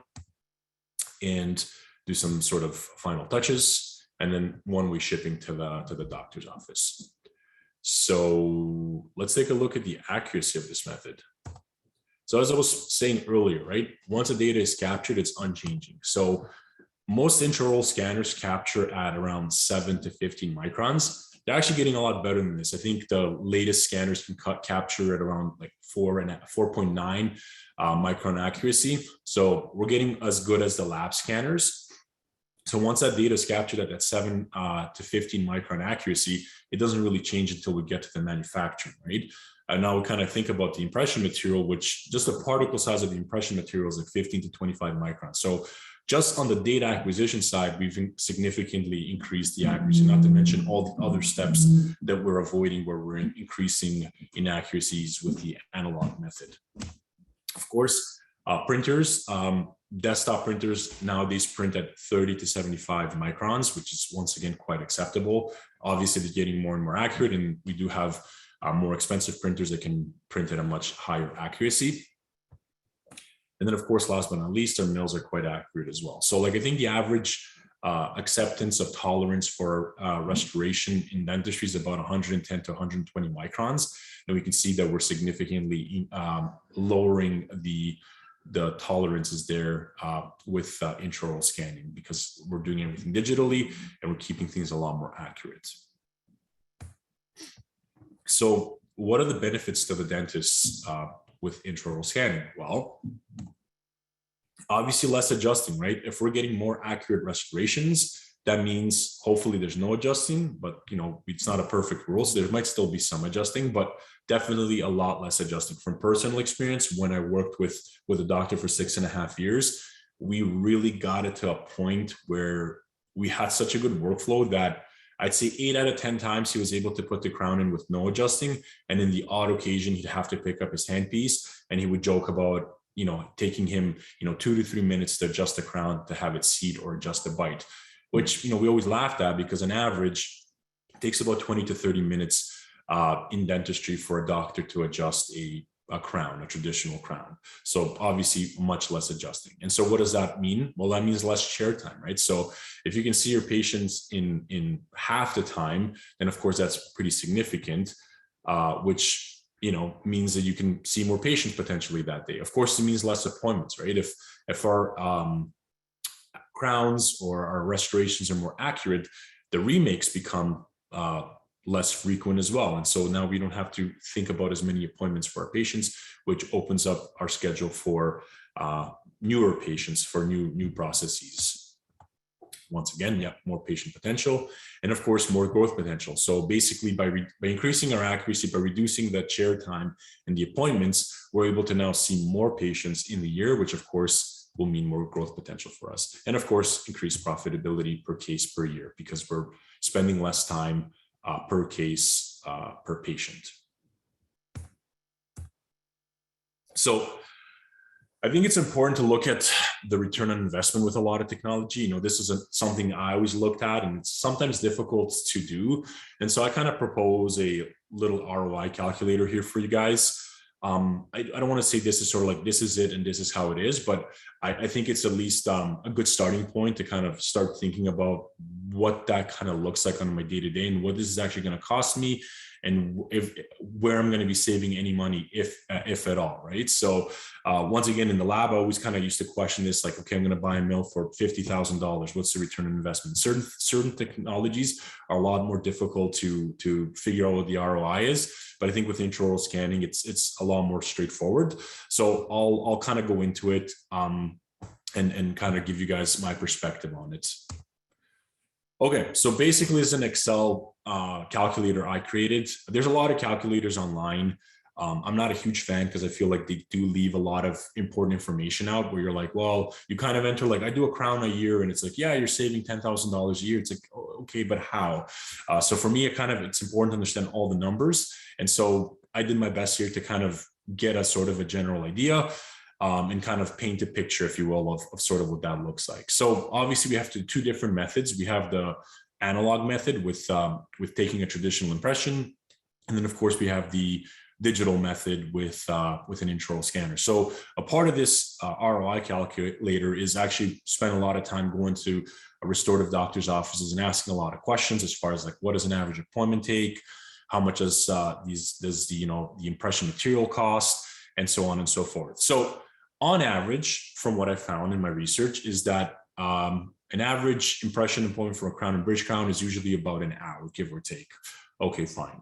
and do some sort of final touches. And then one-way shipping to the doctor's office. So let's take a look at the accuracy of this method. So as I was saying earlier, right? Once the data is captured, it's unchanging. So most intraoral scanners capture at around 7 to 15 microns. They're actually getting a lot better than this. I think the latest scanners can capture at around like 4.9 micron accuracy. So we're getting as good as the lab scanners. So once that data is captured at that 7 to 15 micron accuracy, it doesn't really change until we get to the manufacturing, right? And now we kind of think about the impression material, which just the particle size of the impression material is like 15 to 25 microns. So just on the data acquisition side, we've significantly increased the accuracy, not to mention all the other steps that we're avoiding where we're increasing inaccuracies with the analog method. Of course, printers, desktop printers nowadays print at 30 to 75 microns, which is once again quite acceptable. Obviously, they're getting more and more accurate, and we do have more expensive printers that can print at a much higher accuracy. And then, of course, last but not least, our mills are quite accurate as well. So like, I think the average acceptance of tolerance for restoration in dentistry is about 110 to 120 microns. And we can see that we're significantly lowering the tolerances there with intraoral scanning, because we're doing everything digitally and we're keeping things a lot more accurate. So what are the benefits to the dentists with intraoral scanning? Well, obviously less adjusting, right? If we're getting more accurate restorations, that means hopefully there's no adjusting, but you know, it's not a perfect rule. So there might still be some adjusting, but definitely a lot less adjusting. From personal experience, when I worked with a doctor for 6.5 years, we really got it to a point where we had such a good workflow that I'd say 8 out of 10 times he was able to put the crown in with no adjusting. And in the odd occasion, he'd have to pick up his handpiece, and he would joke about, you know, taking him, 2 to 3 minutes to adjust the crown to have it seat or adjust the bite, which, we always laughed at, because on average, it takes about 20 to 30 minutes in dentistry for a doctor to adjust a crown, a traditional crown. So obviously much less adjusting. And so what does that mean? Well, that means less chair time, right? So if you can see your patients in half the time, then of course that's pretty significant, which, means that you can see more patients potentially that day. Of course, it means less appointments, right? If our crowns or our restorations are more accurate, the remakes become less frequent as well. And so now we don't have to think about as many appointments for our patients, which opens up our schedule for newer patients for new processes. once again, yeah, more patient potential, and of course, more growth potential. So basically by increasing our accuracy, by reducing the chair time and the appointments, we're able to now see more patients in the year, which of course will mean more growth potential for us. And of course, increased profitability per case per year, because we're spending less time per case per patient. So I think it's important to look at the return on investment with a lot of technology. You know, this is something I always looked at, and it's sometimes difficult to do. And so I kind of propose a little ROI calculator here for you guys. I don't want to say this is sort of like, this is it and this is how it is, but I think it's at least a good starting point to kind of start thinking about what that kind of looks like on my day-to-day and what this is actually going to cost me, and where I'm going to be saving any money, if at all, right? So once again, in the lab, I always kind of used to question this, like, okay, I'm going to buy a mill for $50,000. What's the return on investment? Certain technologies are a lot more difficult to figure out what the ROI is, but I think with intraoral scanning, it's a lot more straightforward. So I'll kind of go into it and kind of give you guys my perspective on it. Okay, so basically it's an Excel calculator I created. There's a lot of calculators online. I'm not a huge fan because I feel like they do leave a lot of important information out, where you're like, well, you kind of enter like, I do a crown a year, and it's like, yeah, you're saving $10,000 a year. It's like, oh, okay, but how? So for me, it's important to understand all the numbers. And so I did my best here to kind of get a sort of a general idea. And kind of paint a picture, if you will, of sort of what that looks like. So obviously we have two different methods. We have the analog method with taking a traditional impression. And then of course we have the digital method with an intraoral scanner. So a part of this ROI calculator is actually spend a lot of time going to restorative doctors' offices and asking a lot of questions as far as like, what does an average appointment take? How much does the impression material cost? And so on and so forth. So on average, from what I found in my research, is that an average impression appointment for a crown and bridge crown is usually about an hour, give or take. Okay, fine.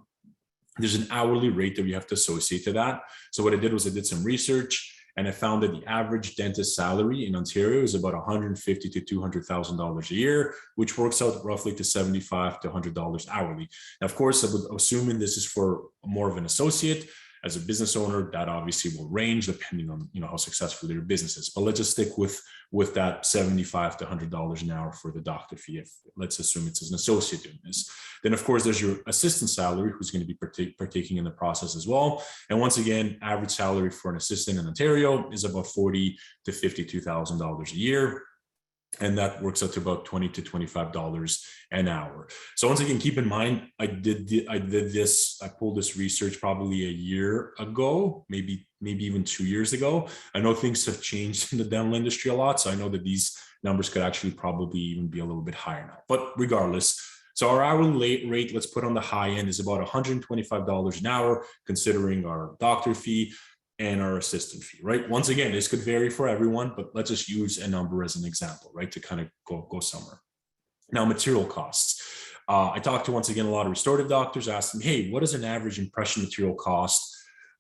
There's an hourly rate that we have to associate to that. So what I did was I did some research, and I found that the average dentist salary in Ontario is about $150,000 to $200,000 a year, which works out roughly to $75 to $100 hourly. Now, of course, I would assuming this is for more of an associate. As a business owner, that obviously will range depending on how successful your business is. But let's just stick with that $75 to $100 an hour for the doctor fee. If let's assume it's an associate doing this, then of course there's your assistant salary, who's going to be partaking in the process as well. And once again, average salary for an assistant in Ontario is about $40,000 to $52,000 a year. And that works out to about $20 to $25 an hour. So once again, keep in mind, I pulled this research probably a year ago, maybe even 2 years ago. I know things have changed in the dental industry a lot. So I know that these numbers could actually probably even be a little bit higher now, but regardless. So our hourly rate, let's put on the high end, is about $125 an hour, considering our doctor fee and our assistant fee, right? Once again, this could vary for everyone, but let's just use a number as an example, right? To kind of go somewhere. Now, material costs. I talked to, once again, a lot of restorative doctors, asked them, hey, what does an average impression material cost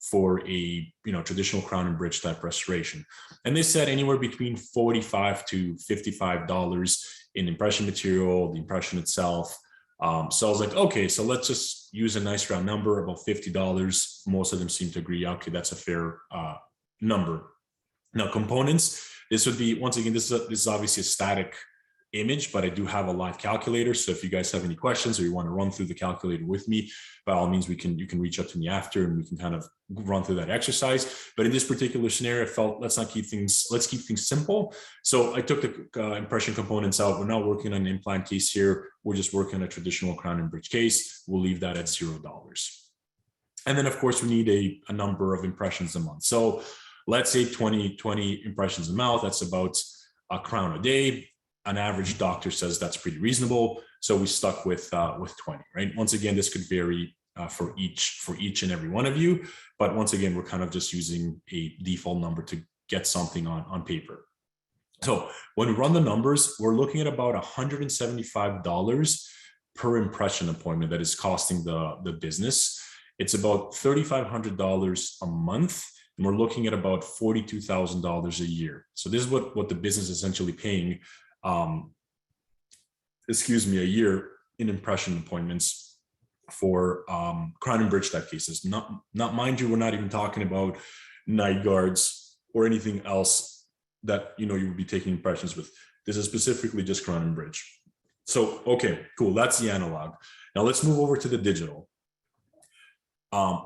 for a traditional crown and bridge type restoration? And they said anywhere between $45 to $55 in impression material, the impression itself. So I was like, okay, so let's just use a nice round number, about $50. Most of them seem to agree. Okay, that's a fair number. Now, components, this would be, once again, this is obviously a static image, but I do have a live calculator. So if you guys have any questions or you want to run through the calculator with me, by all means, you can reach out to me after and we can kind of run through that exercise. But in this particular scenario, I felt let's keep things simple. So I took the impression components out. We're not working on an implant case here. We're just working on a traditional crown and bridge case. We'll leave that at $0. And then of course we need a number of impressions a month. So let's say 20 impressions a month. That's about a crown a day. An average doctor says that's pretty reasonable. So we stuck with 20, right? Once again, this could vary for each and every one of you. But once again, we're kind of just using a default number to get something on paper. So when we run the numbers, we're looking at about $175 per impression appointment that is costing the business. It's about $3,500 a month. And we're looking at about $42,000 a year. So this is what the business is essentially paying excuse me, a year in impression appointments for crown and bridge type cases. Not mind you, we're not even talking about night guards or anything else that you would be taking impressions with. This is specifically just crown and bridge. So, okay, cool. That's the analog. Now let's move over to the digital.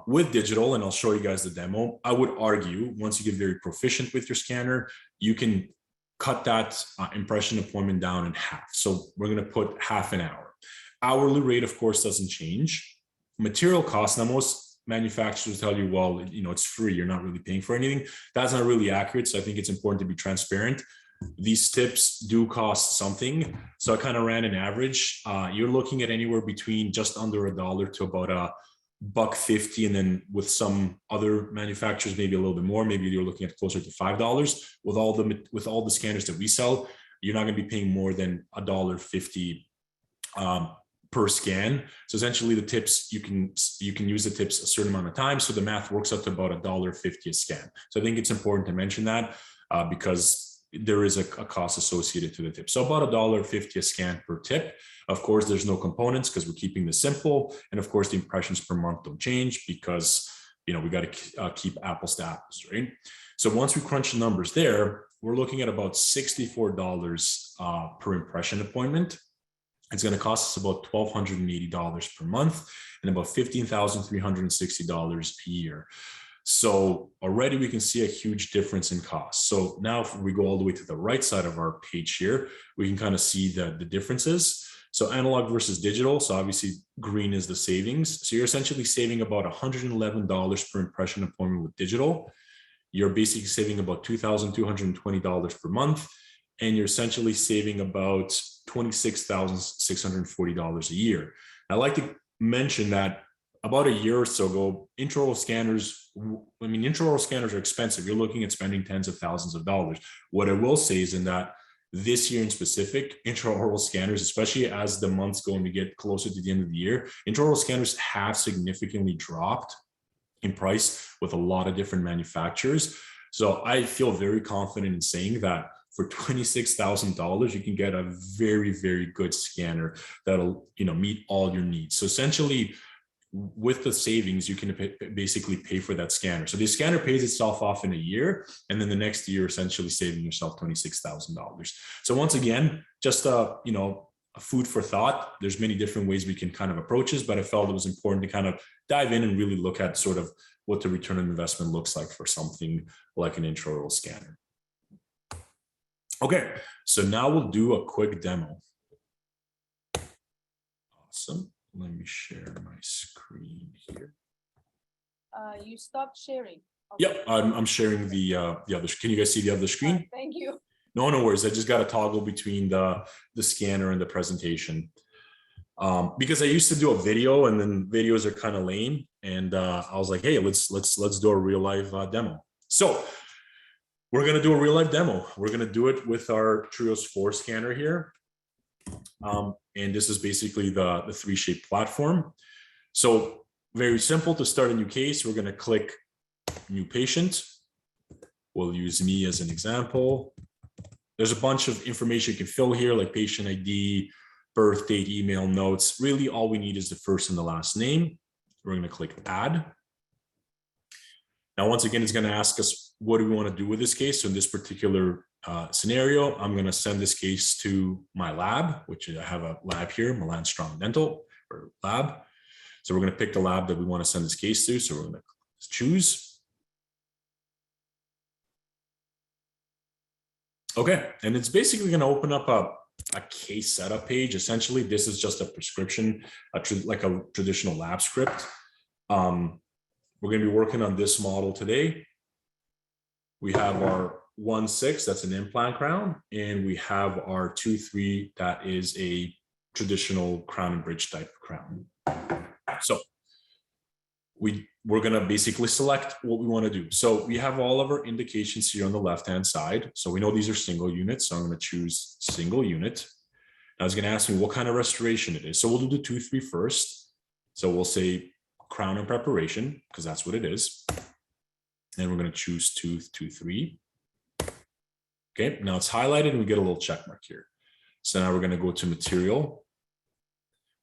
With digital, and I'll show you guys the demo, I would argue once you get very proficient with your scanner, you can cut that impression appointment down in half. So we're going to put half an hour. Hourly rate, of course, doesn't change. Material costs, now most manufacturers tell you, well, it's free, you're not really paying for anything. That's not really accurate. So I think it's important to be transparent. These tips do cost something. So I kind of ran an average. You're looking at anywhere between just under $1 to about $1.50, and then with some other manufacturers, maybe a little bit more. Maybe you're looking at closer to $5. With all the scanners that we sell, you're not going to be paying more than $1.50 per scan. So essentially, the tips you can use the tips a certain amount of time. So the math works out to about $1.50 a scan. So I think it's important to mention that because there is a cost associated to the tip. So about $1.50 a scan per tip. Of course, there's no components because we're keeping this simple. And of course, the impressions per month don't change because, we got to keep apples to apples, right? So once we crunch the numbers there, we're looking at about $64 per impression appointment. It's going to cost us about $1,280 per month and about $15,360 a year. So already we can see a huge difference in cost. So now if we go all the way to the right side of our page here, we can kind of see the differences. So analog versus digital. So obviously green is the savings. So you're essentially saving about $111 per impression appointment with digital. You're basically saving about $2,220 per month. And you're essentially saving about $26,640 a year. I like to mention that about a year or so ago, intraoral scanners are expensive. You're looking at spending tens of thousands of dollars. What I will say is in that this year in specific, intraoral scanners, especially as the months go and we get closer to the end of the year, intraoral scanners have significantly dropped in price with a lot of different manufacturers. So I feel very confident in saying that for $26,000, you can get a very, very good scanner that'll meet all your needs. So essentially, with the savings, you can basically pay for that scanner. So the scanner pays itself off in a year, and then the next year, essentially saving yourself $26,000. So once again, just a food for thought. There's many different ways we can kind of approach this, but I felt it was important to kind of dive in and really look at sort of what the return on investment looks like for something like an intraoral scanner. Okay, so now we'll do a quick demo. Awesome. Let me share my screen here. You stopped sharing. Okay. Yep, I'm sharing the other. Can you guys see the other screen? Thank you. No worries. I just got to toggle between the scanner and the presentation because I used to do a video, and then videos are kind of lame. And I was like, hey, let's do a real live demo. So we're gonna do a real life demo. We're gonna do it with our Trios 4 scanner here. And this is basically the 3Shape platform. So very simple. To start a new case, we're going to click new patient. We'll use me as an example. There's a bunch of information you can fill here, like patient ID, birth date, email, notes. Really, all we need is the first and the last name. We're going to click add. Now, once again, it's going to ask us, what do we want to do with this case? So in this particular scenario, I'm going to send this case to my lab, which I have a lab here, Milan Jovanovic Dental or lab. So we're going to pick the lab that we want to send this case to. So we're going to choose. Okay, and it's basically going to open up a case setup page. Essentially, this is just a prescription, like a traditional lab script. We're going to be working on this model today. We have our 1.6, that's an implant crown, and we have our 2.3, that is a traditional crown and bridge type crown. So we're going to basically select what we want to do. So we have all of our indications here on the left-hand side. So we know these are single units. So I'm going to choose single unit. Now it's going to ask me what kind of restoration it is. So we'll do the 2.3 first. So we'll say crown and preparation, because that's what it is. And we're going to choose tooth 2.3. Okay, now it's highlighted and we get a little check mark here. So now we're going to go to material.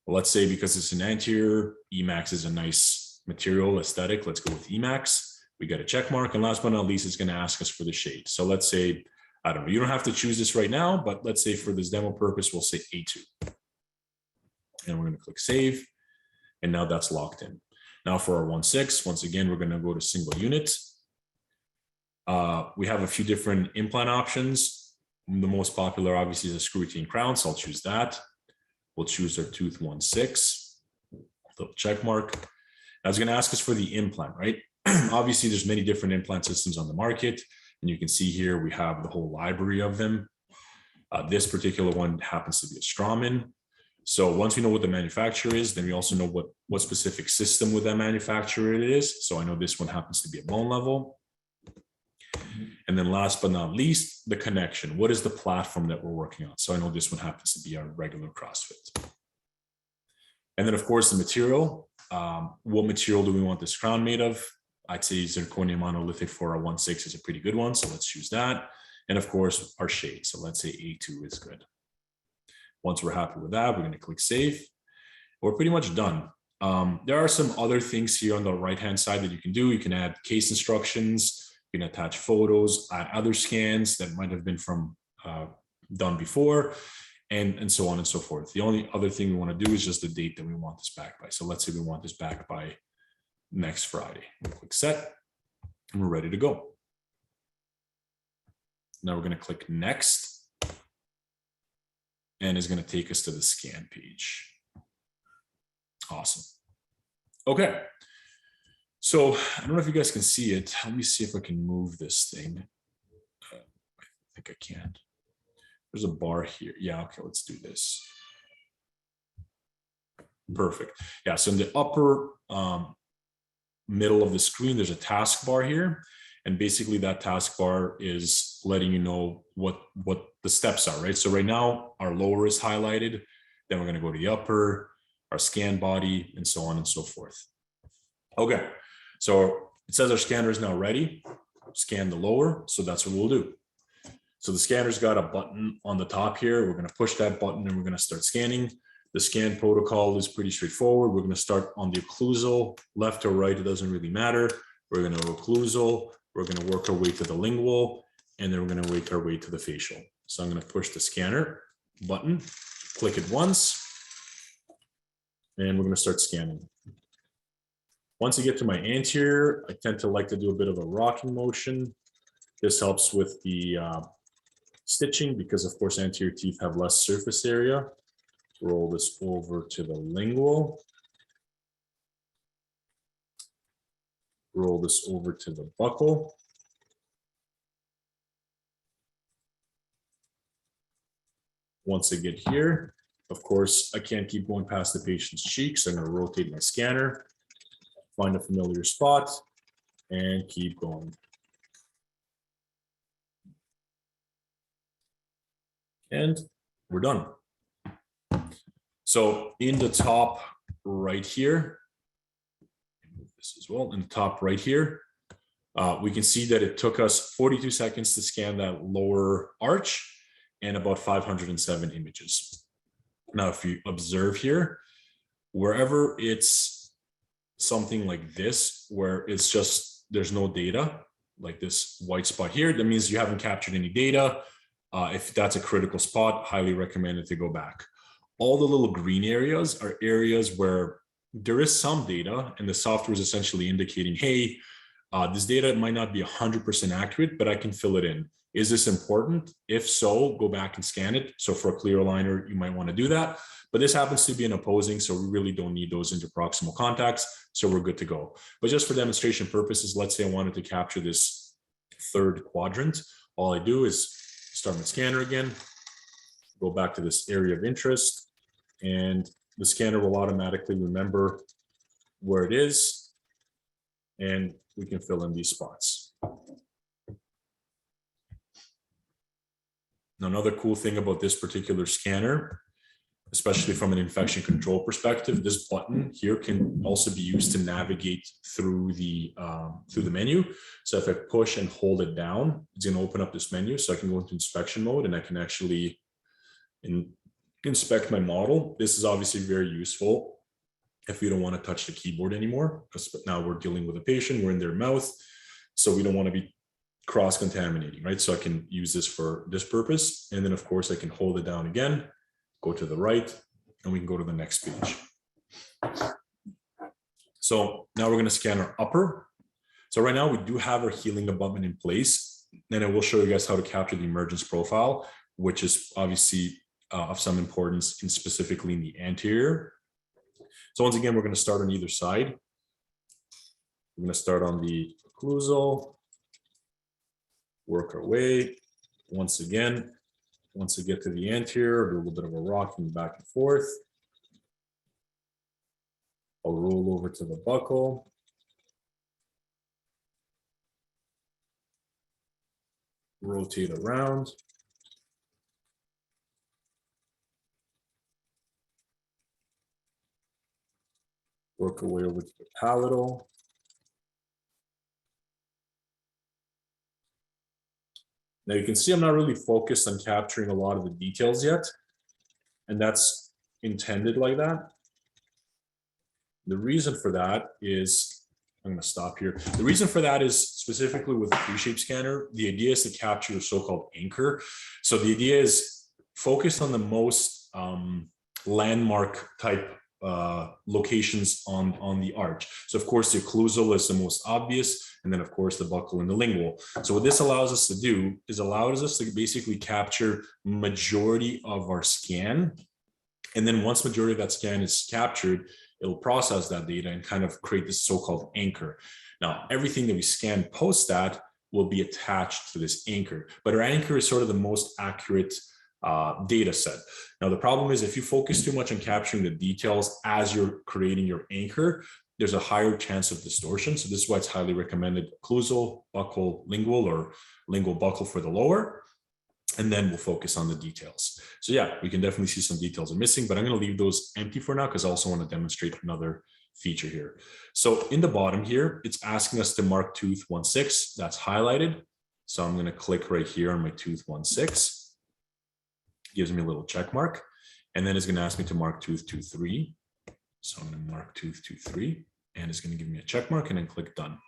Well, let's say because it's an anterior, Emax is a nice material aesthetic. Let's go with Emax. We got a check mark. And last but not least, it's going to ask us for the shade. So let's say, I don't know, you don't have to choose this right now, but let's say for this demo purpose, we'll say A2. And we're going to click save. And now that's locked in. Now for our 1.6, once again, we're going to go to single unit. We have a few different implant options. The most popular obviously is a screw retained crown, so I'll choose that. We'll choose our tooth 1.6, little check mark. Now it's going to ask us for the implant, right? Obviously, there's many different implant systems on the market, and you can see here we have the whole library of them. This particular one happens to be a Straumann. So once we know what the manufacturer is, then we also know what specific system with that manufacturer it is. So I know this one happens to be a bone level. And then last but not least, the connection. What is the platform that we're working on? So I know this one happens to be our regular CrossFit. And then of course the material. What material do we want this crown made of? I'd say zirconia monolithic for our 1.6 is a pretty good one. So let's choose that. And of course our shade. So let's say A2 is good. Once we're happy with that, we're going to click save. We're pretty much done. There are some other things here on the right-hand side that you can do. You can add case instructions. You can attach photos, add other scans that might have been from done before, and so on and so forth. The only other thing we want to do is just the date that we want this back by. So let's say we want this back by next Friday. We'll click set, and we're ready to go. Now we're going to click next, and it's going to take us to the scan page. Awesome. Okay. So I don't know if you guys can see it. Let me see if I can move this thing. I think I can. There's a bar here. Yeah, okay, let's do this. Perfect. Yeah, so in the upper middle of the screen, there's a taskbar here. And basically that taskbar is letting you know what the steps are, right? So right now our lower is highlighted. Then we're going to go to the upper, our scan body, and so on and so forth. Okay. So it says our scanner is now ready. Scan the lower. So that's what we'll do. So the scanner's got a button on the top here. We're going to push that button and we're going to start scanning. The scan protocol is pretty straightforward. We're going to start on the occlusal, left or right, it doesn't really matter. We're going to occlusal. We're going to work our way to the lingual, and then we're going to work our way to the facial. So I'm going to push the scanner button, click it once, and we're going to start scanning. Once I get to my anterior, I tend to like to do a bit of a rocking motion. This helps with the stitching because, of course, anterior teeth have less surface area. Roll this over to the lingual. Roll this over to the buccal. Once I get here, of course, I can't keep going past the patient's cheeks. So I'm going to rotate my scanner. Find a familiar spot and keep going. And we're done. So in the top right here, move this as well, in the top right here, we can see that it took us 42 seconds to scan that lower arch and about 507 images. Now, if you observe here, wherever it's something like this, where it's just, there's no data, like this white spot here, that means you haven't captured any data. If that's a critical spot, highly recommended to go back. All the little green areas are areas where there is some data and the software is essentially indicating, hey, this data might not be 100% accurate, but I can fill it in. Is this important? If so, go back and scan it. So for a clear aligner, you might want to do that. But this happens to be an opposing, so we really don't need those interproximal contacts. So we're good to go. But just for demonstration purposes, let's say I wanted to capture this third quadrant. All I do is start my scanner again, go back to this area of interest, and the scanner will automatically remember where it is, and we can fill in these spots. Now, another cool thing about this particular scanner, especially from an infection control perspective, this button here can also be used to navigate through the menu. So if I push and hold it down, it's going to open up this menu. So I can go into inspection mode and I can actually, in inspect my model. This is obviously very useful if we don't want to touch the keyboard anymore, because now we're dealing with a patient, we're in their mouth, so we don't want to be cross-contaminating, right? So I can use this for this purpose. And then of course I can hold it down again, go to the right, and we can go to the next page. So now we're going to scan our upper. So right now we do have our healing abutment in place, and I will show you guys how to capture the emergence profile, which is obviously of some importance in specifically in the anterior. So once again, we're going to start on either side. We're going to start on the occlusal, work our way. Once again, once we get to the anterior, do a little bit of a rocking back and forth. I'll roll over to the buccal. Rotate around. Work our way over to the palatal. Now you can see I'm not really focused on capturing a lot of the details yet, and that's intended like that. The reason for that is, I'm going to stop here. The reason for that is specifically with the 3Shape scanner, the idea is to capture the so-called anchor. So the idea is focused on the most landmark type locations on the arch. So of course the occlusal is the most obvious, and then of course the buccal and the lingual. So what this allows us to do is allows us to basically capture majority of our scan. And then once majority of that scan is captured, it'll process that data and kind of create this so-called anchor. Now, everything that we scan post that will be attached to this anchor, but our anchor is sort of the most accurate data set. Now, the problem is if you focus too much on capturing the details as you're creating your anchor, there's a higher chance of distortion. So this is why it's highly recommended occlusal, buccal, lingual, or lingual buccal for the lower. And then we'll focus on the details. So yeah, we can definitely see some details are missing, but I'm going to leave those empty for now because I also want to demonstrate another feature here. So in the bottom here, it's asking us to mark tooth 1.6. That's highlighted. So I'm going to click right here on my tooth 1.6. Gives me a little check mark. And then it's going to ask me to mark tooth 2.3. So I'm going to mark tooth 2.3, and it's going to give me a check mark and then click done.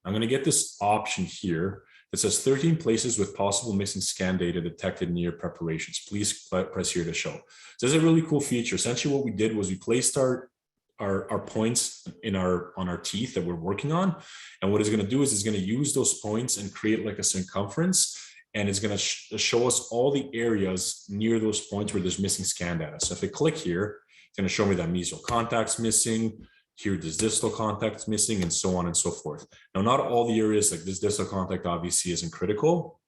I'm going to get this option here. It says 13 places with possible missing scan data detected near preparations. Please press here to show. So this is a really cool feature. Essentially what we did was we placed our points on our teeth that we're working on. And what it's going to do is it's going to use those points and create like a circumference. And it's going to show us all the areas near those points where there's missing scan data. So if I click here, it's going to show me that mesial contact's missing. Here, this distal contact's missing, and so on and so forth. Now, not all the areas like this distal contact obviously isn't critical,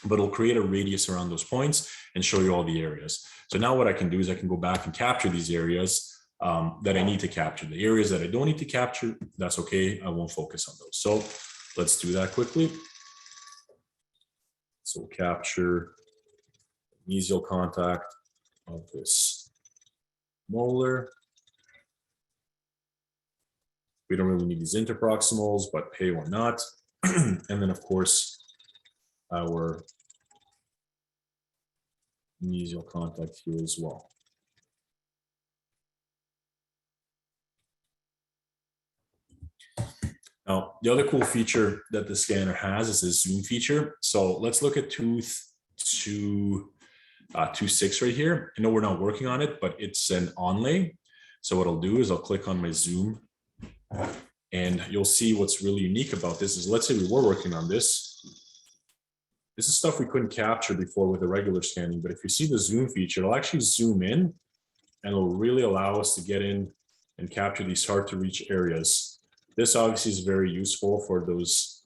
but it'll create a radius around those points and show you all the areas. So now what I can do is I can go back and capture these areas that I need to capture. The areas that I don't need to capture, that's okay. I won't focus on those. So let's do that quickly. So we'll capture mesial contact of this molar. We don't really need these interproximals, but hey, why not? And then of course, our mesial contact here as well. Now, the other cool feature that the scanner has is a zoom feature. So let's look at tooth 2.6 right here. I know we're not working on it, but it's an onlay. So what I'll do is I'll click on my zoom, and you'll see what's really unique about this is, let's say we were working on this. This is stuff we couldn't capture before with the regular scanning, but if you see the zoom feature, it'll actually zoom in and it'll really allow us to get in and capture these hard to reach areas. This obviously is very useful for those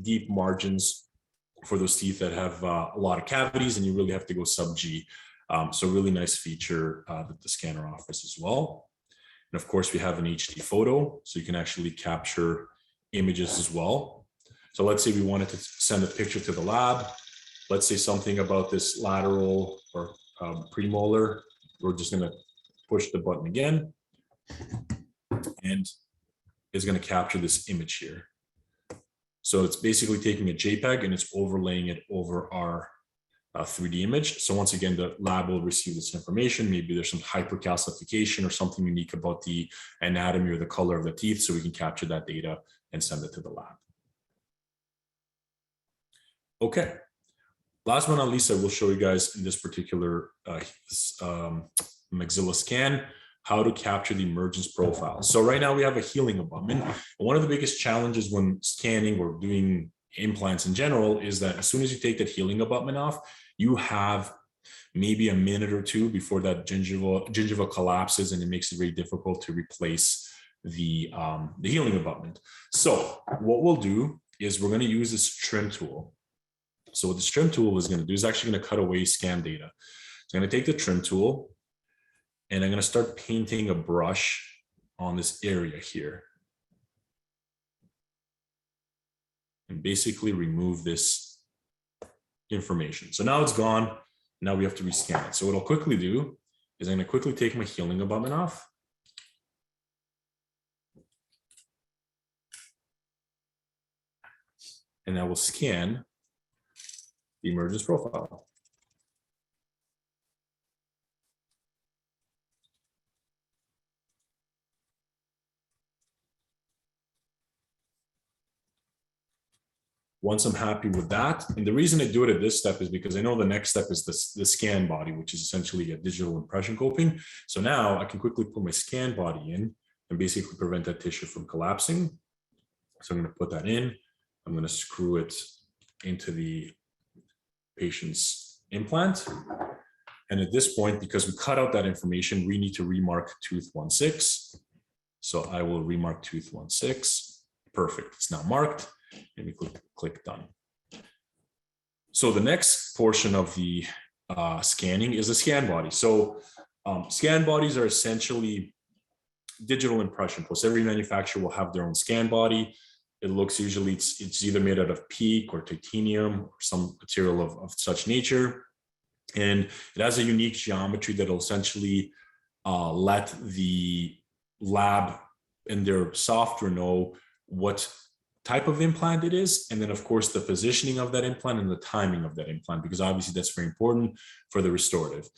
deep margins, for those teeth that have a lot of cavities and you really have to go sub G. So really nice feature that the scanner offers as well. And of course we have an HD photo, so you can actually capture images as well. So let's say we wanted to send a picture to the lab. Let's say something about this lateral or premolar. We're just going to push the button again, and it's going to capture this image here. So it's basically taking a JPEG and it's overlaying it over our 3D image. So once again, the lab will receive this information. Maybe there's some hypercalcification or something unique about the anatomy or the color of the teeth, so we can capture that data and send it to the lab. Okay. Last but not least, I will show you guys in this particular maxilla scan how to capture the emergence profile. So right now we have a healing abutment. And one of the biggest challenges when scanning or doing implants in general is that as soon as you take that healing abutment off, you have maybe a minute or two before that gingiva collapses, and it makes it very difficult to replace the healing abutment. So what we'll do is we're going to use this trim tool. So what this trim tool is going to do is actually going to cut away scan data. So I'm going to take the trim tool and I'm going to start painting a brush on this area here. And basically remove this information. So now it's gone. Now we have to rescan it. So what I'll quickly do is I'm going to quickly take my healing abutment off. And I will scan the emergence profile. Once I'm happy with that, and the reason I do it at this step is because I know the next step is the scan body, which is essentially a digital impression coping. So now I can quickly put my scan body in and basically prevent that tissue from collapsing. So I'm going to put that in. I'm going to screw it into the patient's implant. And at this point, because we cut out that information, we need to remark tooth 16. So I will remark tooth 16. Perfect. It's now marked. And we click done. So the next portion of the scanning is the scan body. So scan bodies are essentially digital impression posts. Every manufacturer will have their own scan body. It looks usually it's either made out of PEEK or titanium or some material of such nature. And it has a unique geometry that will essentially let the lab and their software know what type of implant it is, and then of course the positioning of that implant and the timing of that implant, because obviously that's very important for the restorative.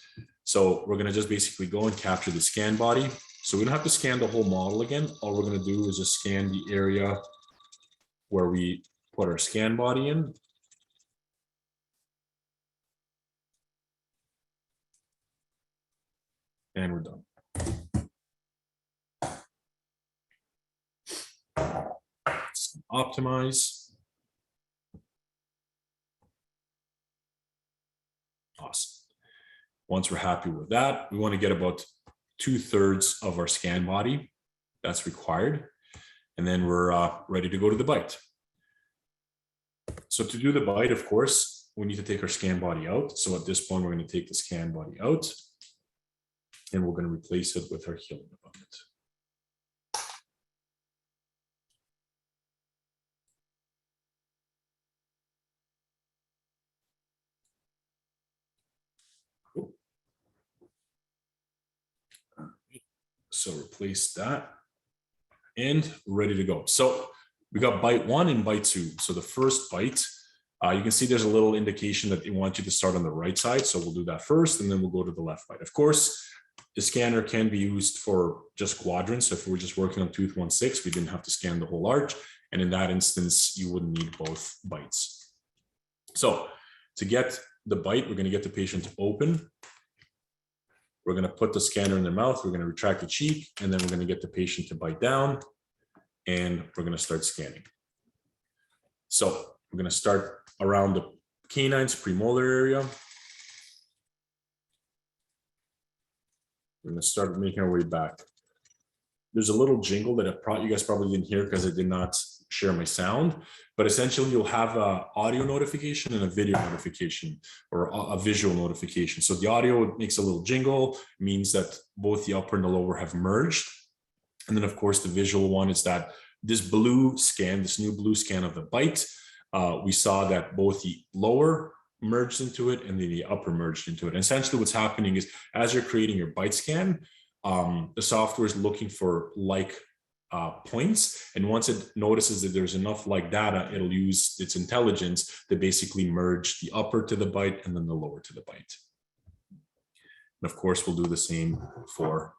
So we're going to just basically go and capture the scan body. So we don't have to scan the whole model again. All we're going to do is just scan the area where we put our scan body in. And we're done. Optimize. Awesome. Once we're happy with that, we want to get about 2/3 of our scan body. That's required. And then we're ready to go to the bite. So to do the bite, of course, we need to take our scan body out. So at this point, we're going to take the scan body out and we're going to replace it with our healing abutment. So replace that and ready to go. So we got bite 1 and bite 2. So the first bite, you can see there's a little indication that they want you to start on the right side. So we'll do that first and then we'll go to the left bite. Of course, the scanner can be used for just quadrants. So if we're just working on tooth 16, we didn't have to scan the whole arch. And in that instance, you wouldn't need both bites. So to get the bite, we're going to get the patient to open. We're going to put the scanner in their mouth. We're going to retract the cheek, and then we're going to get the patient to bite down, and we're going to start scanning. So we're going to start around the canines premolar area. We're going to start making our way back. There's a little jingle that you guys probably didn't hear because I did not share my sound, but essentially you'll have an audio notification and a video notification or a visual notification. So the audio makes a little jingle, means that both the upper and the lower have merged. And then of course the visual one is that this blue scan, this new blue scan of the bite, we saw that both the lower merged into it and then the upper merged into it. And essentially what's happening is as you're creating your bite scan, the software is looking for like points. And once it notices that there's enough like data, it'll use its intelligence to basically merge the upper to the bite and then the lower to the bite. And of course, we'll do the same for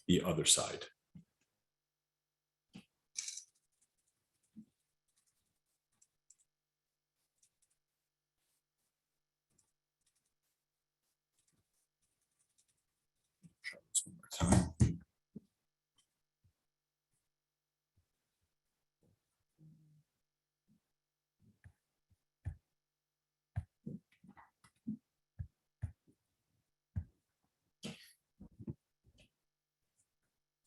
the other side. Try this one more time.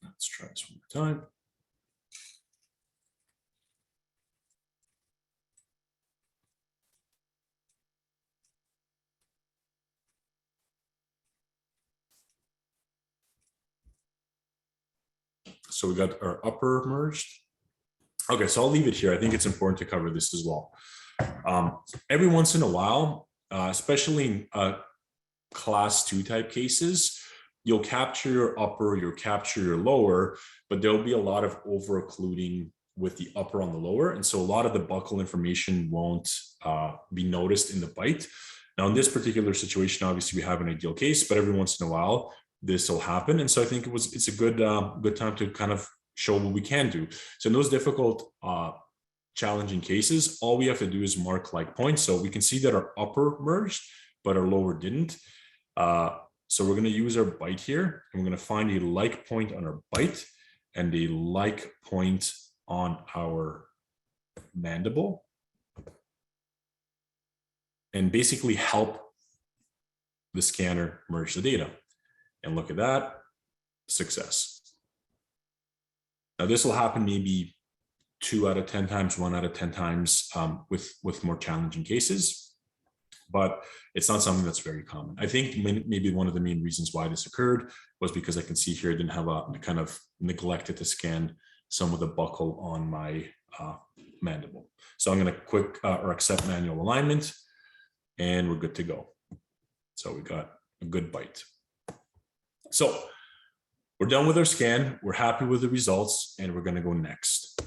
Let's try this one more time. So we got our upper merged. Okay, so I'll leave it here. I think it's important to cover this as well. Every once in a while, especially in class 2 type cases, you'll capture your upper, you'll capture your lower, but there'll be a lot of over occluding with the upper on the lower. And so a lot of the buccal information won't be noticed in the bite. Now, in this particular situation, obviously we have an ideal case, but every once in a while, this will happen. And so I think it's a good time to kind of show what we can do. So in those difficult, challenging cases, all we have to do is mark like points. So we can see that our upper merged, but our lower didn't. So we're going to use our bite here, and we're going to find a like point on our bite and a like point on our mandible, and basically help the scanner merge the data. And look at that, success. Now this will happen maybe 2 out of 10 times, 1 out of 10 times with more challenging cases, but it's not something that's very common. I think maybe one of the main reasons why this occurred was because I can see here I didn't have I kind of neglected to scan some of the buccal on my mandible. So I'm going to quick or accept manual alignment, and we're good to go. So we got a good bite. So we're done with our scan. We're happy with the results, and we're going to go next.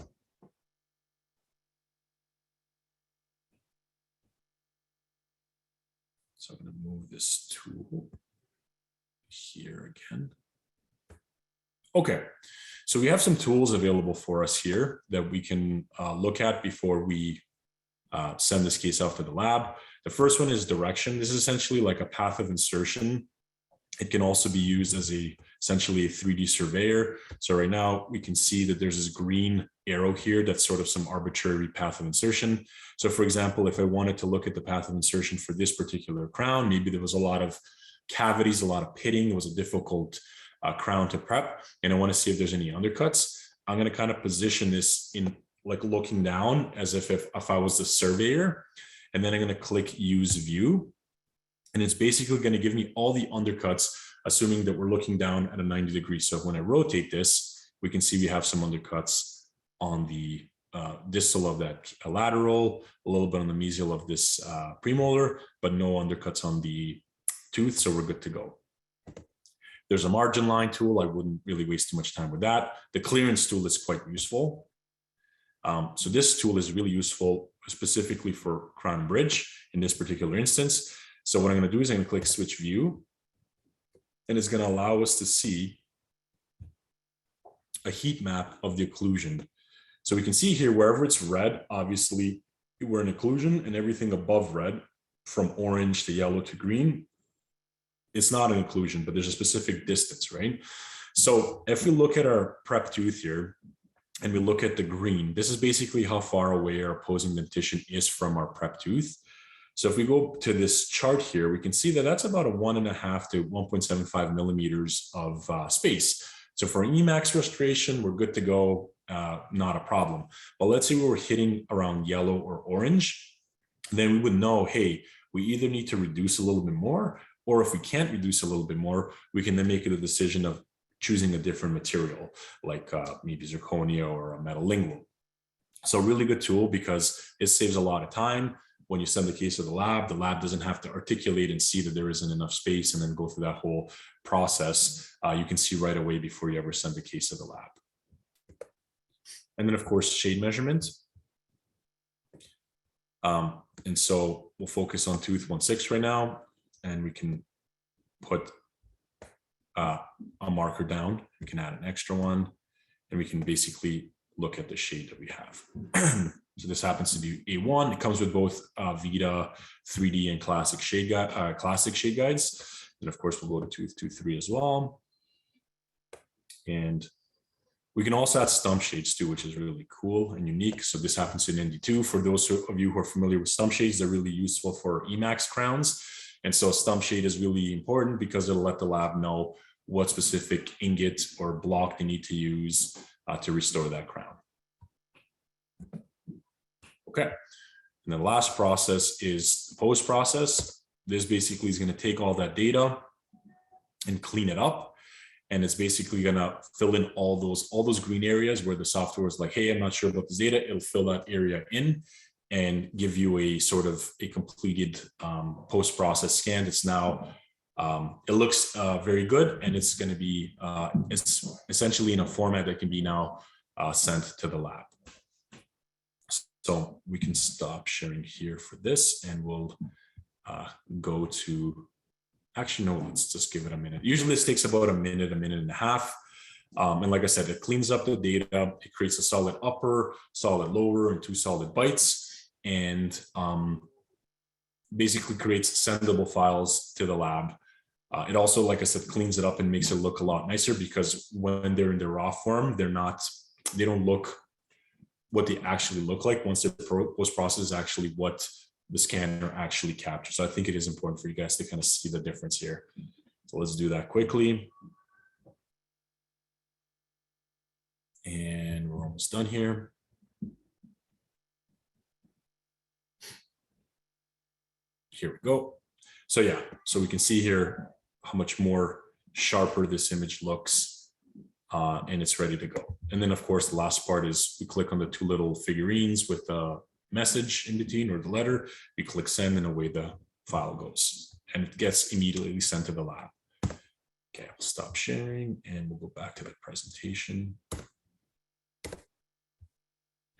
So I'm going to move this tool here again. Okay, so we have some tools available for us here that we can look at before we send this case off to the lab. The first one is direction. This is essentially like a path of insertion. It can also be used as essentially a 3D surveyor. So right now we can see that there's this green arrow here that's sort of some arbitrary path of insertion. So for example, if I wanted to look at the path of insertion for this particular crown, maybe there was a lot of cavities, a lot of pitting, it was a difficult crown to prep, and I want to see if there's any undercuts. I'm going to kind of position this in like looking down as if I was the surveyor, and then I'm going to click use view. And it's basically going to give me all the undercuts, assuming that we're looking down at a 90 degrees. So when I rotate this, we can see we have some undercuts on the distal of that lateral, a little bit on the mesial of this premolar, but no undercuts on the tooth. So we're good to go. There's a margin line tool. I wouldn't really waste too much time with that. The clearance tool is quite useful. So this tool is really useful specifically for crown bridge in this particular instance. So what I'm going to do is I'm going to click switch view, and it's going to allow us to see a heat map of the occlusion. So we can see here wherever it's red, obviously we're in occlusion, and everything above red from orange to yellow to green, it's not an occlusion, but there's a specific distance, right? So if we look at our prep tooth here and we look at the green, this is basically how far away our opposing dentition is from our prep tooth. So if we go to this chart here, we can see that that's about a 1.5 to 1.75 millimeters of space. So for Emax restoration, we're good to go, not a problem. But let's say we were hitting around yellow or orange, then we would know, hey, we either need to reduce a little bit more, or if we can't reduce a little bit more, we can then make it a decision of choosing a different material, like maybe zirconia or a metal lingual. So really good tool because it saves a lot of time. When you send the case to the lab doesn't have to articulate and see that there isn't enough space and then go through that whole process. You can see right away before you ever send the case to the lab. And then of course, shade measurement. And so we'll focus on tooth 1-6 right now, and we can put a marker down. We can add an extra one, and we can basically look at the shade that we have. So this happens to be A1. It comes with both Vita 3D and classic shade guides. And of course, we'll go to tooth 3 as well. And we can also add stump shades too, which is really cool and unique. So this happens in ND2. For those of you who are familiar with stump shades, they're really useful for EMAX crowns. And so stump shade is really important because it'll let the lab know what specific ingot or block they need to use to restore that crown. Okay. And the last process is the post process. This basically is going to take all that data and clean it up. And it's basically going to fill in all those green areas where the software is like, hey, I'm not sure about this data. It'll fill that area in and give you a sort of a completed post-process scan. It's now, it looks very good, and it's going to be, it's essentially in a format that can be now sent to the lab. So we can stop sharing here for this, and we'll go to, actually, no, let's just give it a minute. Usually this takes about a minute and a half. And like I said, it cleans up the data. It creates a solid upper, solid lower, and 2 solid bites, and basically creates sendable files to the lab. It also, like I said, cleans it up and makes it look a lot nicer, because when they're in the raw form, they don't look what they actually look like once they're post-processed is actually what the scanner actually captures. So I think it is important for you guys to kind of see the difference here. So let's do that quickly. And we're almost done here. Here we go. So yeah, so we can see here how much more sharper this image looks, and it's ready to go. And then of course, the last part is we click on the 2 little figurines with a message in between, or the letter. We click send, and away the file goes, and it gets immediately sent to the lab. Okay, I'll stop sharing, and we'll go back to the presentation.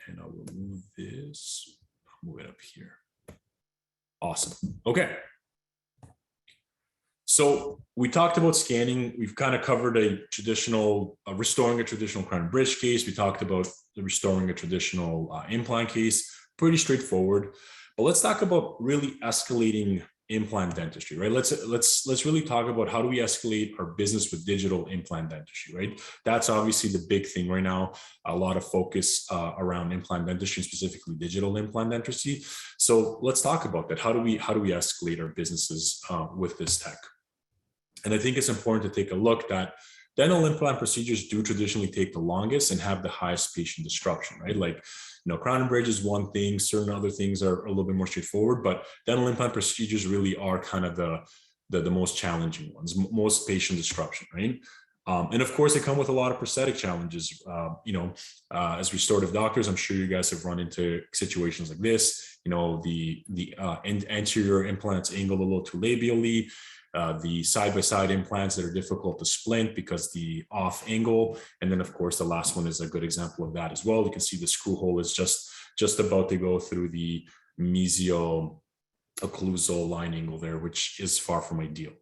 And I'll remove this, I'll move it up here. Awesome. Okay. So we talked about scanning. We've kind of covered a traditional, restoring a traditional crown and bridge case. We talked about the restoring a traditional implant case. Pretty straightforward. But let's talk about really escalating implant dentistry, right? Let's really talk about how do we escalate our business with digital implant dentistry, right? That's obviously the big thing right now. A lot of focus around implant dentistry, specifically digital implant dentistry. So let's talk about that. How do we escalate our businesses with this tech? And I think it's important to take a look that dental implant procedures do traditionally take the longest and have the highest patient disruption, right? Like, crown and bridge is one thing, certain other things are a little bit more straightforward, but dental implant procedures really are kind of the most challenging ones, most patient disruption, right? And of course, they come with a lot of prosthetic challenges. As restorative doctors, I'm sure you guys have run into situations like this. The anterior implants angle a little too labially. The side-by-side implants that are difficult to splint because the off angle. And then of course, the last one is a good example of that as well. You can see the screw hole is just about to go through the mesial occlusal line angle there, which is far from ideal.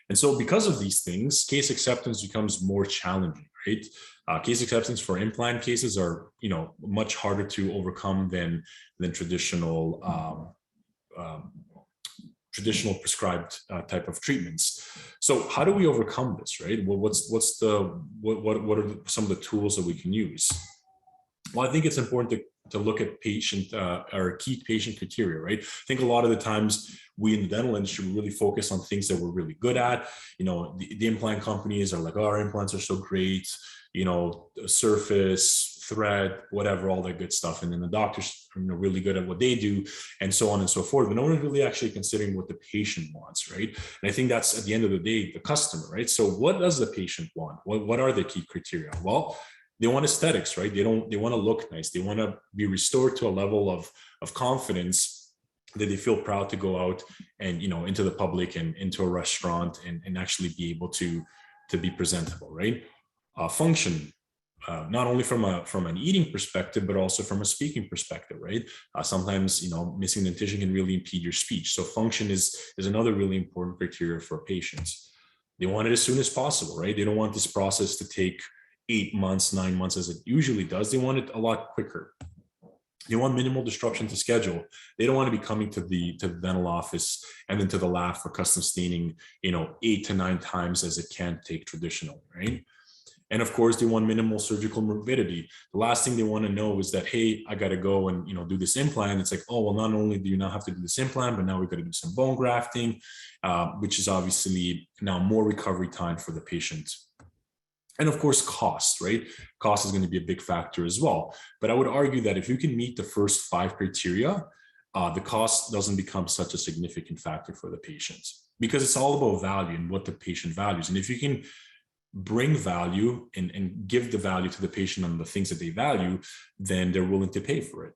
And so because of these things, case acceptance becomes more challenging, right? Case acceptance for implant cases are, much harder to overcome than traditional prescribed type of treatments. So how do we overcome this, right? Well, what are some of the tools that we can use? Well, I think it's important to look at or key patient criteria, right? I think a lot of the times we in the dental industry really focus on things that we're really good at. The implant companies are like, oh, our implants are so great, surface, thread, whatever, all that good stuff. And then the doctors are really good at what they do, and so on and so forth. But no one's really actually considering what the patient wants, right? And I think that's at the end of the day, the customer, right? So what does the patient want? What are the key criteria? Well, they want aesthetics, right? They want to look nice. They want to be restored to a level of confidence that they feel proud to go out and, into the public and into a restaurant and actually be able to be presentable, right? Function. not only from an eating perspective, but also from a speaking perspective, right? Sometimes, missing dentition can really impede your speech. So function is another really important criteria for patients. They want it as soon as possible, right? They don't want this process to take 8 months, 9 months as it usually does. They want it a lot quicker. They want minimal disruption to schedule. They don't want to be coming to the dental office and then to the lab for custom staining, 8 to 9 times as it can take traditional, right? And of course, they want minimal surgical morbidity. The last thing they want to know is that, hey, I got to go and do this implant. It's like, oh, well, not only do you not have to do this implant, but now we got to do some bone grafting, which is obviously now more recovery time for the patient. And of course, cost, right? Cost is going to be a big factor as well. But I would argue that if you can meet the first 5 criteria, the cost doesn't become such a significant factor for the patient, because it's all about value and what the patient values. And if you can bring value and give the value to the patient on the things that they value, then they're willing to pay for it.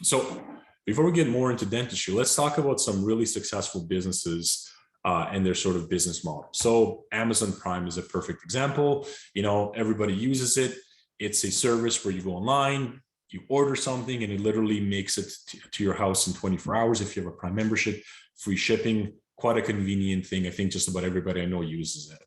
So before we get more into dentistry, let's talk about some really successful businesses and their sort of business model. So Amazon Prime is a perfect example. Everybody uses it. It's a service where you go online, you order something, and it literally makes it to your house in 24 hours. If you have a Prime membership, free shipping, quite a convenient thing. I think just about everybody I know uses it.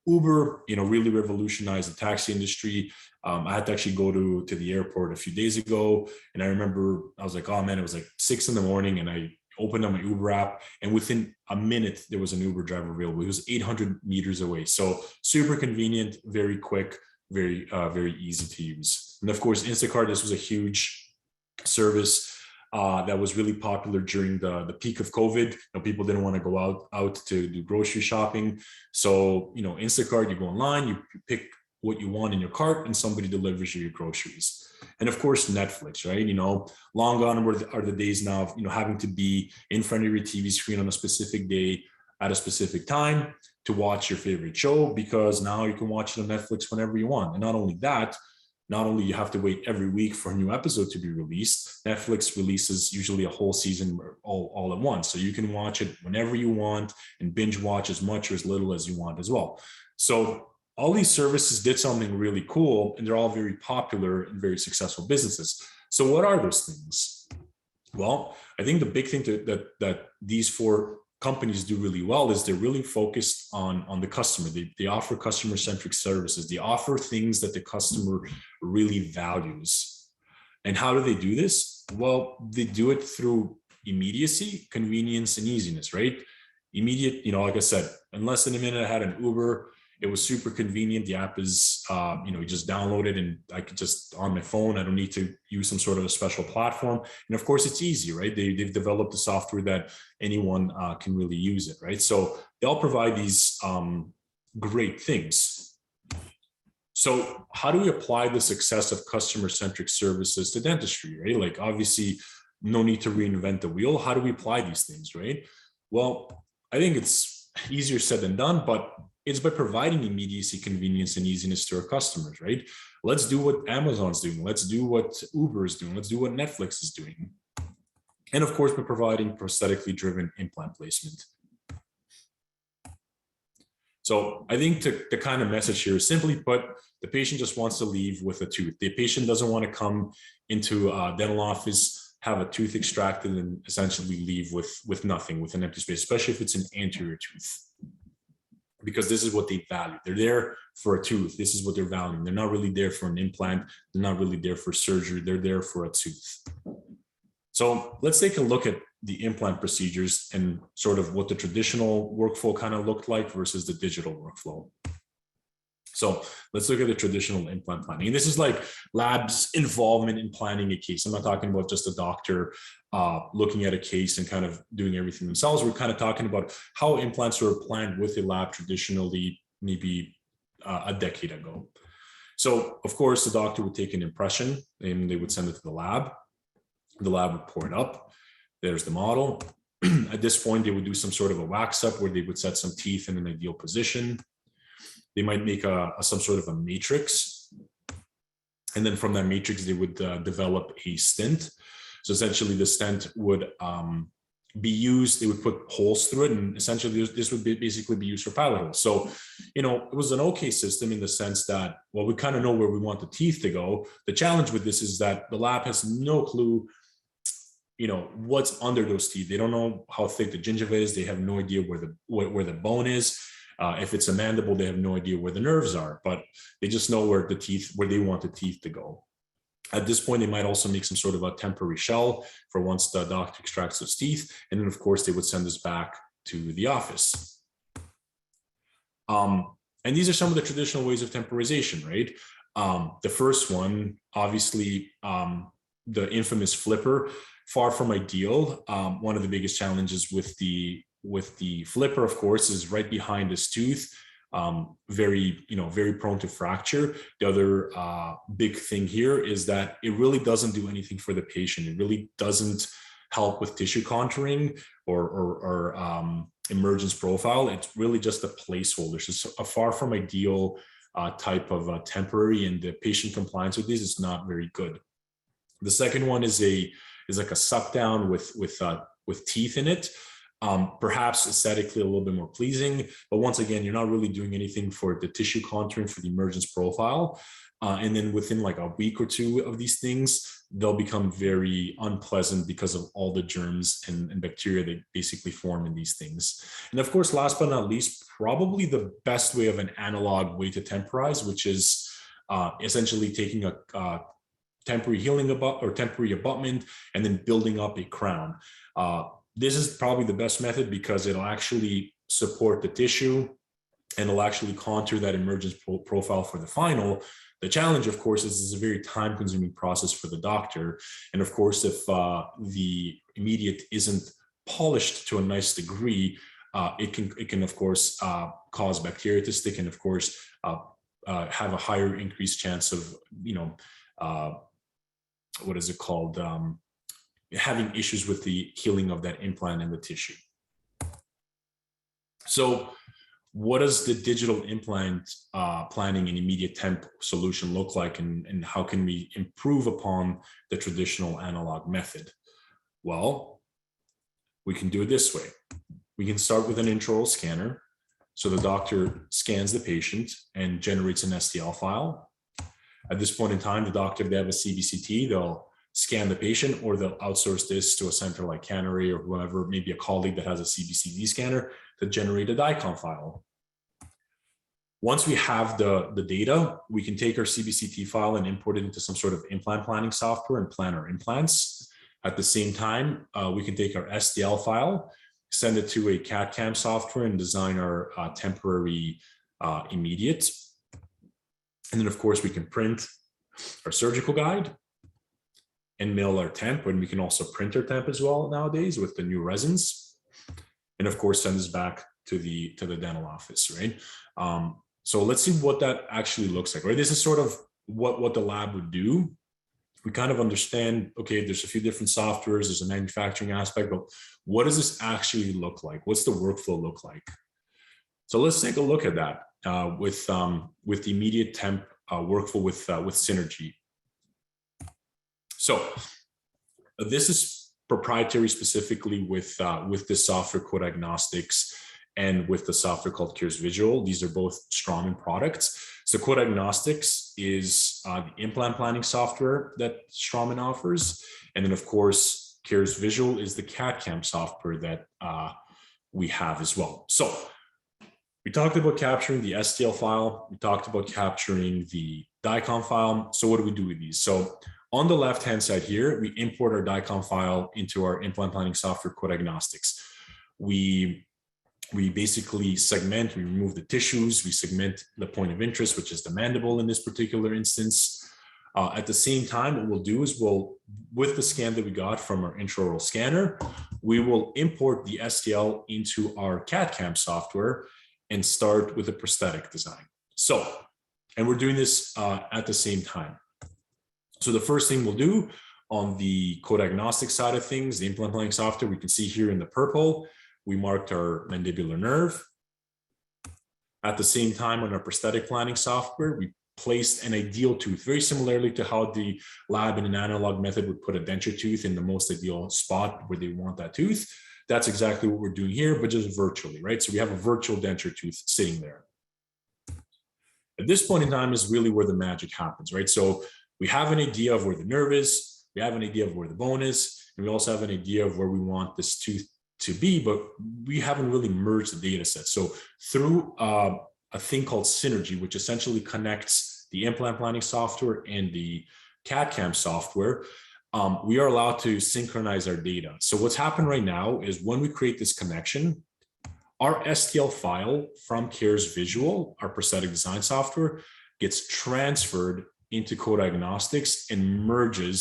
Uber, really revolutionized the taxi industry. I had to actually go to the airport a few days ago, and I remember I was like, oh man, it was like 6 in the morning, and I opened up my Uber app, and within a minute there was an Uber driver available. He was 800 meters away. So super convenient, very quick, very easy to use. And of course, Instacart, this was a huge service that was really popular during the peak of COVID. People didn't want to go out to do grocery shopping. So, Instacart, you go online, you pick what you want in your cart, and somebody delivers you your groceries. And of course, Netflix, right? Long gone are the days now of, having to be in front of your TV screen on a specific day at a specific time to watch your favorite show, because now you can watch it on Netflix whenever you want. And not only that, not only you have to wait every week for a new episode to be released, Netflix releases usually a whole season all at once. So you can watch it whenever you want and binge watch as much or as little as you want as well. So all these services did something really cool, and they're all very popular and very successful businesses. So what are those things? Well, I think the big thing that these 4 companies do really well is they're really focused on the customer. They offer customer-centric services. They offer things that the customer really values. And how do they do this? Well, they do it through immediacy, convenience, and easiness, right? Immediate, like I said, in less than a minute, I had an Uber. It was super convenient. The app is, you just download it, and I could just on my phone. I don't need to use some sort of a special platform. And of course, it's easy, right? They've developed the software that anyone can really use it, right? So they all provide these great things. So how do we apply the success of customer-centric services to dentistry, right? Like, obviously, no need to reinvent the wheel. How do we apply these things, right? Well, I think it's easier said than done, but it's by providing immediacy, convenience, and easiness to our customers, right? Let's do what Amazon's doing. Let's do what Uber is doing. Let's do what Netflix is doing. And of course, by providing prosthetically driven implant placement. So I think the kind of message here is, simply put, the patient just wants to leave with a tooth. The patient doesn't want to come into a dental office, have a tooth extracted, and essentially leave with nothing, with an empty space, especially if it's an anterior tooth. Because this is what they value. They're there for a tooth. This is what they're valuing. They're not really there for an implant. They're not really there for surgery. They're there for a tooth. So let's take a look at the implant procedures and sort of what the traditional workflow kind of looked like versus the digital workflow. So let's look at the traditional implant planning. And this is like labs' involvement in planning a case. I'm not talking about just a doctor looking at a case and kind of doing everything themselves. We're kind of talking about how implants were planned with a lab traditionally, maybe a decade ago. So of course, the doctor would take an impression and they would send it to the lab. The lab would pour it up. There's the model. At this point, they would do some sort of a wax up where they would set some teeth in an ideal position. They might make some sort of a matrix. And then from that matrix, they would develop a stent. So essentially the stent would be used, they would put holes through it, and essentially this would basically be used for pilot holes. So, you know, it was an okay system in the sense that, well, we kind of know where we want the teeth to go. The challenge with this is that the lab has no clue, you know, what's under those teeth. They don't know how thick the gingiva is. They have no idea where the bone is. If it's a mandible, they have no idea where the nerves are, but they just know where they want the teeth to go. At this point, they might also make some sort of a temporary shell for once the doctor extracts those teeth. And then, of course, they would send us back to the office. And these are some of the traditional ways of temporization, right? The first one, obviously, the infamous flipper, far from ideal. One of the biggest challenges with the flipper, of course, is right behind this tooth. Very prone to fracture. The other big thing here is that it really doesn't do anything for the patient. It really doesn't help with tissue contouring or emergence profile. It's really just a placeholder. It's just a far from ideal type of temporary, and the patient compliance with these is not very good. The second one is like a suck down with teeth in it. Perhaps aesthetically a little bit more pleasing, but once again, you're not really doing anything for the tissue contouring for the emergence profile. And then within like a week or two of these things, they'll become very unpleasant because of all the germs and bacteria that basically form in these things. And of course, last but not least, probably the best way of an analog way to temporize, which is essentially taking a temporary healing temporary abutment and then building up a crown. This is probably the best method because it'll actually support the tissue and it'll actually contour that emergence profile for the final. The challenge, of course, is it's a very time-consuming process for the doctor. And of course, if the immediate isn't polished to a nice degree, it can of course cause bacteria to stick, and of course have a higher increased chance of what is it called? Having issues with the healing of that implant and the tissue. So what does the digital implant planning and immediate temp solution look like, and how can we improve upon the traditional analog method? Well, we can do it this way. We can start with an intraoral scanner. So the doctor scans the patient and generates an STL file. At this point in time, the doctor, if they have a CBCT, they'll scan the patient, or they'll outsource this to a center like Canary or whoever, maybe a colleague that has a CBCT scanner, to generate a DICOM file. Once we have the data, we can take our CBCT file and import it into some sort of implant planning software and plan our implants. At the same time, we can take our STL file, send it to a CAD/CAM software, and design our temporary immediate. And then, of course, we can print our surgical guide and mail our temp, and we can also print our temp as well nowadays with the new resins. And of course, send this back to the dental office, right? So let's see what that actually looks like, right? This is sort of what the lab would do. We kind of understand, okay, there's a few different softwares, there's a manufacturing aspect, but what does this actually look like? What's the workflow look like? So let's take a look at that with the immediate temp workflow with Synergy. So this is proprietary specifically with this software, Co-Diagnostics, and with the software called Cures Visual. These are both Straumann products. So Co-Diagnostics is the implant planning software that Straumann offers. And then of course, Cures Visual is the CAD/CAM software that we have as well. So we talked about capturing the STL file. We talked about capturing the DICOM file. So what do we do with these? So on the left-hand side here, we import our DICOM file into our implant planning software, Co-Diagnostics. We basically segment, we remove the tissues, we segment the point of interest, which is the mandible in this particular instance. At the same time, what we'll do is with the scan that we got from our intraoral scanner, we will import the STL into our CAD/CAM software and start with a prosthetic design. So, and we're doing this at the same time. So the first thing we'll do on the Co-Diagnostic side of things, the implant planning software, we can see here in the purple, we marked our mandibular nerve. At the same time, on our prosthetic planning software, we placed an ideal tooth, very similarly to how the lab in an analog method would put a denture tooth in the most ideal spot where they want that tooth. That's exactly what we're doing here, but just virtually, right? So we have a virtual denture tooth sitting there. At this point in time is really where the magic happens, right? So we have an idea of where the nerve is, we have an idea of where the bone is, and we also have an idea of where we want this tooth to be, but we haven't really merged the data set. So through a thing called Synergy, which essentially connects the implant planning software and the CAD/CAM software, we are allowed to synchronize our data. So what's happened right now is when we create this connection, our STL file from CARES Visual, our prosthetic design software, gets transferred into Co-Diagnostics and merges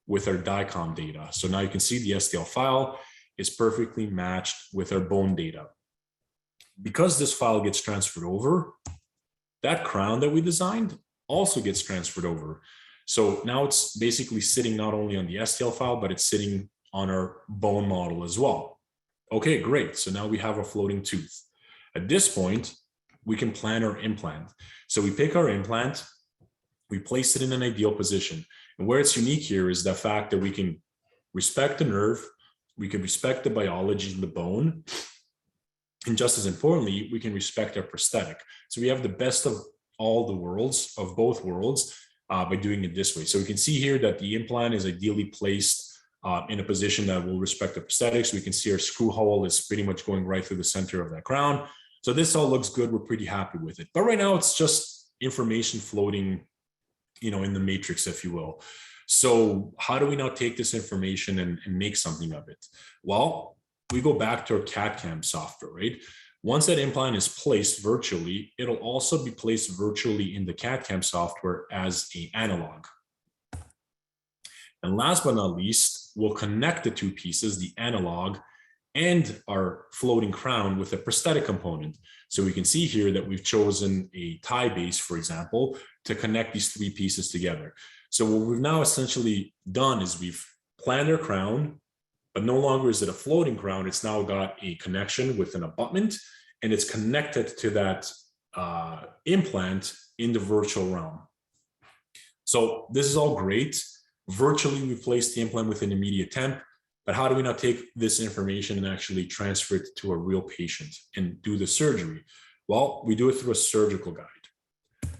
with our DICOM data. So now you can see the STL file is perfectly matched with our bone data. Because this file gets transferred over, that crown that we designed also gets transferred over. So now it's basically sitting not only on the STL file, but it's sitting on our bone model as well. Okay, great. So now we have a floating tooth. At this point, we can plan our implant. So we pick our implant, we place it in an ideal position. And where it's unique here is the fact that we can respect the nerve, we can respect the biology in the bone, and just as importantly, we can respect our prosthetic. So we have the best of all the worlds, of both worlds, by doing it this way. So we can see here that the implant is ideally placed in a position that will respect the prosthetics. We can see our screw hole is pretty much going right through the center of that crown. So this all looks good. We're pretty happy with it. But right now it's just information floating, in the matrix, if you will. So how do we now take this information and make something of it? Well, we go back to our CAD/CAM software, right? Once that implant is placed virtually, it'll also be placed virtually in the CAD/CAM software as an analog. And last but not least, we'll connect the two pieces, the analog and our floating crown, with a prosthetic component. So we can see here that we've chosen a tie base, for example, to connect these three pieces together. So what we've now essentially done is we've planned our crown, but no longer is it a floating crown. It's now got a connection with an abutment, and it's connected to that implant in the virtual realm. So this is all great. Virtually, we place the implant with an immediate temp, but how do we now take this information and actually transfer it to a real patient and do the surgery? Well, we do it through a surgical guide.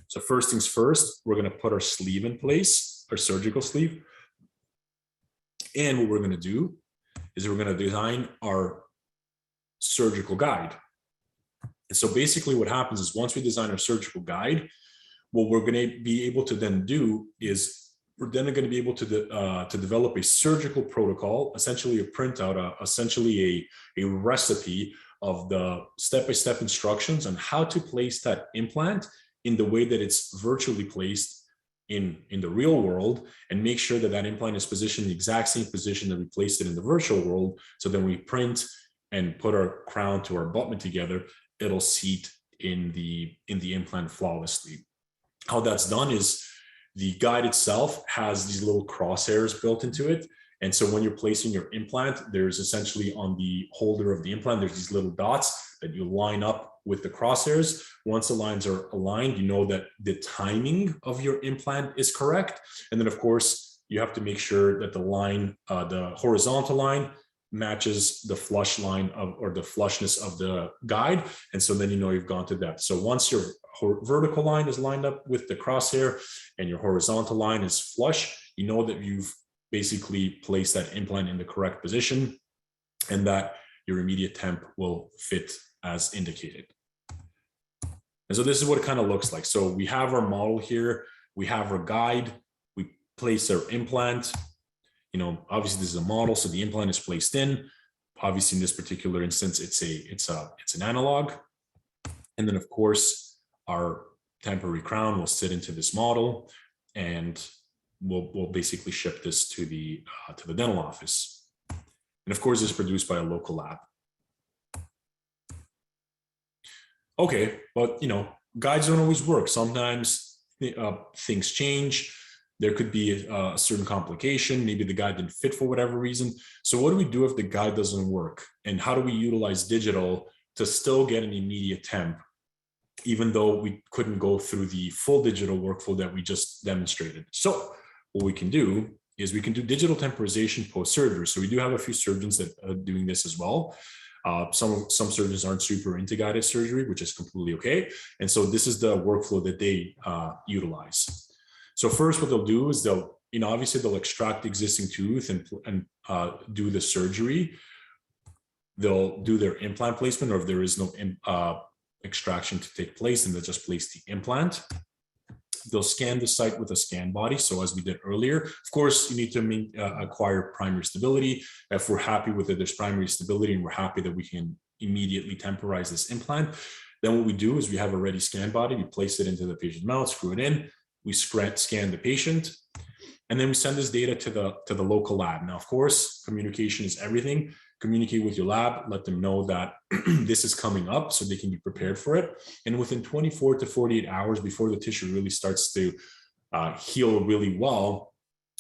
So first things first, we're going to put our sleeve in place, our surgical sleeve. And what we're going to do is we're going to design our surgical guide. And so basically what happens is once we design our surgical guide, what we're going to be able to then do is we're then going to be able to develop a surgical protocol, essentially a printout, essentially a recipe of the step-by-step instructions on how to place that implant in the way that it's virtually placed in the real world, and make sure that that implant is positioned in the exact same position that we placed it in the virtual world. So then we print and put our crown to our abutment together, it'll seat in the implant flawlessly. How that's done is the guide itself has these little crosshairs built into it. And so when you're placing your implant, there's essentially on the holder of the implant, there's these little dots that you line up with the crosshairs. Once the lines are aligned, you know that the timing of your implant is correct. And then of course, you have to make sure that the line, the horizontal line matches the flush line or the flushness of the guide. And so then you know you've gone to depth. So once your vertical line is lined up with the crosshair and your horizontal line is flush, you know that you've basically placed that implant in the correct position and that your immediate temp will fit as indicated. And so this is what it kind of looks like. So we have our model here, we have our guide, we place our implant. Obviously this is a model, so the implant is placed in. Obviously in this particular instance, it's an analog. And then of course, our temporary crown will sit into this model, and we'll basically ship this to the dental office. And of course, it's produced by a local lab. Okay, but guides don't always work. Sometimes things change. There could be a certain complication. Maybe the guide didn't fit for whatever reason. So what do we do if the guide doesn't work? And how do we utilize digital to still get an immediate temp, even though we couldn't go through the full digital workflow that we just demonstrated? So what we can do is we can do digital temporization post-surgery. So we do have a few surgeons that are doing this as well. Some surgeons aren't super into guided surgery, which is completely okay. And so this is the workflow that they utilize. So first, what they'll do is obviously they'll extract the existing tooth and do the surgery. They'll do their implant placement, or if there is no extraction to take place, and they'll just place the implant. They'll scan the site with a scan body. So as we did earlier, of course, you need to acquire primary stability. If we're happy with it, there's primary stability, and we're happy that we can immediately temporize this implant, then what we do is we have a ready scan body. We place it into the patient's mouth, screw it in. We scan the patient, and then we send this data to the local lab. Now, of course, communication is everything. Communicate with your lab, let them know that this is coming up so they can be prepared for it. And within 24 to 48 hours before the tissue really starts to heal really well,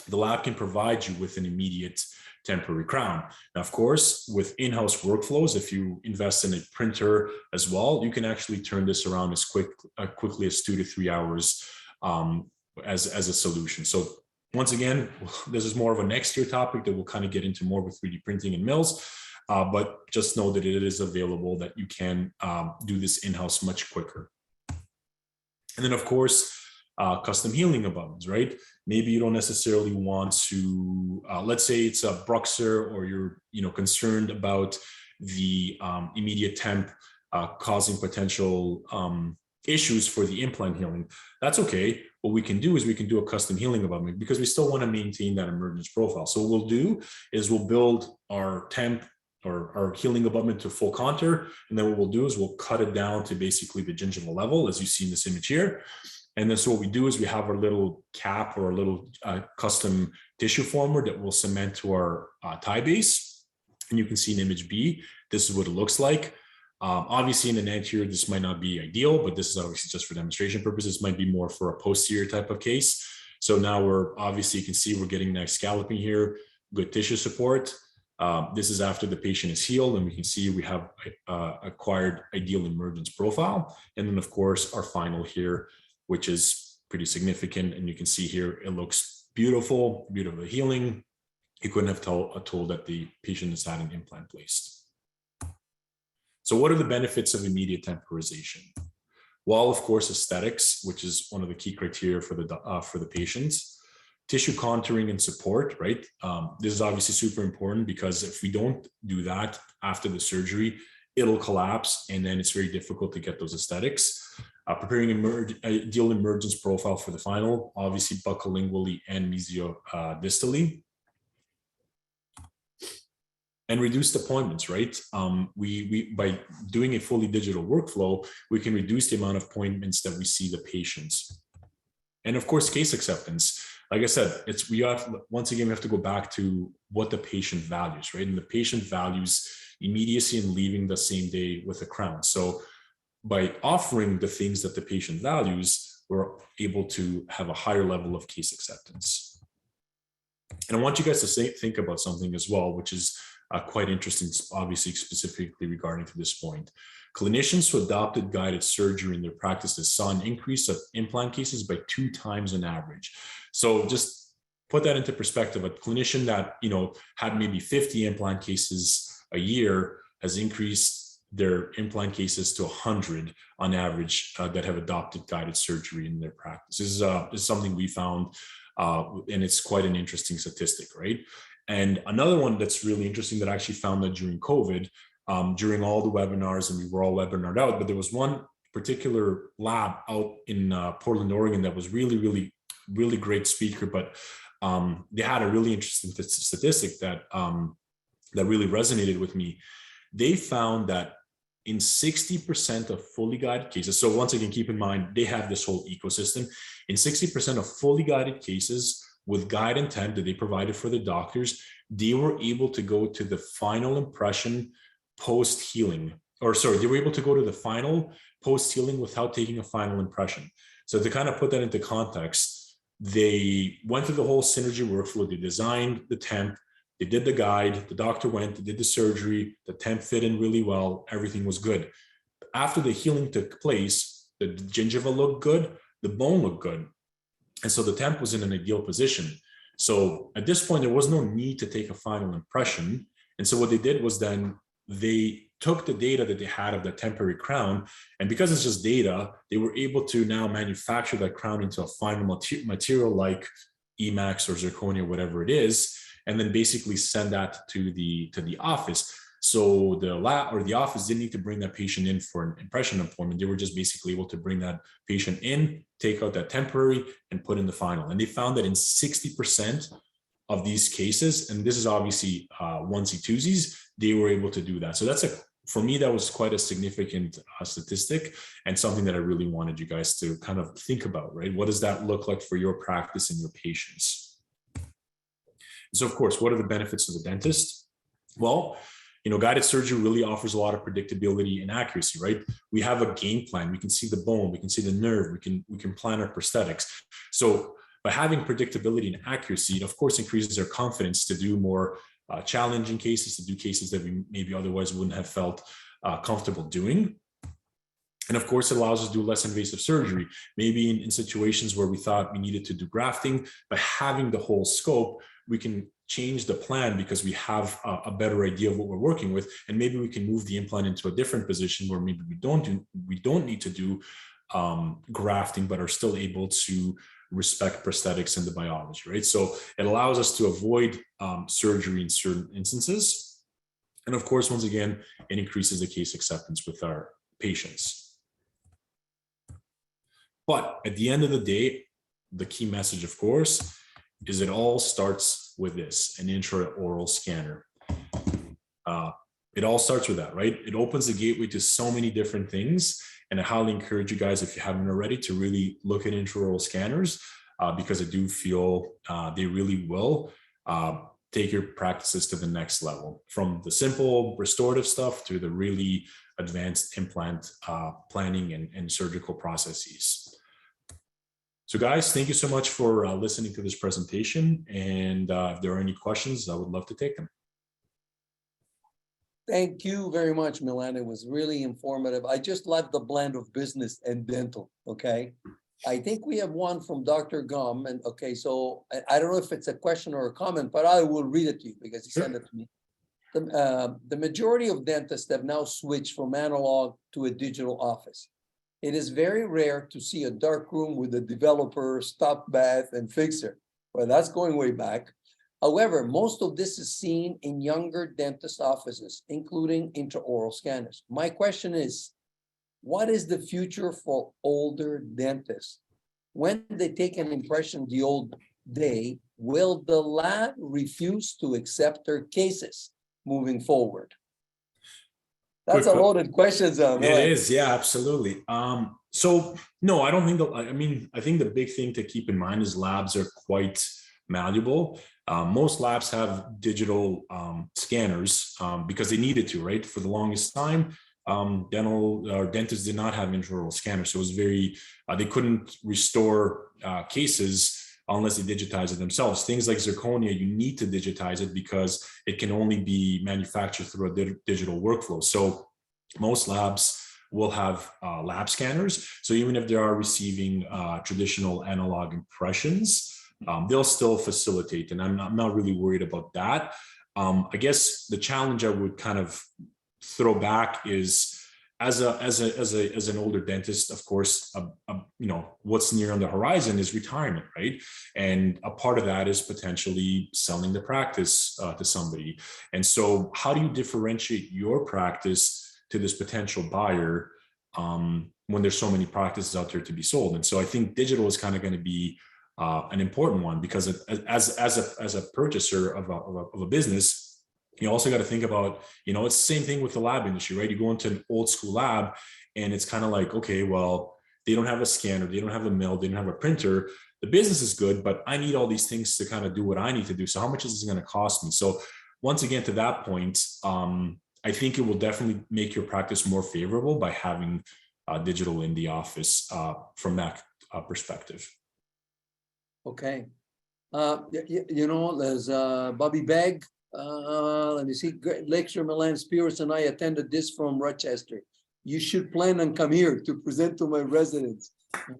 the lab can provide you with an immediate temporary crown. Now, of course, with in-house workflows, if you invest in a printer as well, you can actually turn this around as quickly as 2 to 3 hours as a solution. So once again, this is more of a next year topic that we'll kind of get into more with 3D printing and mills, but just know that it is available, that you can do this in-house much quicker. And then, of course, custom healing abutments, right? Maybe you don't necessarily want to, let's say it's a bruxer, or you're concerned about the immediate temp causing potential issues for the implant healing. That's okay. What we can do is we can do a custom healing abutment, because we still want to maintain that emergence profile. So what we'll do is we'll build our temp or our healing abutment to full contour. And then what we'll do is we'll cut it down to basically the gingival level, as you see in this image here. And then so what we do is we have our little cap, or our little custom tissue former that we'll cement to our tie base. And you can see in image B, this is what it looks like. Obviously in an anterior, this might not be ideal, but this is obviously just for demonstration purposes. This might be more for a posterior type of case. So now you can see we're getting nice scalloping here, good tissue support. This is after the patient is healed, and we can see we have acquired ideal emergence profile. And then of course our final here, which is pretty significant. And you can see here, it looks beautiful, beautiful healing. You couldn't have told that the patient has had an implant placed. So what are the benefits of immediate temporization? Well, of course, aesthetics, which is one of the key criteria for the patients. Tissue contouring and support, right? This is obviously super important, because if we don't do that after the surgery, it'll collapse, and then it's very difficult to get those aesthetics. Preparing ideal emergence profile for the final, obviously buccolingually and mesiodistally. And reduced appointments, right? We by doing a fully digital workflow, we can reduce the amount of appointments that we see the patients. And of course, case acceptance. Like I said, once again, we have to go back to what the patient values, right? And the patient values immediacy and leaving the same day with a crown. So by offering the things that the patient values, we're able to have a higher level of case acceptance. And I want you guys to think about something as well, which is quite interesting, obviously, specifically regarding to this point. Clinicians who adopted guided surgery in their practices saw an increase of implant cases by 2 times on average. So just put that into perspective. A clinician that had maybe 50 implant cases a year has increased their implant cases to 100 on average that have adopted guided surgery in their practice. This is something we found, and it's quite an interesting statistic, right? And another one that's really interesting that I actually found that during COVID, during all the webinars, and we were all webinared out, but there was one particular lab out in Portland, Oregon that was really, really, really great speaker, but they had a really interesting statistic that really resonated with me. They found that in 60% of fully guided cases, so once again, keep in mind, they have this whole ecosystem. In 60% of fully guided cases, with guide and temp that they provided for the doctors, they were able to go to the final impression post-healing, they were able to go to the final post-healing without taking a final impression. So to kind of put that into context, they went through the whole synergy workflow. They designed the temp, they did the guide, the doctor went, they did the surgery, the temp fit in really well, everything was good. After the healing took place, the gingiva looked good, the bone looked good. And so the temp was in an ideal position. So at this point, there was no need to take a final impression. And so what they did was then they took the data that they had of the temporary crown, and because it's just data, they were able to now manufacture that crown into a final material like Emax or zirconia, whatever it is, and then basically send that to the office. So the lab or the office didn't need to bring that patient in for an impression appointment. They were just basically able to bring that patient in, take out that temporary, and put in the final. And they found that in 60% of these cases, and this is obviously onesie-twosies, they were able to do that. So that's for me, that was quite a significant statistic and something that I really wanted you guys to kind of think about, right? What does that look like for your practice and your patients? So of course, what are the benefits of the dentist? Well, guided surgery really offers a lot of predictability and accuracy, right? We have a game plan. We can see the bone, we can see the nerve, we can plan our prosthetics. So by having predictability and accuracy, it of course increases their confidence to do more challenging cases, to do cases that we maybe otherwise wouldn't have felt comfortable doing. And of course, it allows us to do less invasive surgery. Maybe in situations where we thought we needed to do grafting, by having the whole scope, we can change the plan because we have a better idea of what we're working with, and maybe we can move the implant into a different position where maybe we don't need to do grafting, but are still able to respect prosthetics and the biology, right? So it allows us to avoid surgery in certain instances, and of course, once again, it increases the case acceptance with our patients. But at the end of the day, the key message, of course, is it all starts with this, an intraoral scanner. It all starts with that, right? It opens the gateway to so many different things. And I highly encourage you guys, if you haven't already, to really look at intraoral scanners because I do feel they really will take your practices to the next level, from the simple restorative stuff to the really advanced implant planning and surgical processes. So guys, thank you so much for listening to this presentation. And if there are any questions, I would love to take them. Thank you very much, Milan. It was really informative. I just love the blend of business and dental, okay? I think we have one from Dr. Gum. And okay, so I don't know if it's a question or a comment, but I will read it to you because he sent it to me. The majority of dentists have now switched from analog to a digital office. It is very rare to see a dark room with a developer, stop bath, and fixer. Well, that's going way back. However, most of this is seen in younger dentist offices, including intraoral scanners. My question is, what is the future for older dentists? When they take an impression the old day, will the lab refuse to accept their cases moving forward? That's a loaded question. It is, yeah, absolutely. So no, I don't think I think the big thing to keep in mind is labs are quite malleable. Most labs have digital scanners because they needed to, right? For the longest time, dentists did not have intraoral scanners. So it was very, they couldn't restore cases unless they digitize it themselves. Things like zirconia, you need to digitize it because it can only be manufactured through a digital workflow. So most labs will have lab scanners. So even if they are receiving traditional analog impressions, they'll still facilitate. And I'm not really worried about that. I guess the challenge I would kind of throw back is, as an older dentist, of course, what's near on the horizon is retirement, right? And a part of that is potentially selling the practice to somebody. And so how do you differentiate your practice to this potential buyer when there's so many practices out there to be sold? And so I think digital is kind of going to be an important one, because as a purchaser of a business, you also got to think about, it's the same thing with the lab industry, right? You go into an old school lab and it's kind of like, okay, well, they don't have a scanner, they don't have a mill, they don't have a printer. The business is good, but I need all these things to kind of do what I need to do. So how much is this going to cost me? So once again, to that point, I think it will definitely make your practice more favorable by having digital in the office from that perspective. Okay. There's Bobby Begg. Let me see. Great lecture, Milan Spears and I attended this from Rochester. You should plan and come here to present to my residents.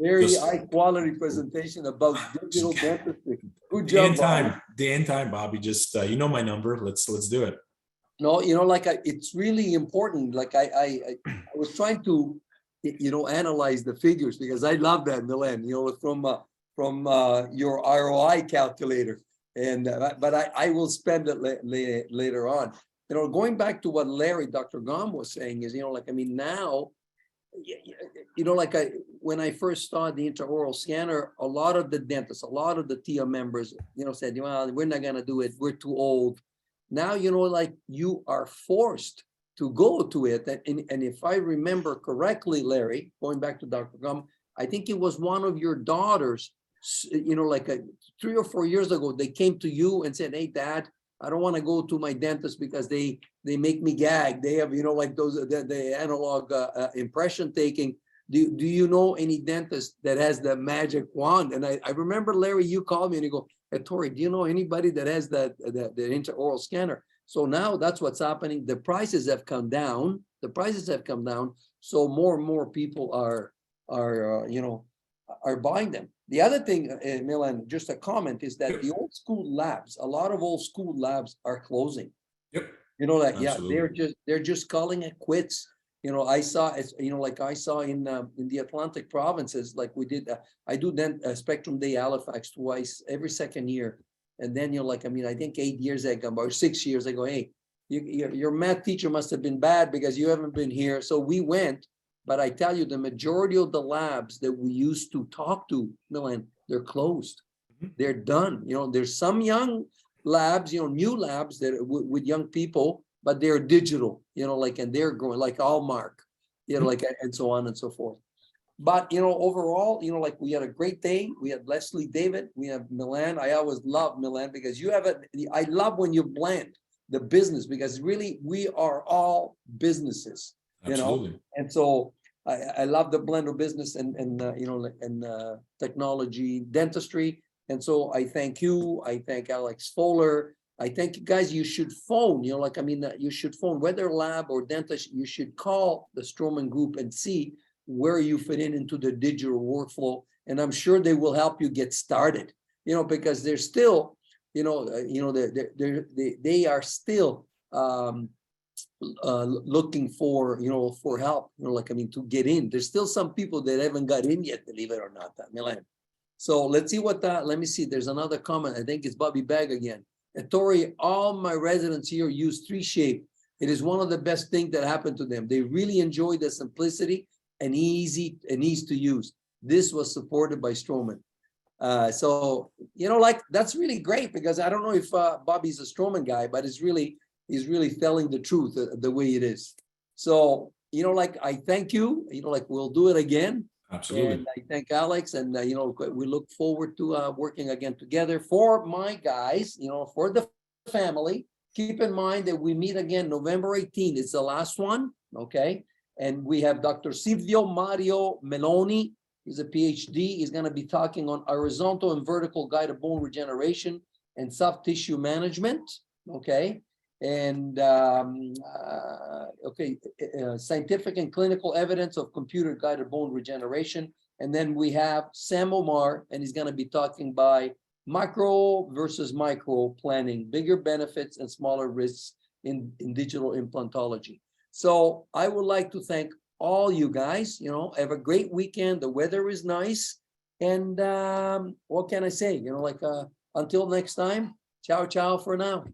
Very high quality presentation about digital dentistry. Good Day job, and Bobby. time, day and time, Bobby. Just you know my number. Let's do it. No, it's really important. Like I was trying to, analyze the figures because I love that, Milan, from your ROI calculator. And, but I will spend it later on. Going back to what Dr. Gom was saying is, now, when I first started the intraoral scanner, a lot of the dentists, a lot of the TIA members, said, well, we're not going to do it. We're too old. Now, you are forced to go to it. And if I remember correctly, Larry, going back to Dr. Gum, I think it was one of your daughters, 3 or 4 years ago, they came to you and said, hey, Dad, I don't want to go to my dentist because they make me gag. They have, the analog impression taking. Do you know any dentist that has the magic wand? And I remember, Larry, you called me and you go, hey, Tori, do you know anybody that has the intraoral scanner? So now that's what's happening. The prices have come down. So more and more people are buying them. The other thing, Milan, just a comment, is that the old school labs, a lot of old school labs are closing. Yep. Absolutely. They're just calling it quits. I saw in the Atlantic provinces, like we did, I do then Spectrum Day Halifax twice every second year. And then I think 8 years ago or 6 years ago, hey, your math teacher must have been bad because you haven't been here. So we went, but I tell you, the majority of the labs that we used to talk to, Milan, they're closed. They're done. There's some young labs, new labs that with young people, but they're digital, and they're growing like Allmark, and so on and so forth. But, overall, we had a great day. We had Lesley, David, we have Milan. I always love Milan because I love when you blend the business because really we are all businesses, Absolutely. And so I love the blend of business and technology, dentistry. And so I thank you. I thank Alex Fowler. I thank you guys. You should phone, you should phone, whether lab or dentist, you should call the Stroman Group and see where you fit into the digital workflow. And I'm sure they will help you get started, because they're still, they are still looking for, for help, to get in. There's still some people that haven't got in yet, believe it or not, Milan. So let's see let me see. There's another comment. I think it's Bobby Bag again. And Tori, all my residents here use 3Shape. It is one of the best things that happened to them. They really enjoy the simplicity and ease to use. This was supported by Stroman. So, that's really great because I don't know if Bobby's a Stroman guy, but he's really telling the truth the way it is. So, I thank you, we'll do it again. Absolutely. And I thank Alex, and we look forward to working again together. For my guys, for the family, keep in mind that we meet again November 18th. It's the last one, okay? And we have Dr. Silvio Mario Meloni. He's a PhD. He's going to be talking on horizontal and vertical guided bone regeneration and soft tissue management, okay? And scientific and clinical evidence of computer-guided bone regeneration. And then we have Sam Omar, and he's going to be talking by macro versus micro planning, bigger benefits and smaller risks in digital implantology. So I would like to thank all you guys. Have a great weekend. The weather is nice. And what can I say? Until next time, ciao, ciao for now.